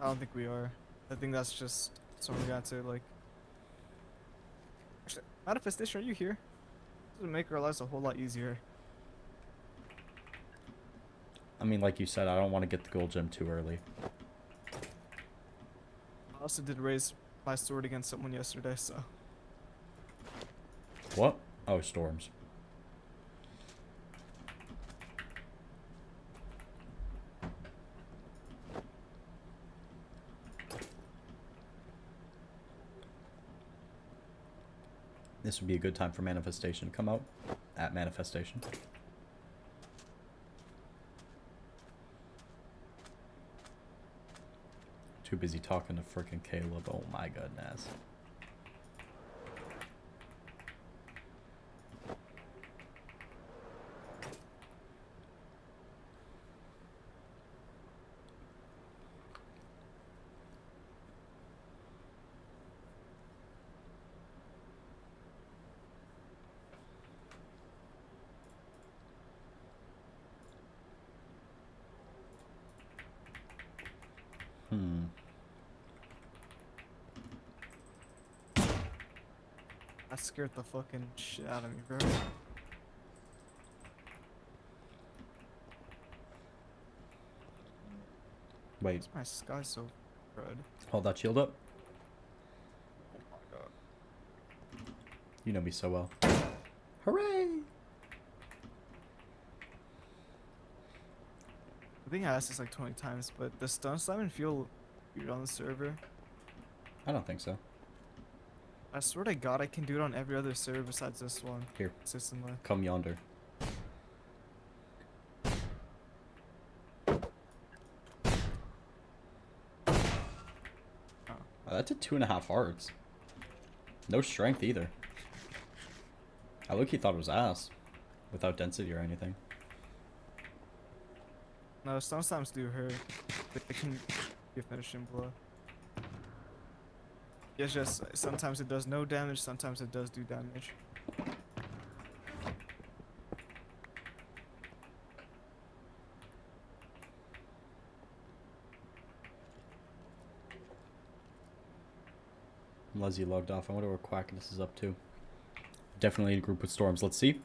I don't think we are. I think that's just something we got to, like... Actually, Manifestation, are you here? This would make our lives a whole lot easier. I mean, like you said, I don't want to get the gold gem too early. I also did raise my sword against someone yesterday, so... What? Oh, storms. This would be a good time for Manifestation to come out. At Manifestation. Too busy talking to frickin' Caleb. Oh my goodness. That scared the fucking shit out of me, bro. Wait, My sky's so red. hold that shield up. Oh my god. You know me so well. Hooray! I think I asked this like 20 times, but does stun summon feel weird on the server? I don't think so. I swear to god I can do it on every other server besides this one. Here. Consistently. Come yonder. Oh, that did 2.5 hearts. No strength either. I look, he thought it was ass. Without density or anything. No, sometimes do hurt. They can be a finishing blow. It's just sometimes it does no damage, sometimes it does do damage. Leslie logged off. I wonder what Quackiness is up to. Definitely in a group with Storms. Let's see.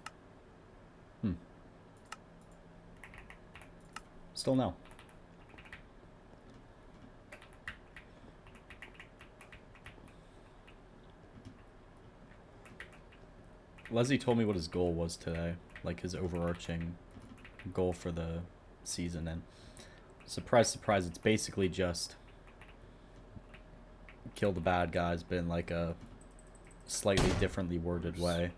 Still no. Leslie told me what his goal was today, like his overarching goal for the season, and surprise, surprise, it's basically just kill the bad guys, but in like a slightly differently worded way.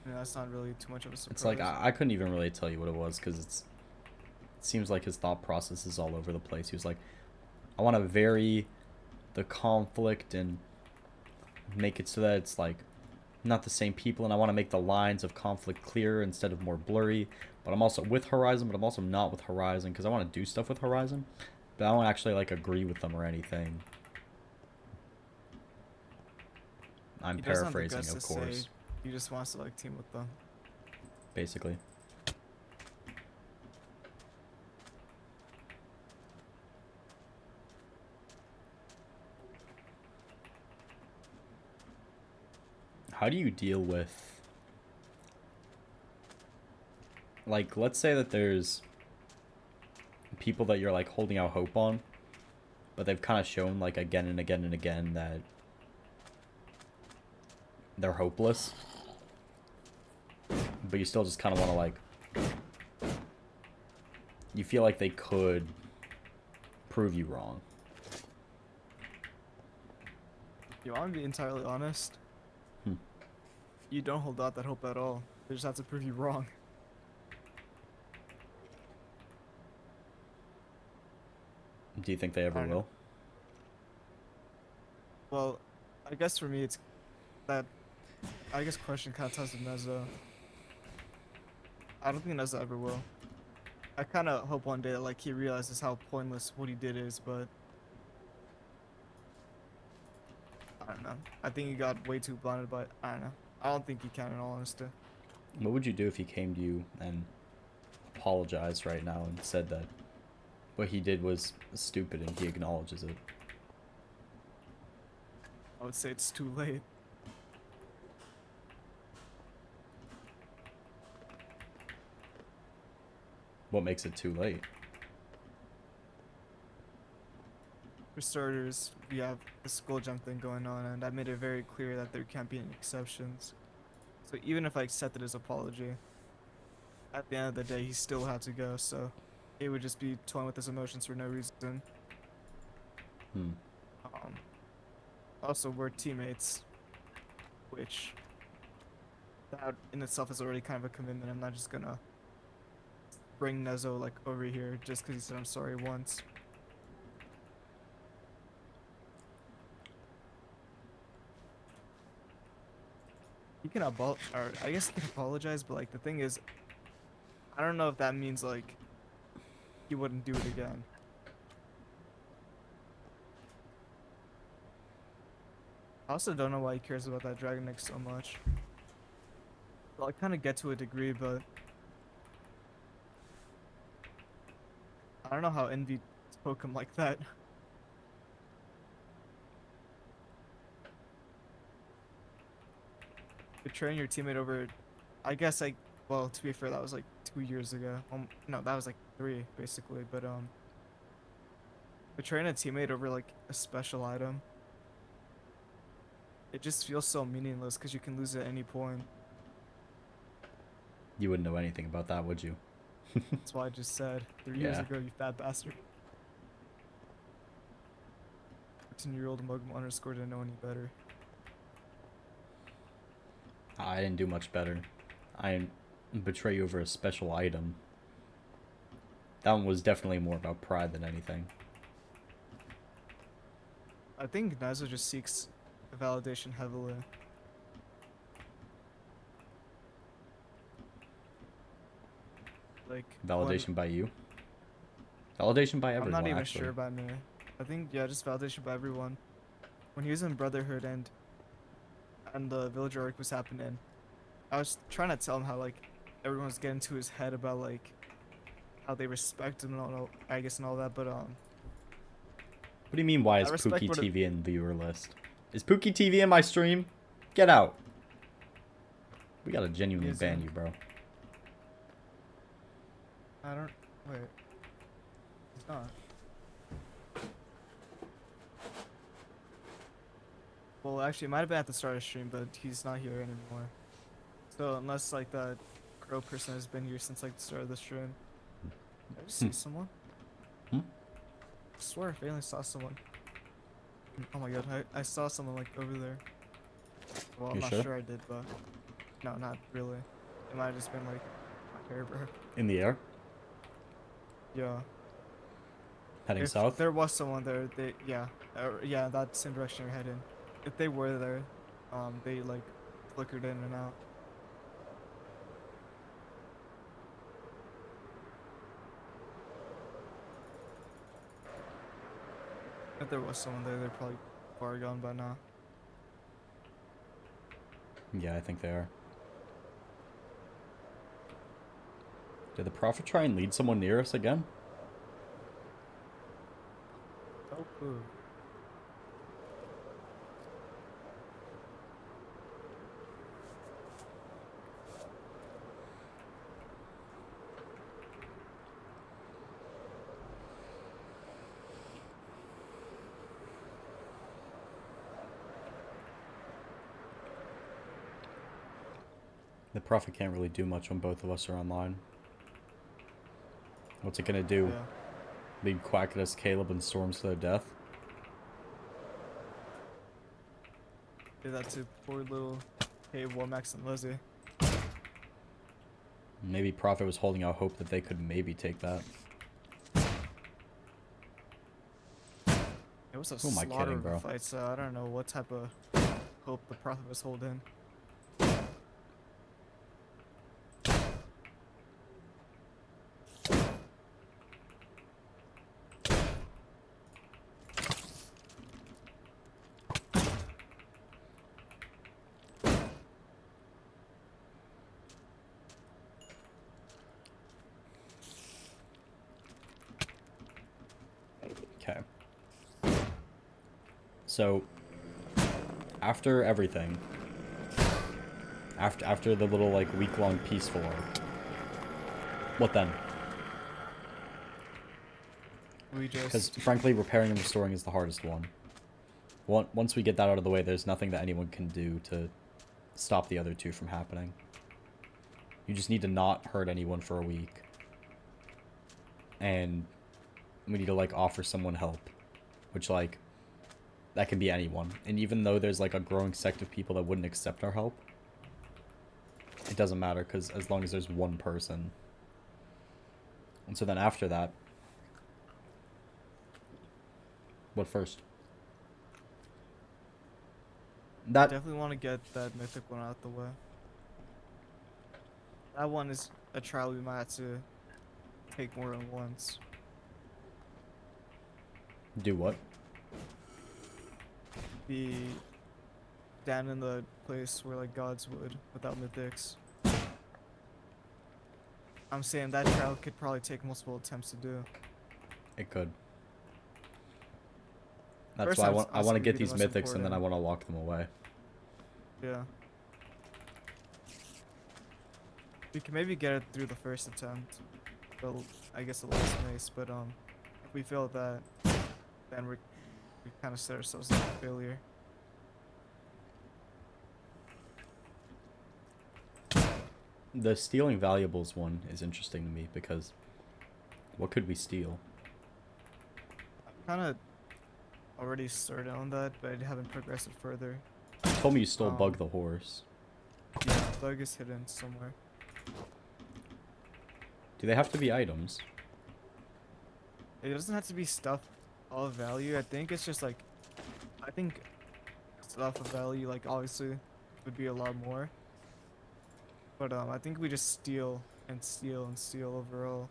Yeah, that's not really too much of a surprise. It's like I couldn't even really tell you what it was because it seems like his thought process is all over the place. He was like, I want to vary the conflict and make it so that it's like not the same people, and I want to make the lines of conflict clearer instead of more blurry. But I'm also with Horizon, but I'm also not with Horizon because I want to do stuff with Horizon, but I don't actually like agree with them or anything. I'm He doesn't have the paraphrasing, guts of to course. say he just wants to like team with them. Basically. How do you deal with, like, let's say that there's people that you're like holding out hope on, but they've kind of shown like again and again and again that they're hopeless, but you still just kind of want to like, you feel like they could prove you wrong. You want to be entirely honest? Hmm. You don't hold out that hope at all. They just have to prove you wrong. Do you think they ever I don't know. will? Well, I guess for me it's that. I guess question kind of ties with Nezo. I don't think Nezo ever will. I kind of hope one day that like he realizes how pointless what he did is, but I don't know. I think he got way too blinded by. I don't know. I don't think he can, in all honesty. What would you do if he came to you and apologized right now and said that what he did was stupid and he acknowledges it? I would say it's too late. What makes it too late? For starters, we have the skull jump thing going on, and I made it very clear that there can't be any exceptions. So even if I accepted his apology, at the end of the day, he still had to go. So it would just be toying with his emotions for no reason. Hmm. Also, we're teammates, which that in itself is already kind of a commitment. I'm not just gonna bring Nezo like over here just because he said I'm sorry once. He can or I guess he can apologize, but like the thing is, I don't know if that means like he wouldn't do it again. I also don't know why he cares about that Dragon Egg so much. Well, I kind of get to a degree, but I don't know how Envy spoke him like that. Betraying your teammate over, I guess like, well, to be fair, that was like 2 years ago. No, that was like 3 basically. But betraying a teammate over like a special item, it just feels so meaningless because you can lose at any point. You wouldn't know anything about that, would you? That's why I just said 3 years Yeah. ago, you fat bastard. 14-year-old Mugma underscore didn't know any better. I didn't do much better. I didn't betray you over a special item. That one was definitely more about pride than anything. I think Nazo just seeks validation heavily. Like Validation by you? Validation by I'm everyone, not even actually. sure by me. I think yeah, just validation by everyone. When he was in Brotherhood and the villager arc was happening, I was trying to tell him how like everyone was getting to his head about like how they respect him and all I guess and all that, but What do you mean, why I is respect Pookie what it- TV in viewer list? Is Pookie TV in my stream? Get out. We gotta genuinely Is ban in- you, bro. I don't. Wait. He's not. Well, actually, it might have been at the start of stream, but he's not here anymore. So unless like that crow person has been here since like the start of the stream. Did I just see someone? Hmm? I swear I faintly saw someone. Oh my god, I saw someone like over there. Well, I'm You not sure? sure I did, but no, not really. It might have just been like my hair, bro. In the air? Yeah. Heading If south? there was someone there, yeah, that same direction you're heading. If they were there, they like flickered in and out. If there was someone there, they're probably far gone by now. Yeah, I think they are. Did the Prophet try and lead someone near us again? Oh, ooh. The Prophet can't really do much when both of us are online. What's it gonna do? Yeah. Lead Quack at us, Caleb, and Storms to their death? Did that to poor little Womax and Lizzie. Maybe Prophet was holding out hope that they could maybe take that. It was a Who am I slaughter kidding, of a bro? fight, so I don't know what type of hope the Prophet was holding. Okay. So, after everything, after the little like week-long peaceful arc, what then? We Because just frankly, repairing and restoring is the hardest one. Once we get that out of the way, there's nothing that anyone can do to stop the other two from happening. You just need to not hurt anyone for a week. And we need to like offer someone help, which like that can be anyone. And even though there's like a growing sect of people that wouldn't accept our help, it doesn't matter, because as long as there's one person. And so then after that, what first? That definitely want to get that mythic one out the way. That one is a trial we might have to take more than once. do what? Be down in the place where like gods would without mythics. I'm saying that trial could probably take multiple attempts to do. It could. That's First why I time's want to honestly get be the these most mythics and then I important. want to lock them away. Yeah. We can maybe get it through the first attempt. Well, I guess the last mace, but if we fail at that, then we kind of set ourselves up for failure. The stealing valuables one is interesting to me because what could we steal? Kind of already started on that, but I haven't progressed it further. You told me you stole Bug the horse. Yeah, bug is hidden somewhere. Do they have to be items? It doesn't have to be stuff of value. I think it's just like, I think stuff of value, like obviously, would be a lot more. But I think we just steal and steal and steal overall.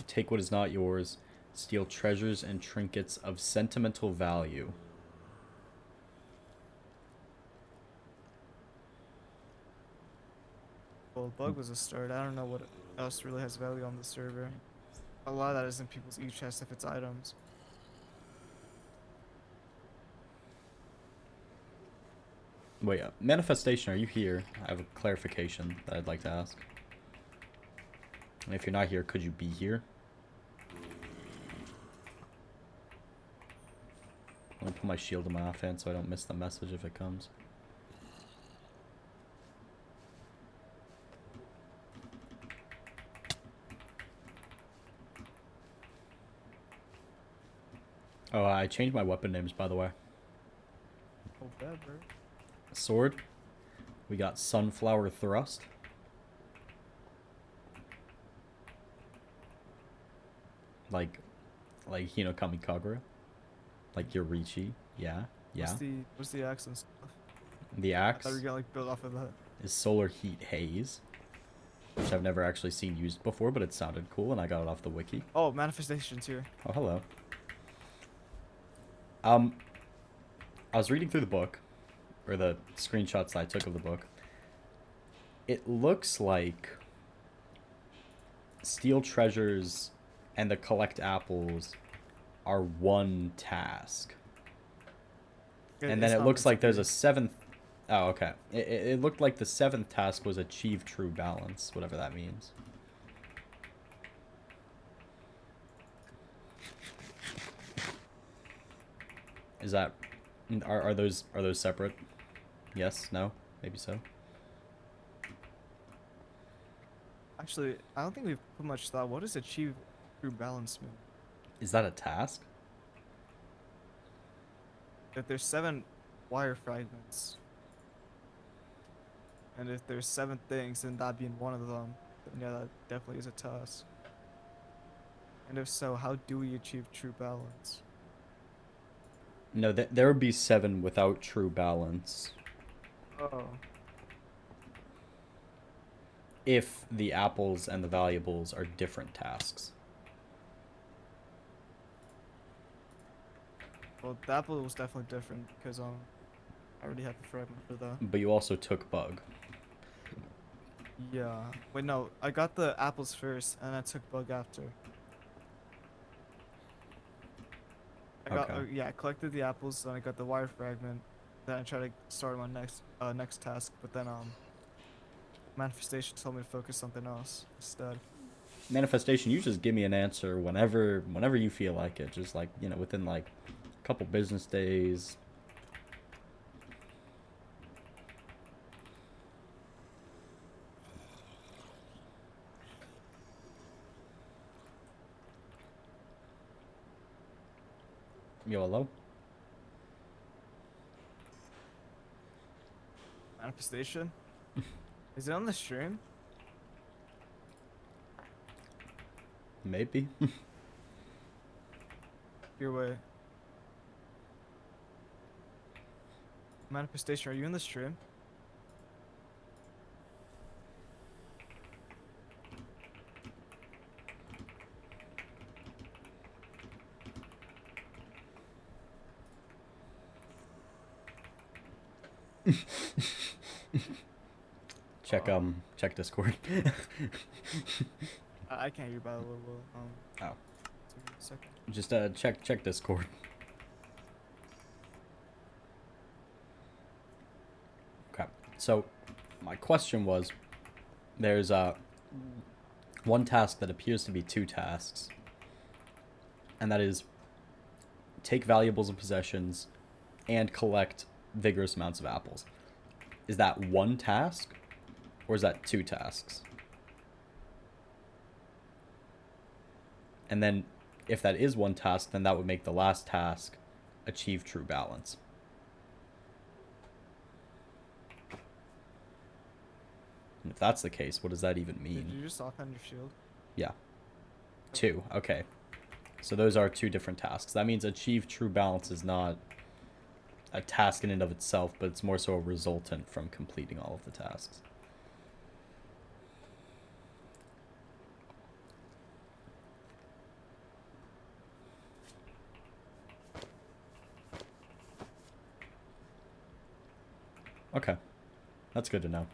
Take what is not yours. Steal treasures and trinkets of sentimental value. Well, bug was a start. I don't know what else really has value on the server. A lot of that is in people's e-chests if it's items. Wait, manifestation, are you here? I have a clarification that I'd like to ask. And if you're not here, could you be here? I'm gonna put my shield in my offhand so I don't miss the message if it comes. Oh, I changed my weapon names, by the way. Oh, bad, bro. Sword. We got Sunflower Thrust. Like Hinokami Kagura. Like Yorichi. Yeah, yeah. What's the axe and stuff? The I axe thought we were gonna like build off of that. is Solar Heat Haze, which I've never actually seen used before, but it sounded cool, and I got it off the wiki. Oh, manifestations here. Oh, hello. I was reading through the book, or the screenshots that I took of the book. It looks like steal treasures and the collect apples are one task. And then It's it not looks like there's a basically- 7th... Oh, okay. It looked like the 7th task was achieve true balance, whatever that means. Is that... Are those separate? Yes? No? Maybe so? Actually, I don't think we've put much thought. What does achieve true balance mean? Is that a task? If there's 7 wire fragments, and if there's 7 things, then that being one of them, then yeah, that definitely is a task. And if so, how do we achieve true balance? No, there would be 7 without true balance. Oh. If the apples and the valuables are different tasks. Well, the apple was definitely different because I already had the fragment for that. But you also took bug. Yeah. Wait, no, I got the apples first, and I took bug after. Okay. Yeah, I collected the apples, then I got the wire fragment, then I tried to start my next task, but then manifestation told me to focus something else instead. Manifestation, you just give me an answer whenever you feel like it. Just like, within like a couple business days. Yo, hello? Manifestation? Is it on the stream? Maybe. Your way. Manifestation, are you in the stream? Check Discord. I can't hear by the way. Oh. Give me a second. Just check Discord. Okay. So my question was, there's one task that appears to be 2 tasks, and that is take valuables and possessions and collect vigorous amounts of apples. Is that one task, or is that 2 tasks? And then if that is one task, then that would make the last task achieve true balance. And if that's the case, what does that even Did mean? you just offhand your shield? Yeah. 2. Okay. So those are 2 different tasks. That means achieve true balance is not a task in and of itself, but it's more so a resultant from completing all of the tasks. Okay. That's good to know.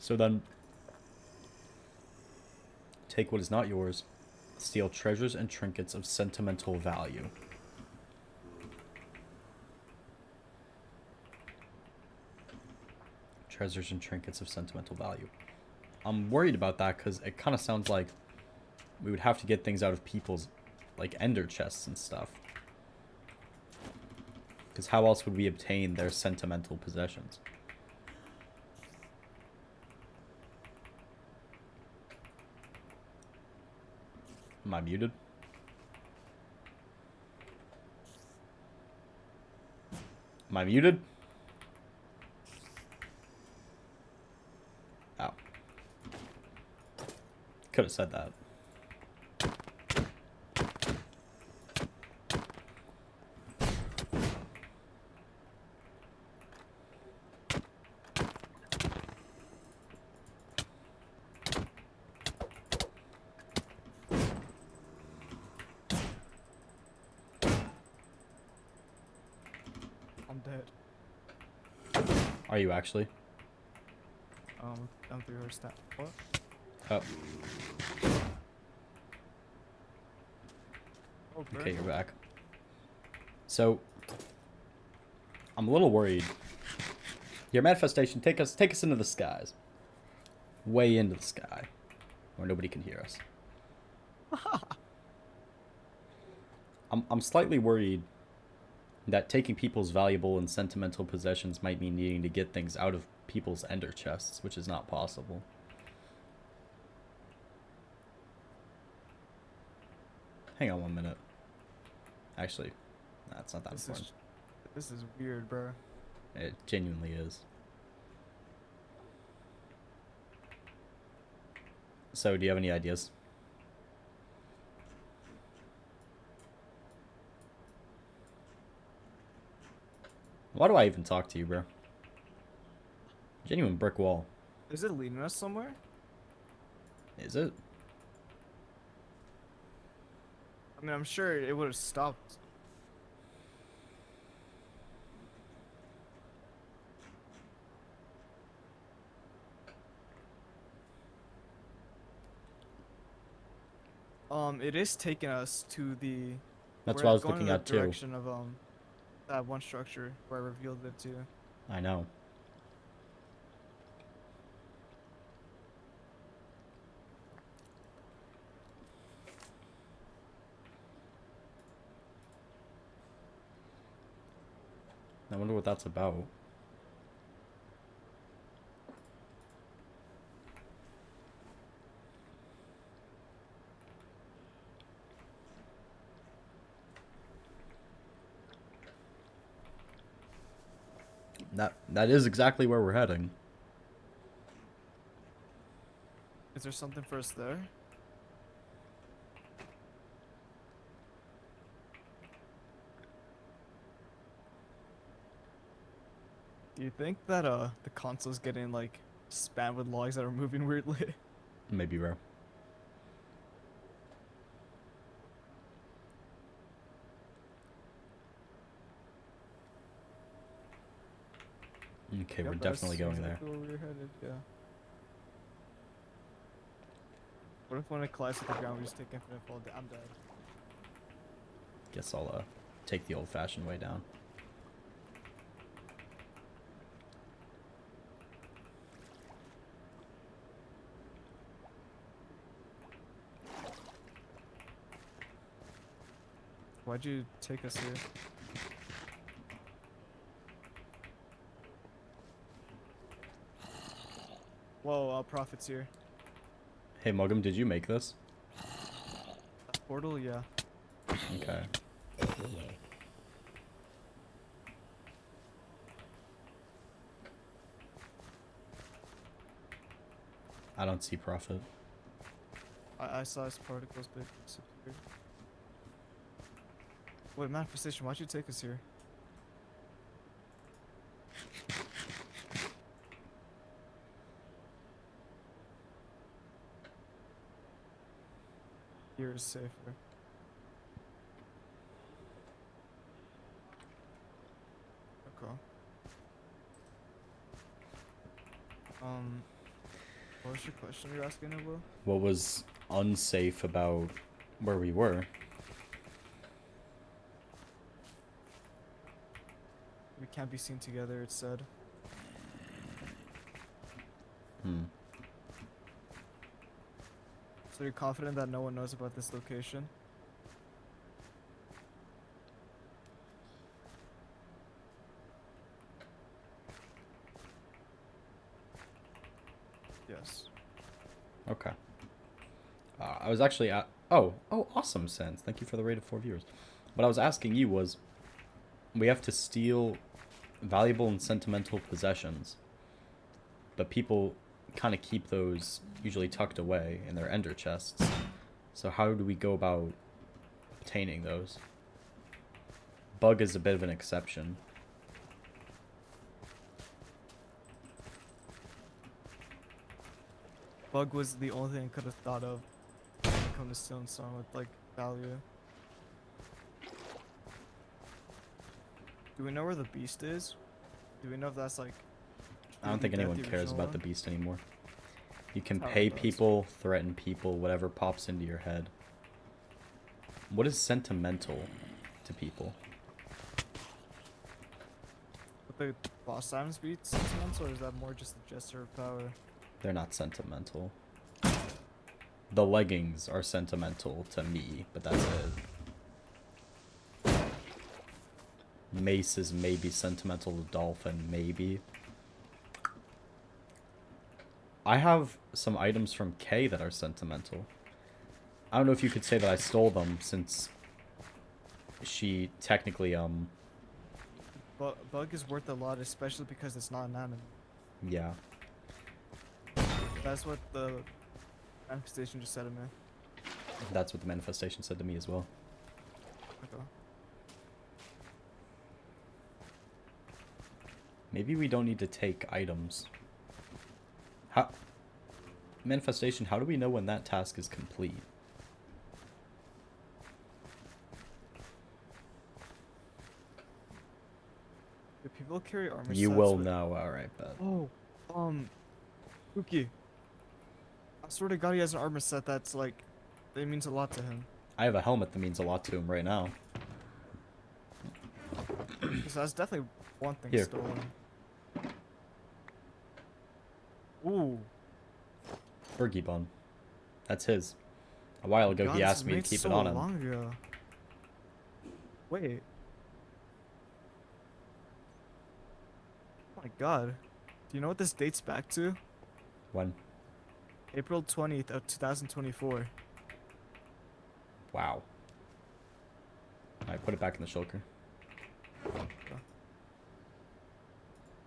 So then, take what is not yours. Steal treasures and trinkets of sentimental value. Treasures and trinkets of sentimental value. I'm worried about that because it kind of sounds like we would have to get things out of people's, like, ender chests and stuff. Because how else would we obtain their sentimental possessions? Am I muted? Am I muted? Oh. Could have said that. I'm dead. Are you actually? I'm through her stat. What? Oh, Oh, okay, bird. you're back. So, I'm a little worried. Your manifestation, take us into the skies. Way into the sky. Where nobody can hear us. I'm slightly worried that taking people's valuable and sentimental possessions might mean needing to get things out of people's ender chests, which is not possible. Hang on 1 minute. Actually, that's not that important. This is weird, bro. It genuinely is. So, do you have any ideas? Why do I even talk to you, bro? Genuine brick wall. Is it leading us somewhere? Is it? I mean, I'm sure it would have stopped. It is taking us to the. That's we're what I was going looking in the at too. direction of that one structure where I revealed it to. I know. I wonder what that's about. That is exactly where we're heading. Is there something for us there? Do you think that the console's getting like spammed with logs that are moving weirdly? Maybe, bro. Okay, we're Yep, that's definitely going there. exactly where we're headed, yeah. What if when it collides with the ground we just take infinite fall? I'm dead. Guess I'll take the old-fashioned way down. Why'd you take us here? Whoa, Prophet's here. Hey, Mugum, did you make this? Portal, yeah. Okay. I don't see Prophet. I saw his particles, but it disappeared. Wait, manifestation, why'd you take us here? Here is safer. Okay. What was your question you're asking, Will? What was unsafe about where we were? We can't be seen together, it said. Hmm. So you're confident that no one knows about this location? Yes. Okay. I was actually at. Oh, awesome, Sense. Thank you for the rate of 4 viewers. What I was asking you was, we have to steal valuable and sentimental possessions, but people kind of keep those usually tucked away in their ender chests. So how do we go about obtaining those? Bug is a bit of an exception. Bug was the only thing I could have thought of when it comes to stealing someone with like value. Do we know where the beast is? Do we know if that's like? I don't Truly think Death, anyone the cares original about the one? beast anymore. You can Tower pay does. people, threaten people, whatever pops into your head. What is sentimental to people? But the boss times beat sentimental, or is that more just a gesture of power? They're not sentimental. The leggings are sentimental to me, but that's it. Mace is maybe sentimental to Dolphin, maybe. I have some items from Kay that are sentimental. I don't know if you could say that I stole them, since she technically, Bug is worth a lot, especially because it's not an anime. yeah. That's what the manifestation just said to me. That's what the manifestation said to me as well. Okay. Maybe we don't need to take items. How... Manifestation, how do we know when that task is complete? Do people carry armor You sets will with- know, alright, but... Oh, Pookie. I swear to God, he has an armor set that's like, it means a lot to him. I have a helmet that means a lot to him right now. So that's definitely one thing Here. stolen. Ooh. Fergie Bun. That's his. A while ago, God, he this asked was me to made keep so it on him. long ago. Wait. Oh my God. Do you know what this dates back to? When? April 20th of 2024. Wow. Alright, put it back in the shulker.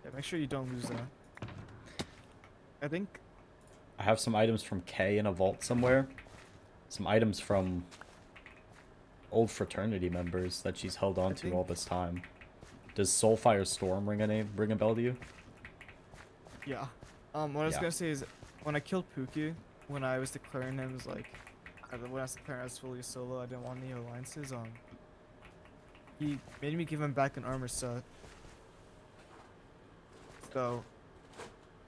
Yeah, make sure you don't lose that. I think I have some items from Kay in a vault somewhere. Some items from old fraternity members that she's held on to all this time. Does Soulfire Storm ring a bell to you? yeah. What I was Yeah. gonna say is, when I killed Pookie, when I was declaring him as like, when I was declaring as fully solo, I didn't want any alliances. He made me give him back an armor set. So,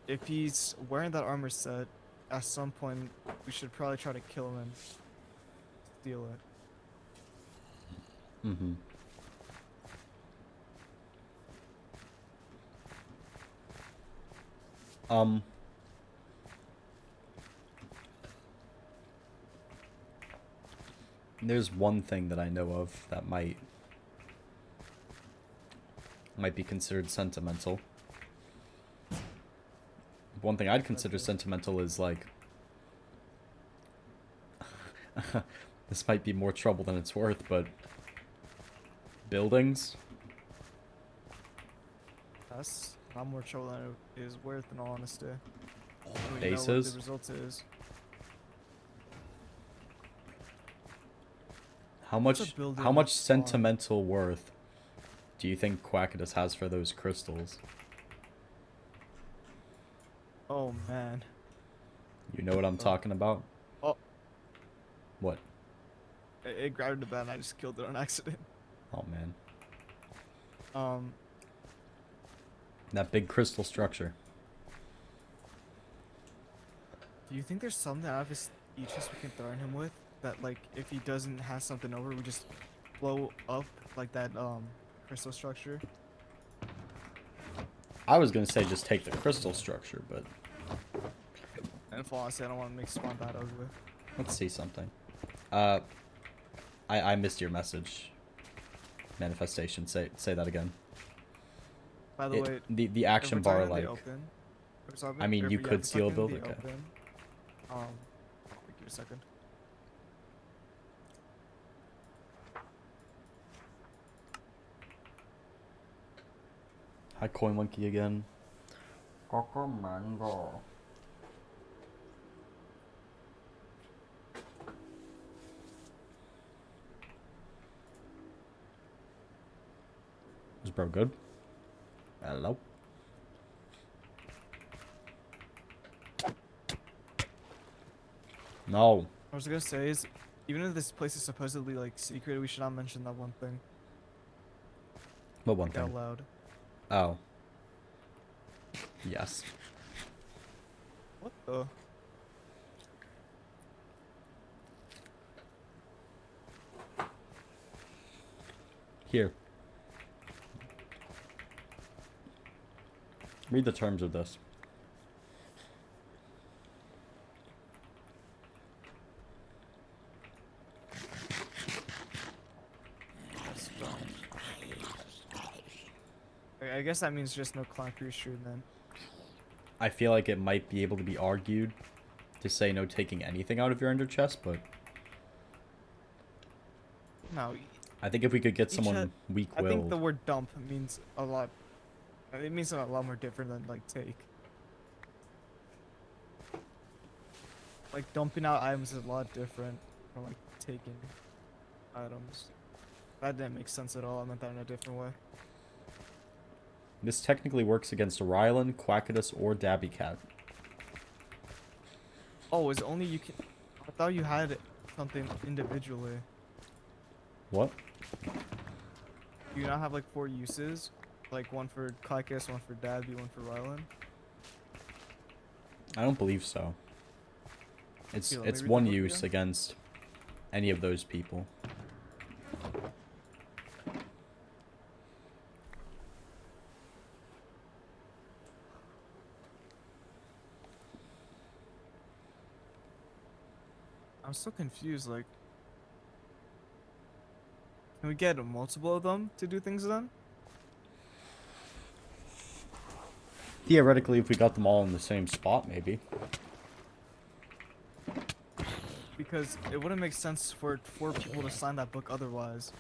if he's wearing that armor set, at some point we should probably try to kill him and steal it. Mm-hmm. There's one thing that I know of that might be considered sentimental. One thing I'd consider Okay. sentimental is like this might be more trouble than it's worth, but buildings. That's not more trouble than it is worth, in all honesty. We know what Bases? the result is. How What's a much building spawn? sentimental worth do you think Quackitus has for those crystals? Oh man. You know what I'm talking about? Oh. What? It grabbed the bat and I just killed it on accident. Oh man. Um, That big crystal structure. Do you think there's something out of his Aegis we can threaten him with? That like if he doesn't have something over, we just blow up like that crystal structure? I was gonna say just take the crystal structure, but And if honestly, I don't want to make spawn that ugly. let's see something. Uh, I missed your message. Manifestation. Say that again. By the way, The if action we're bar, talking in the like, open, if we're talking- I mean, if you we- yeah, could if we're seal talking in build, the okay. open, give me a second. Hi, Coin Monkey again. Coco Mango. Is bro good? Hello? No. I was gonna say is, even if this place is supposedly like secret, we should not mention that one thing What one out thing? loud. Oh. Yes. What the? Here. Read the terms of this. That's dumb. I guess that means just no concrete shooting then. I feel like it might be able to be argued to say no taking anything out of your ender chest, but No, I think if we could get Each someone had- I think weak-willed, the word dump means a lot. It means a lot more different than like take. Like dumping out items is a lot different from like taking items. That didn't make sense at all. I meant that in a different way. this technically works against Rylan, Quackitus, or Dabby Cat. Oh, is only you can. I thought you had something individually. What? Do you not have like 4 uses? Like one for Kaikis, one for Dabby, one for Rylan? I don't believe so. It's Here, let me it's read the one book use again. against any of those people. I'm so confused. Like, can we get multiple of them to do things then? Theoretically, if we got them all in the same spot, maybe. Because it wouldn't make sense for 4 people to sign that book otherwise.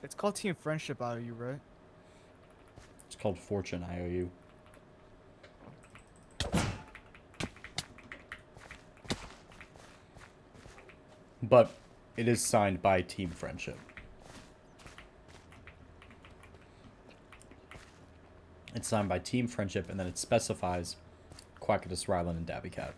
It's called Team Friendship IOU, right? It's called Fortune IOU. But it is signed by Team Friendship. It's signed by Team Friendship, and then it specifies Quackitus, Rylan, and Dabby Cat.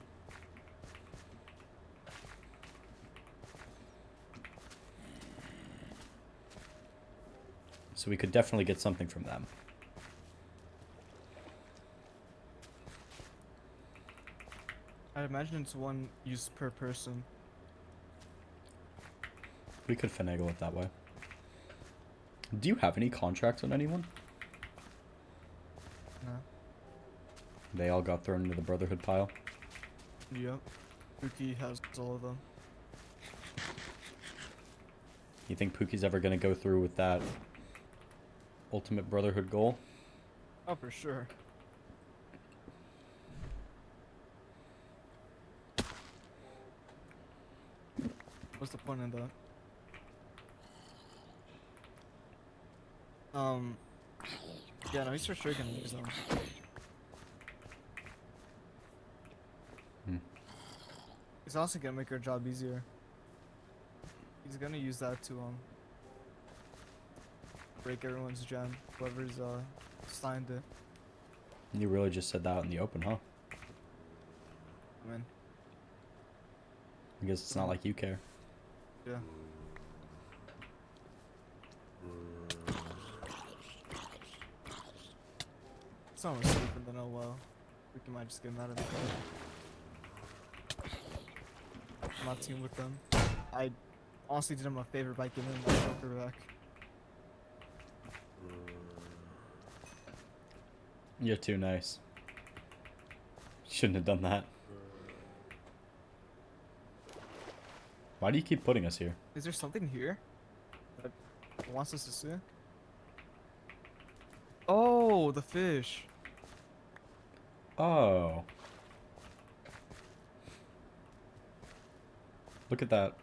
So we could definitely get something from them. I imagine it's 1 use per person. We could finagle it that way. Do you have any contracts on anyone? No. They all got thrown into the Brotherhood pile. Yep. Pookie has all of them. You think Pookie's ever gonna go through with that ultimate Brotherhood goal? Oh, for sure. What's the point in that? Yeah, no, he's for sure gonna use them. Hmm. He's also gonna make our job easier. He's gonna use that to break everyone's gem. Whoever's signed it. You really just said that out in the open, huh? I mean, I guess it's not like you care. yeah. someone sleeping, then oh well. We can might just get mad at the I'm not team with them. I honestly did him a favor by giving him my Joker back. You're too nice. Shouldn't have done that. Why do you keep putting us here? Is there something here that wants us to see? Oh, the fish. Oh. Look at that.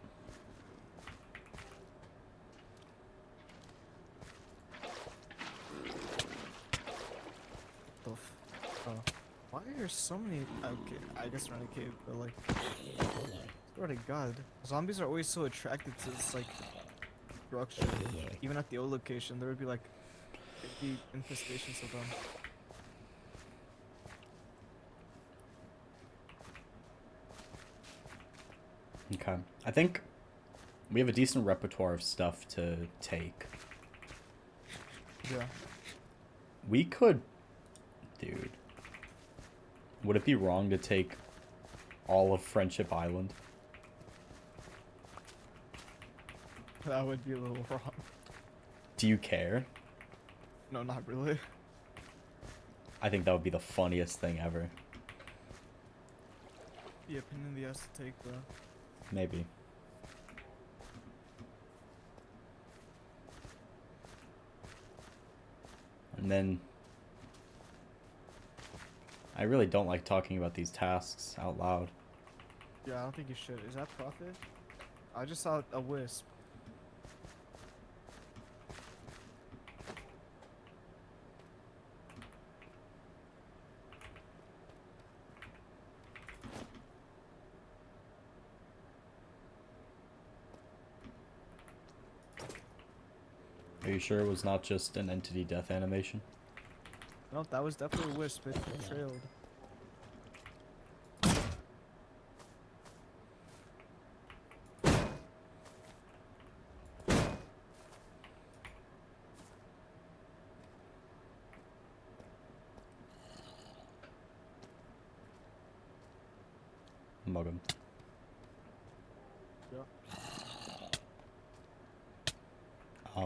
The oh. Why are there so many? Okay, I guess we're in a cave, but like, swear to God, zombies are always so attracted to this like structure. Even at the old location, there would be like big infestations of them. Okay. I think we have a decent repertoire of stuff to take. Yeah. We could... Dude. Would it be wrong to take all of Friendship Island? That would be a little wrong. Do you care? No, not really. I think that would be the funniest thing ever. The opinion he has to take though. Maybe. And then... I really don't like talking about these tasks out loud. Yeah, I don't think you should. Is that profit? I just saw a wisp. Are you sure it was not just an entity death animation? No, that was definitely a wisp. It trailed. Mug him. Yeah. Um...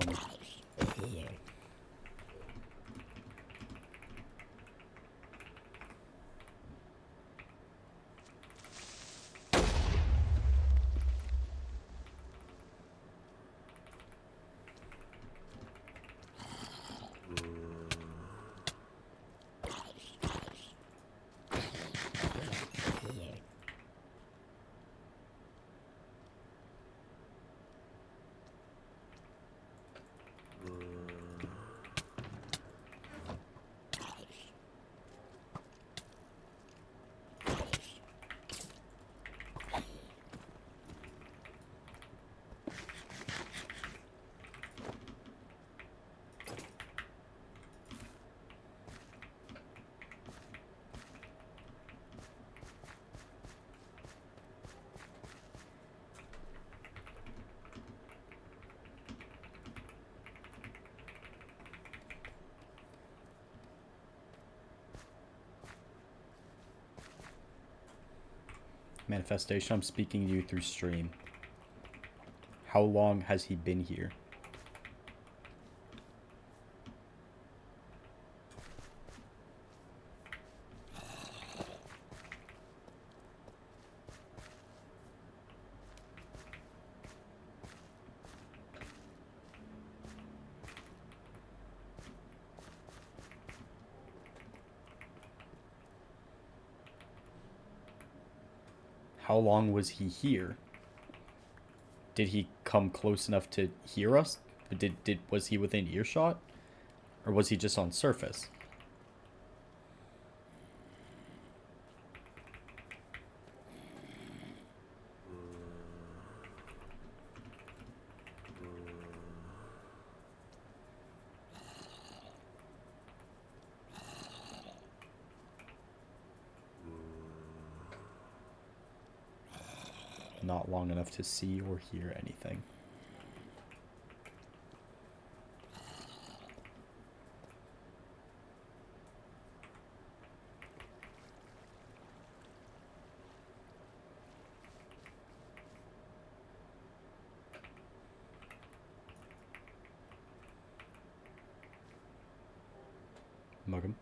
Manifestation, I'm speaking to you through stream. How long has he been here? How long was he here? Did he come close enough to hear us? Was he within earshot? Or was he just on surface? Not long enough to see or hear anything. Welcome.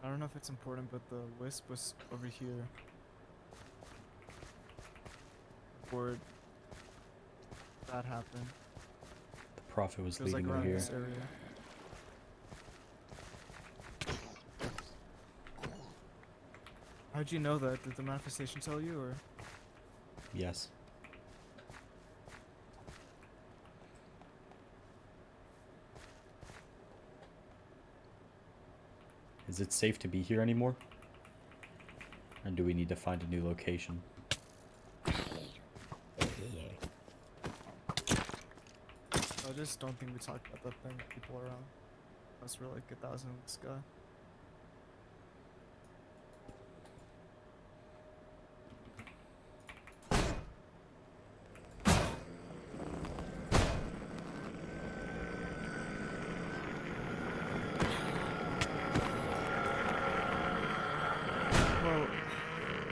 I don't know if it's important, but the wisp was over here. Before that happened. The prophet was It was like leading me around here. this area. How'd you know that? Did the manifestation tell you, or? Yes. Is it safe to be here anymore? Or do we need to find a new location? I just don't think we talked about that thing with people around. Unless we're like 1,000 in the sky. Well,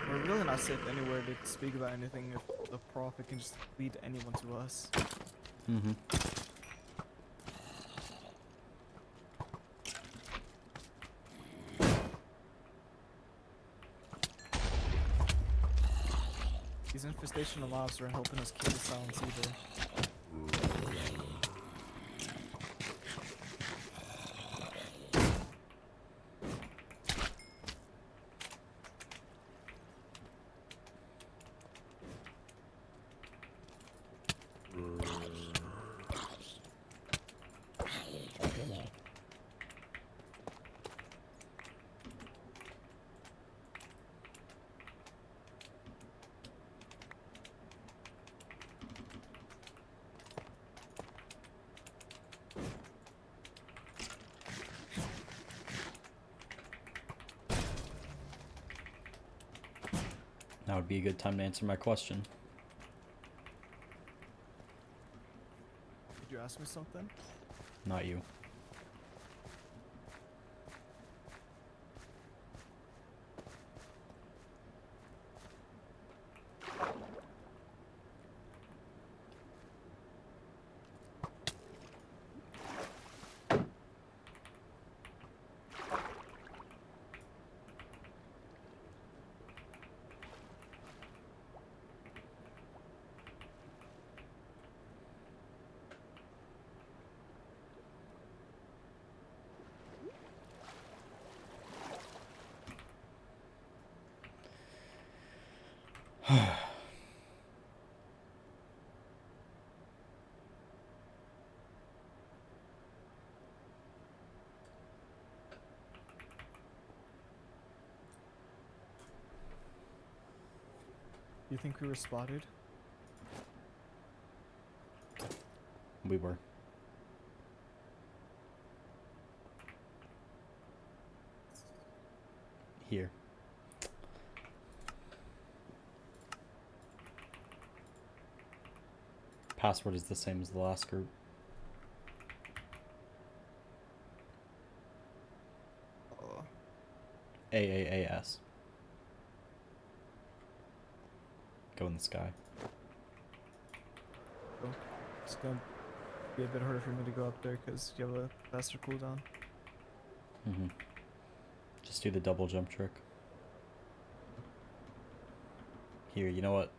we're really not safe anywhere to speak about anything if the prophet can just lead anyone to us. Mm-hmm. These infestational mobs aren't helping us keep the silence either. Now would be a good time to answer my question. Did you ask me something? Not you. You think we were spotted? We were. Here. Password is the same as the last group. Oh, AAAS. Go in the sky. cool. It's gonna be a bit harder for me to go up there because you have a faster cooldown. Mm-hmm. Just do the double jump trick. Here, you know what?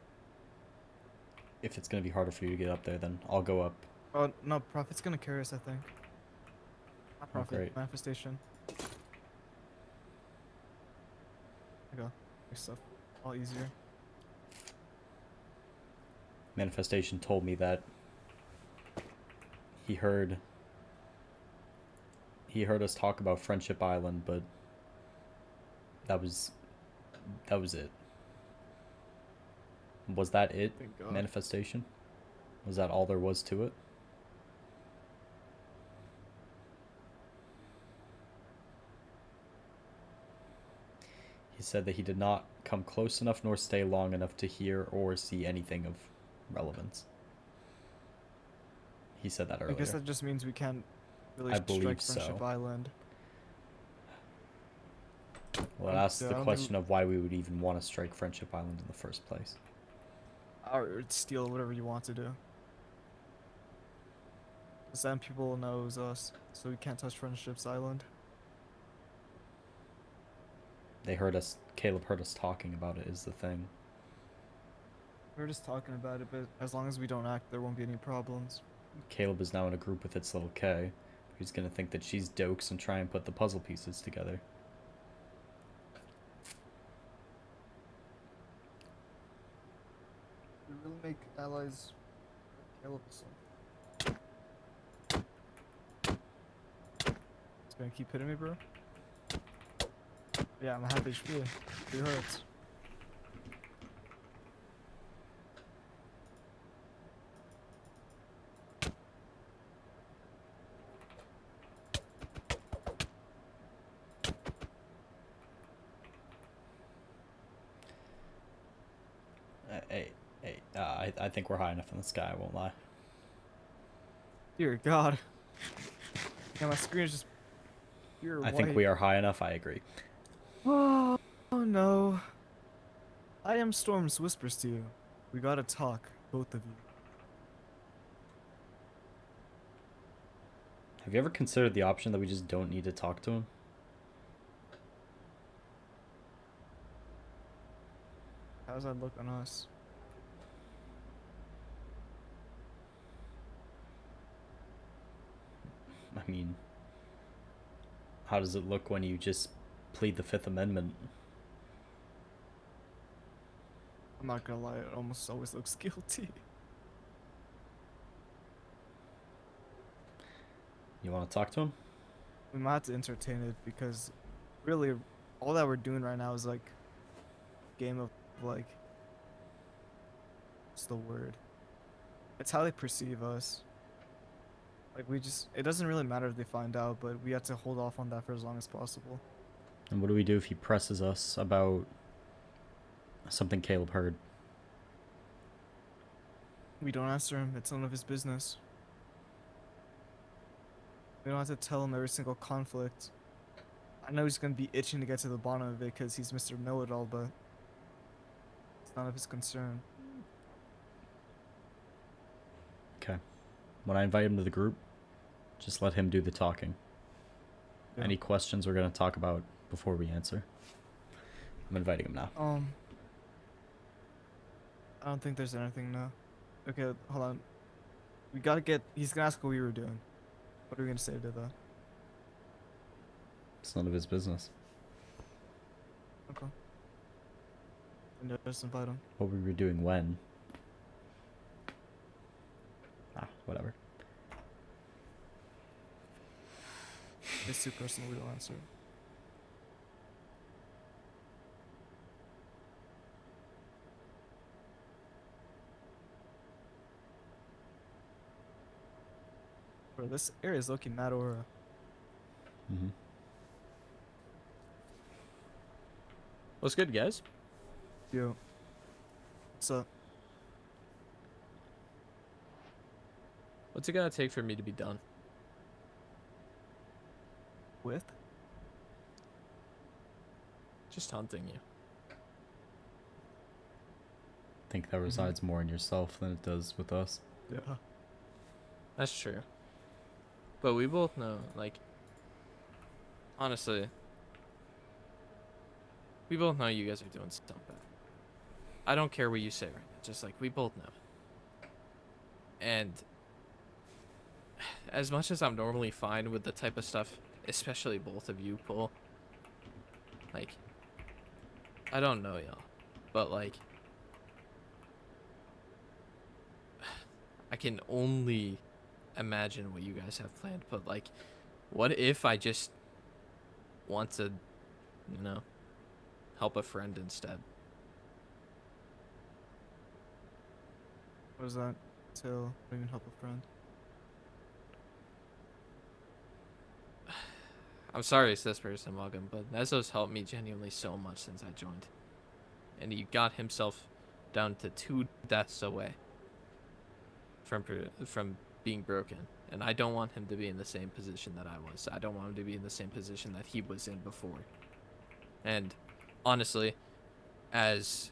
If it's gonna be harder for you to get up there, then I'll go up. Oh no, Prophet's gonna carry us, I think. Not Oh, Prophet, great. Manifestation. There you go. Makes stuff all easier. Manifestation told me that he heard us talk about Friendship Island, but that was it. Was that it? Thank God. Manifestation? Was that all there was to it? He said that he did not come close enough nor stay long enough to hear or see anything of relevance. He said that I earlier. guess that just means we can't really I strike believe Friendship so. Island. Well, it asks Yeah, I the don't think question of why we would even want to strike Friendship Island in the first place. Or steal whatever you want to do. Because then people knows us, so we can't touch Friendship's Island. They heard us. Caleb heard us talking about it. Is the thing. We're just talking about it, but as long as we don't act, there won't be any problems. Caleb is now in a group with its little K. He's gonna think that she's dokes and try and put the puzzle pieces together. We really make allies Caleb so. It's gonna keep hitting me, bro. Yeah, I'm a half HP. 3 hurts. I think we're high enough in the sky. I won't lie. Dear God. Yeah, my screen is just pure I white. think we are high enough. I agree. Oh no. I am Storm's whispers to you. We gotta talk, both of you. Have you ever considered the option that we just don't need to talk to him? How does that look on us? I mean, how does it look when you just plead the Fifth Amendment? I'm not gonna lie, it almost always looks guilty. You want to talk to him? We might have to entertain it because really all that we're doing right now is like game of like what's the word? It's how they perceive us. Like we just it doesn't really matter if they find out, but we have to hold off on that for as long as possible. And what do we do if he presses us about something Caleb heard? We don't answer him, it's none of his business. We don't have to tell him every single conflict. I know he's gonna be itching to get to the bottom of it because he's Mr. Know-It-All, but it's none of his concern. Okay. When I invite him to the group, just let him do the talking. Yeah. Any questions we're going to talk about before we answer? I'm inviting him now. I don't think there's anything now. Okay, hold on. We gotta get. He's gonna ask what we were doing. What are we gonna say to that? It's none of his business. Okay. And just invite him. What we were doing when? Whatever. It's too personal. We don't answer. Bro, this area is looking mad aura. Mm-hmm. What's good, guys? Yo. What's up? What's it gonna take for me to be done? With? Just hunting you. I think that resides more in yourself than it does with us. Yeah. That's true. But we both know, like, honestly, we both know you guys are doing something bad. I don't care what you say right now. Just like we both know. And as much as I'm normally fine with the type of stuff, especially both of you pull, like, I don't know y'all, but like, I can only imagine what you guys have planned. But like, what if I just want to, you know, help a friend instead? What does that entail? Don't even help a friend. I'm sorry it's this person, Morgan, but Nezo's helped me genuinely so much since I joined. And he got himself down to 2 deaths away from being broken. And I don't want him to be in the same position that I was. I don't want him to be in the same position that he was in before. And honestly, as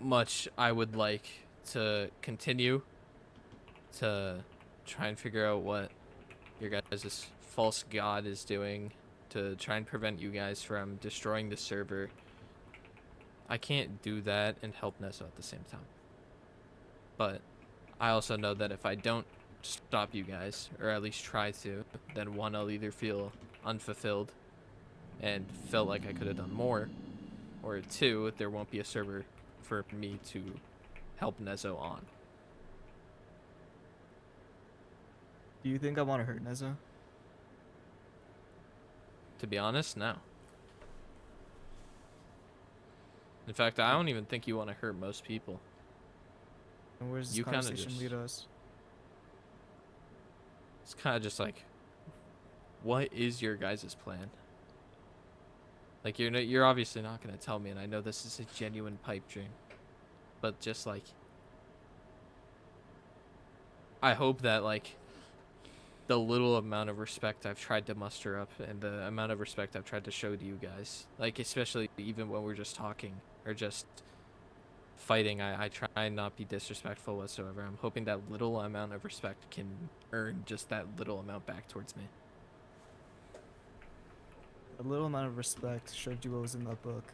much I would like to continue to try and figure out what your guys' false god is doing to try and prevent you guys from destroying the server, I can't do that and help Nesso at the same time. But I also know that if I don't stop you guys, or at least try to, then one, I'll either feel unfulfilled and felt like I could have done more, or two, there won't be a server for me to help Nezo on. Do you think I want to hurt Nezo? To be honest, no. In fact, I don't even think you want to hurt most people. And where's this You kinda conversation just- lead us? It's kind of just like, what is your guys' plan? Like, you're obviously not going to tell me, and I know this is a genuine pipe dream. But just like, I hope that like the little amount of respect I've tried to muster up and the amount of respect I've tried to show to you guys, like especially even when we're just talking or just fighting, I try and not be disrespectful whatsoever. I'm hoping that little amount of respect can earn just that little amount back towards me. A little amount of respect showed you what was in that book.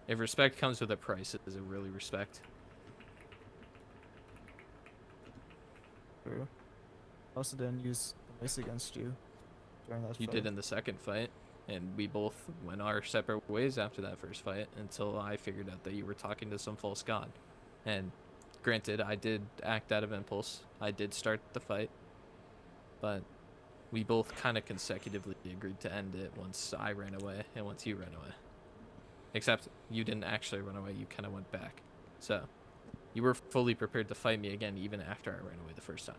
If respect comes with a price, is it really respect? True. I also didn't use the mace against you during that You fight. did in the second fight, and we both went our separate ways after that first fight until I figured out that you were talking to some false god. And granted, I did act out of impulse. I did start the fight, but we both kind of consecutively agreed to end it once I ran away and once you ran away. Except you didn't actually run away, you kind of went back. So, you were fully prepared to fight me again even after I ran away the first time.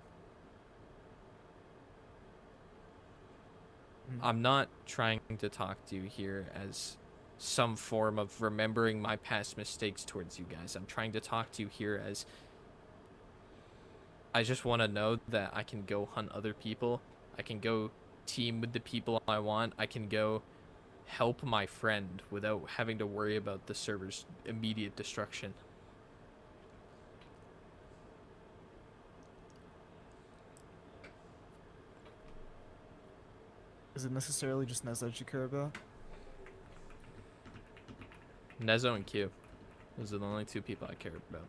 I'm not trying to talk to you here as some form of remembering my past mistakes towards you guys. I'm trying to talk to you here as I just want to know that I can go hunt other people. I can go team with the people I want. I can go help my friend without having to worry about the server's immediate destruction. Is it necessarily just Nezo that you care about? Nezo and Q. Those are the only 2 people I care about.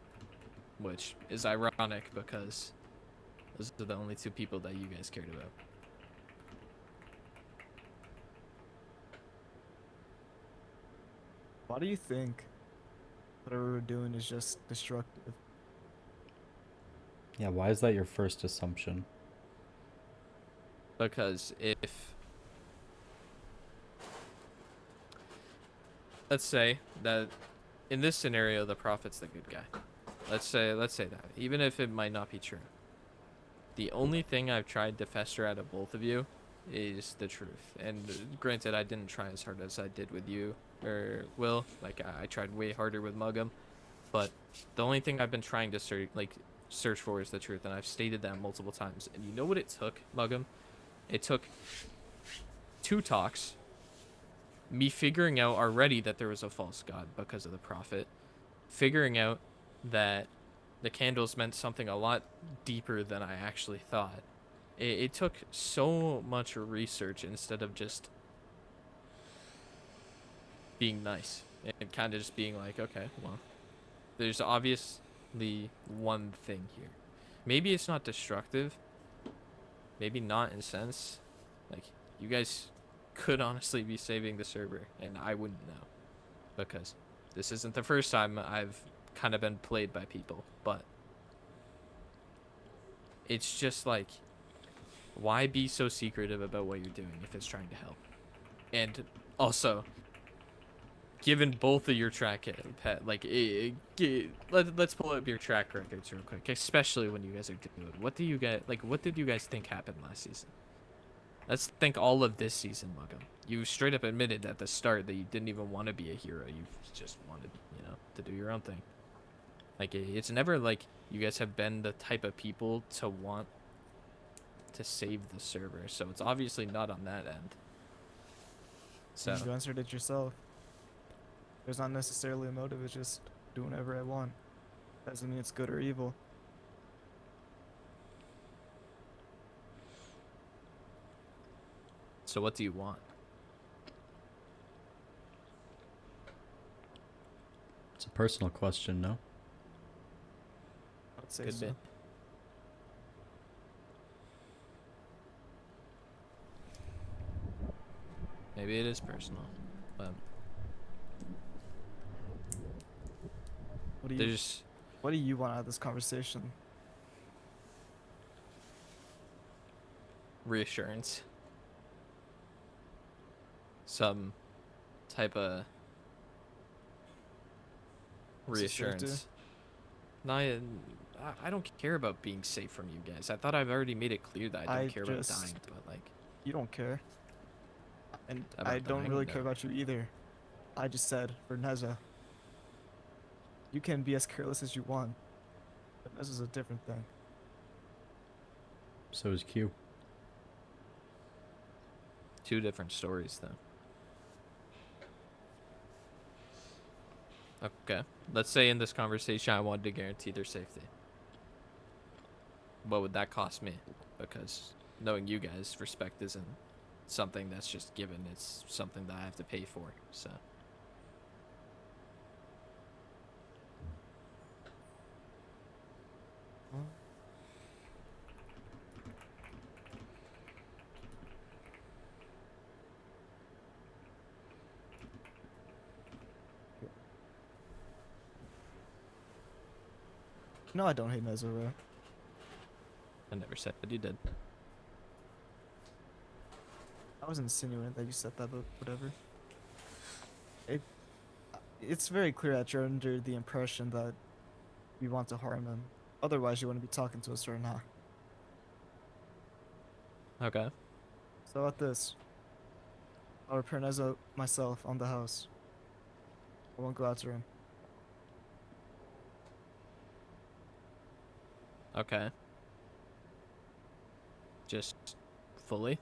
Which is ironic because those are the only 2 people that you guys cared about. Why do you think whatever we're doing is just destructive? Yeah, why is that your first assumption? Because if, let's say that in this scenario the prophet's the good guy. Let's say that, even if it might not be true. The only thing I've tried to fester out of both of you is the truth. And granted, I didn't try as hard as I did with you or Will. Like I tried way harder with Muggum, but the only thing I've been trying to search for is the truth, and I've stated that multiple times. And you know what it took, Muggum? It took 2 talks, me figuring out already that there was a false god because of the prophet, figuring out that the candles meant something a lot deeper than I actually thought. It took so much research instead of just being nice and kind of just being like, okay, well, there's obviously one thing here. Maybe it's not destructive. Maybe not in a sense. Like, you guys could honestly be saving the server, and I wouldn't know. Because this isn't the first time I've kind of been played by people, but it's just like, why be so secretive about what you're doing if it's trying to help? And also, given both of your let's pull up your track records real quick, especially when you guys are doing. What did you guys think happened last season? Let's think all of this season, Mugum. You straight up admitted at the start that you didn't even want to be a hero. You just wanted, to do your own thing. Like, it's never like you guys have been the type of people to want to save the server. So it's obviously not on that end. So You answered it yourself. There's not necessarily a motive, it's just do whatever I want. Doesn't mean it's good or evil. So what do you want? It's a personal question, no? I'd say Could so. be. Maybe it is personal, but What do you there's What do you want out of this conversation? reassurance. Some type of Is it safe to? reassurance. No, I don't care about being safe from you guys. I thought I've already made it clear that I don't care about dying, but like, You don't care. And About I don't dying? really care No. about you either. I just said for Neza. You can be as careless as you want. But Neza's a different thing. So is Q. two different stories though. Okay. Let's say in this conversation I wanted to guarantee their safety. What would that cost me? Because knowing you guys, respect isn't something that's just given. It's something that I have to pay for. So Well, no, I don't hate Neza, right? I never said that you did. I was insinuating that you said that, but whatever. It's very clear that you're under the impression that we want to harm him. Otherwise, you wouldn't be talking to us right now. Okay. So about this, I'll repair Neza myself on the house. I won't go after him. Okay. Just fully?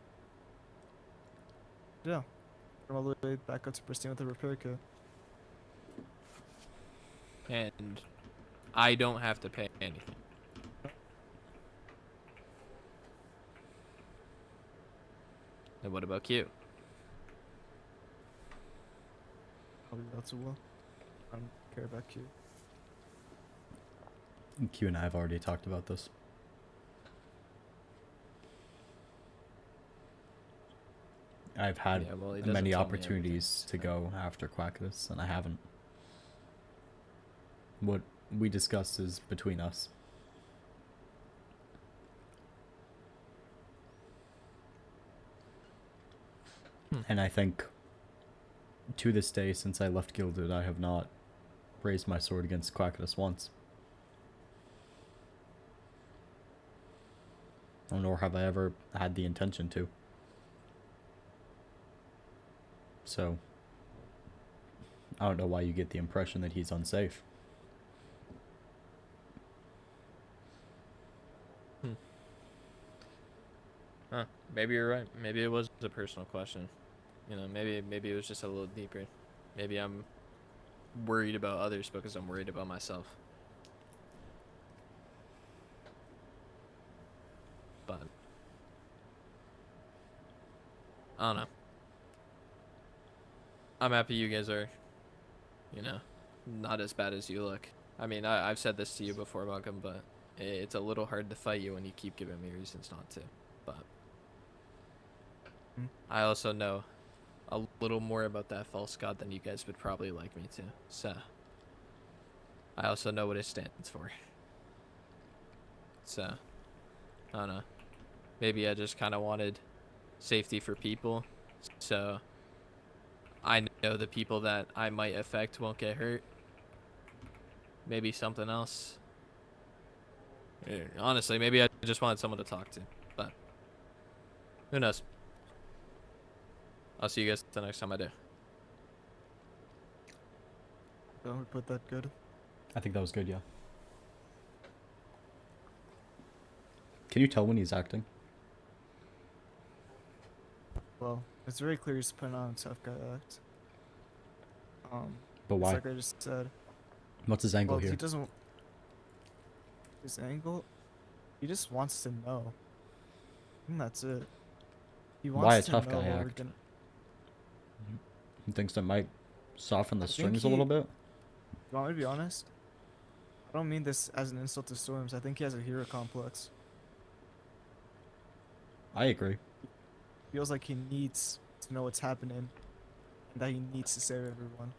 Yeah. From all the way back up to pristine with the repair kit. And I don't have to pay anything. And what about Q? I'll leave that to Will. I don't care about you. Q and I have already talked about this. I've had Yeah, well, he doesn't many tell me opportunities to everything, go after Quackus, and I haven't. What we discussed is between us. And I think to this day, since I left Gilded, I have not raised my sword against Quackus once. Nor have I ever had the intention to. So, I don't know why you get the impression that he's unsafe. Huh. Maybe you're right. Maybe it was a personal question. Maybe it was just a little deeper. Maybe I'm worried about others because I'm worried about myself. But I don't know. I'm happy you guys are, you know, not as bad as you look. I mean, I've said this to you before, Malcolm, but it's a little hard to fight you when you keep giving me reasons not to. But Mm. I also know a little more about that false god than you guys would probably like me to. So I also know what it stands for. So I don't know. Maybe I just kind of wanted safety for people. So I know the people that I might affect won't get hurt. Maybe something else. Honestly, maybe I just wanted someone to talk to. But who knows? I'll see you guys the next time I do. Don't we put that good? I think that was good, yeah. Can you tell when he's acting? Well, it's very clear he's putting on a tough guy act. But It's why? like I just said. What's his angle Well, here? he doesn't. His angle. He just wants to know. I think that's it. He wants Why a to tough know guy what we're act? gonna. He thinks that might soften the I think strings a little bit? You want me to be honest? I don't mean this as an insult to Storms. I think he has a hero complex. I agree. Feels like he needs to know what's happening, and that he needs to save everyone.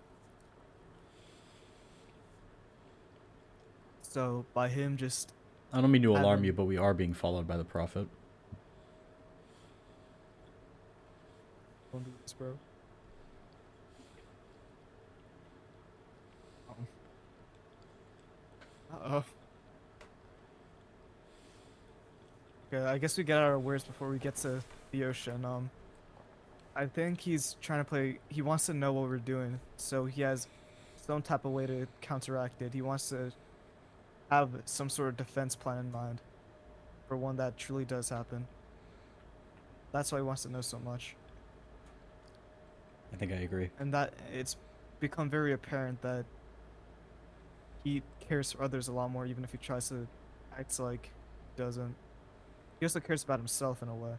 So by him just I don't mean to alarm having you, but we are being followed by the Prophet. don't do this, bro. Uh-oh. Okay, I guess we get out our words before we get to the ocean. I think he's trying to play. He wants to know what we're doing, so he has some type of way to counteract it. He wants to have some sort of defense plan in mind for one that truly does happen. That's why he wants to know so much, I think I agree. and that it's become very apparent that he cares for others a lot more, even if he tries to act like he doesn't. He also cares about himself in a way,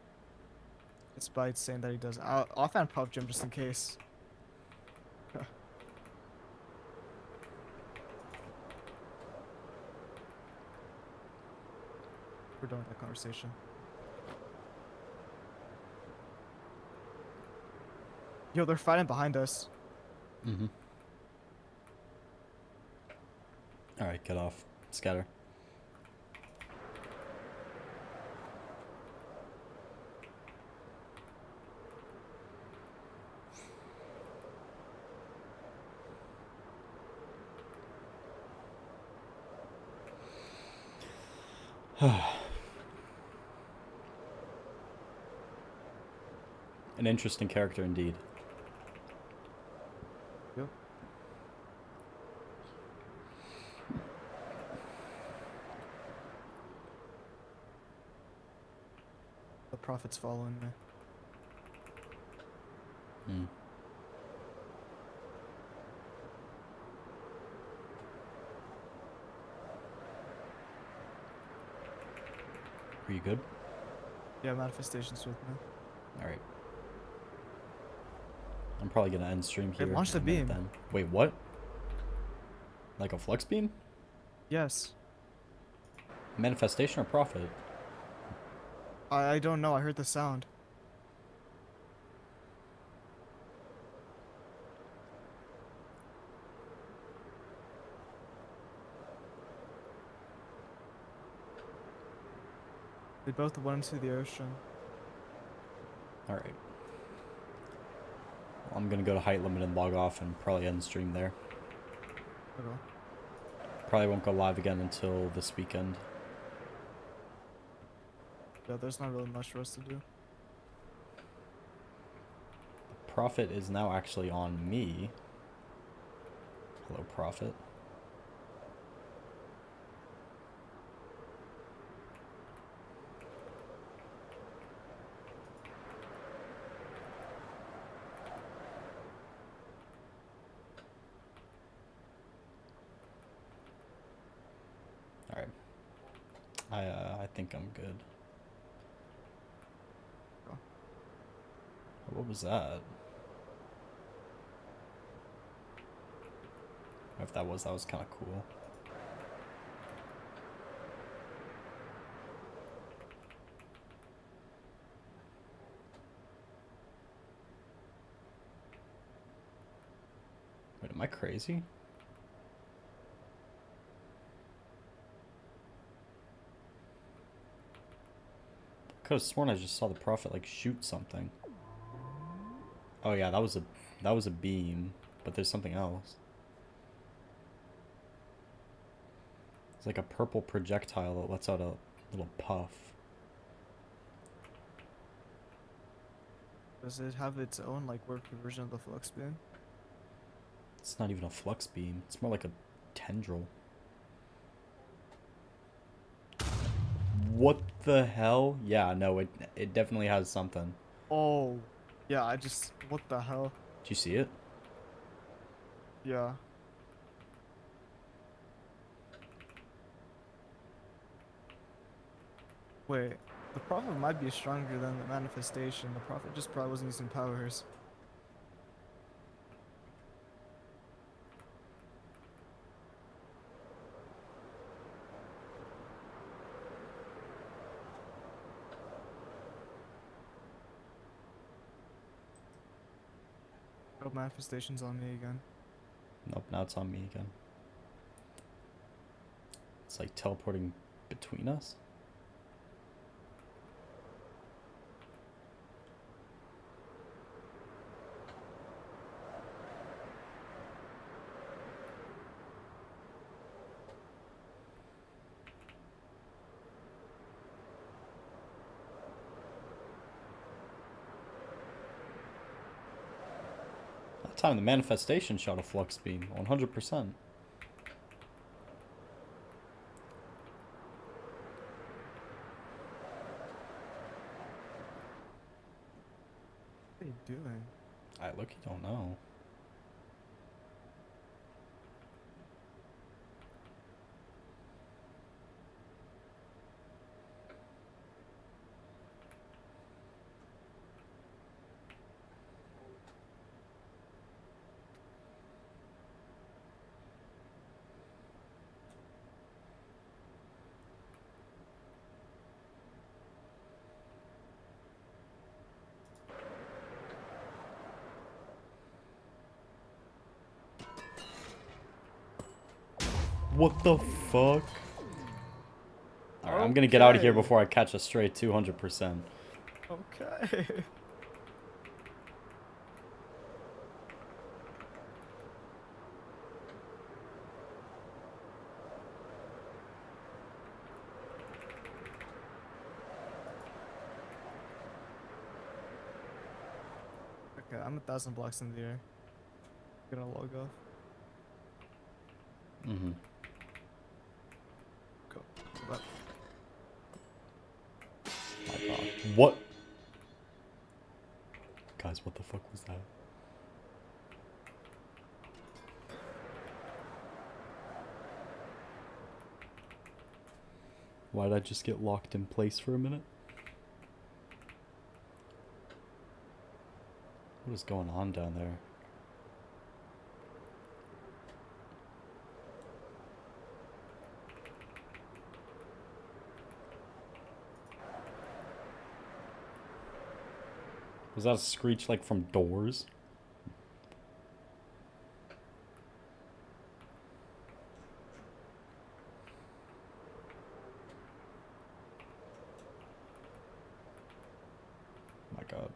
despite saying that he doesn't. I'll find Prop Gym just in case. We're done with that conversation. Yo, they're fighting behind us. Mm-hmm. Alright, get off. Scatter. An interesting character indeed. Yep. The prophet's following me. Hmm. Are you good? Yeah, manifestation's with me. Alright. I'm probably gonna end stream Hey, here. launch the and then- beam. Then. Wait, what? Like a flux beam? Yes. Manifestation or profit? I don't know. I heard the sound. They both went into the ocean. Alright. Well, I'm gonna go to height limit and log off and probably end stream there. Okay. Probably won't go live again until this weekend. Yeah, there's not really much for us to do. Profit is now actually on me. Hello, Profit. Alright. I think I'm good. Oh. What was that? If that was kind of cool. Wait, am I crazy? Could have sworn I just saw the prophet like shoot something. Oh yeah, that was a beam, but there's something else. It's like a purple projectile that lets out a little puff. Does it have its own like working version of the flux beam? It's not even a flux beam. It's more like a tendril. What the hell? Yeah, no, it definitely has something. Oh, yeah. What the hell? Did you see it? Yeah. Wait, the prophet might be stronger than the manifestation. The prophet just probably wasn't using powers. Oh, manifestation's on me again. Nope, now it's on me again. It's like teleporting between us. That time the manifestation shot a flux beam, 100%. What are you doing? I look, you don't know. What the fuck? Alright, I'm gonna get out of here Okay. before I catch a stray 200%. Okay. Okay, I'm 1,000 blocks in the air. Gonna log off. Mm-hmm. Go. Go back. My god. What? Guys, what the fuck was that? Why did I just get locked in place for a minute? What is going on down there? Was that a screech like from doors? My god.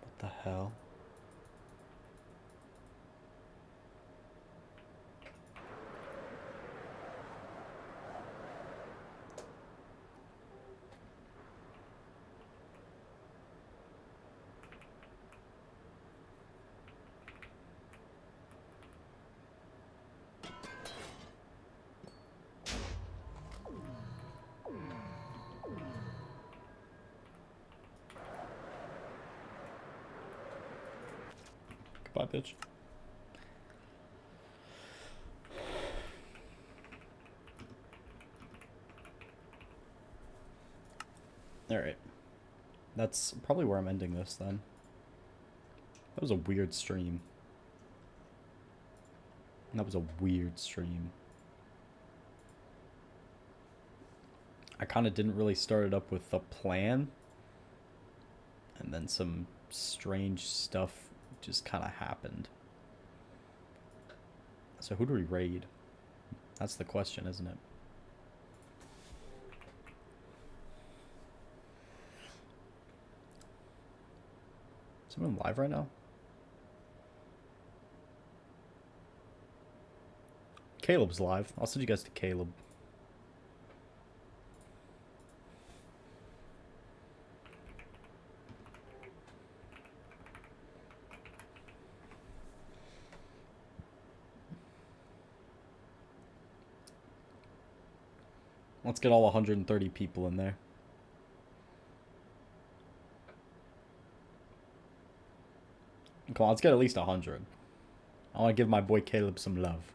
What the hell? Goodbye, bitch. Alright. That's probably where I'm ending this, then. That was a weird stream. That was a weird stream. I kind of didn't really start it up with a plan. And then some strange stuff just kind of happened. So who do we raid? That's the question, isn't it? Is someone live right now? Caleb's live. I'll send you guys to Caleb. Let's get all 130 people in there. Come on, let's get at least 100. I want to give my boy Caleb some love.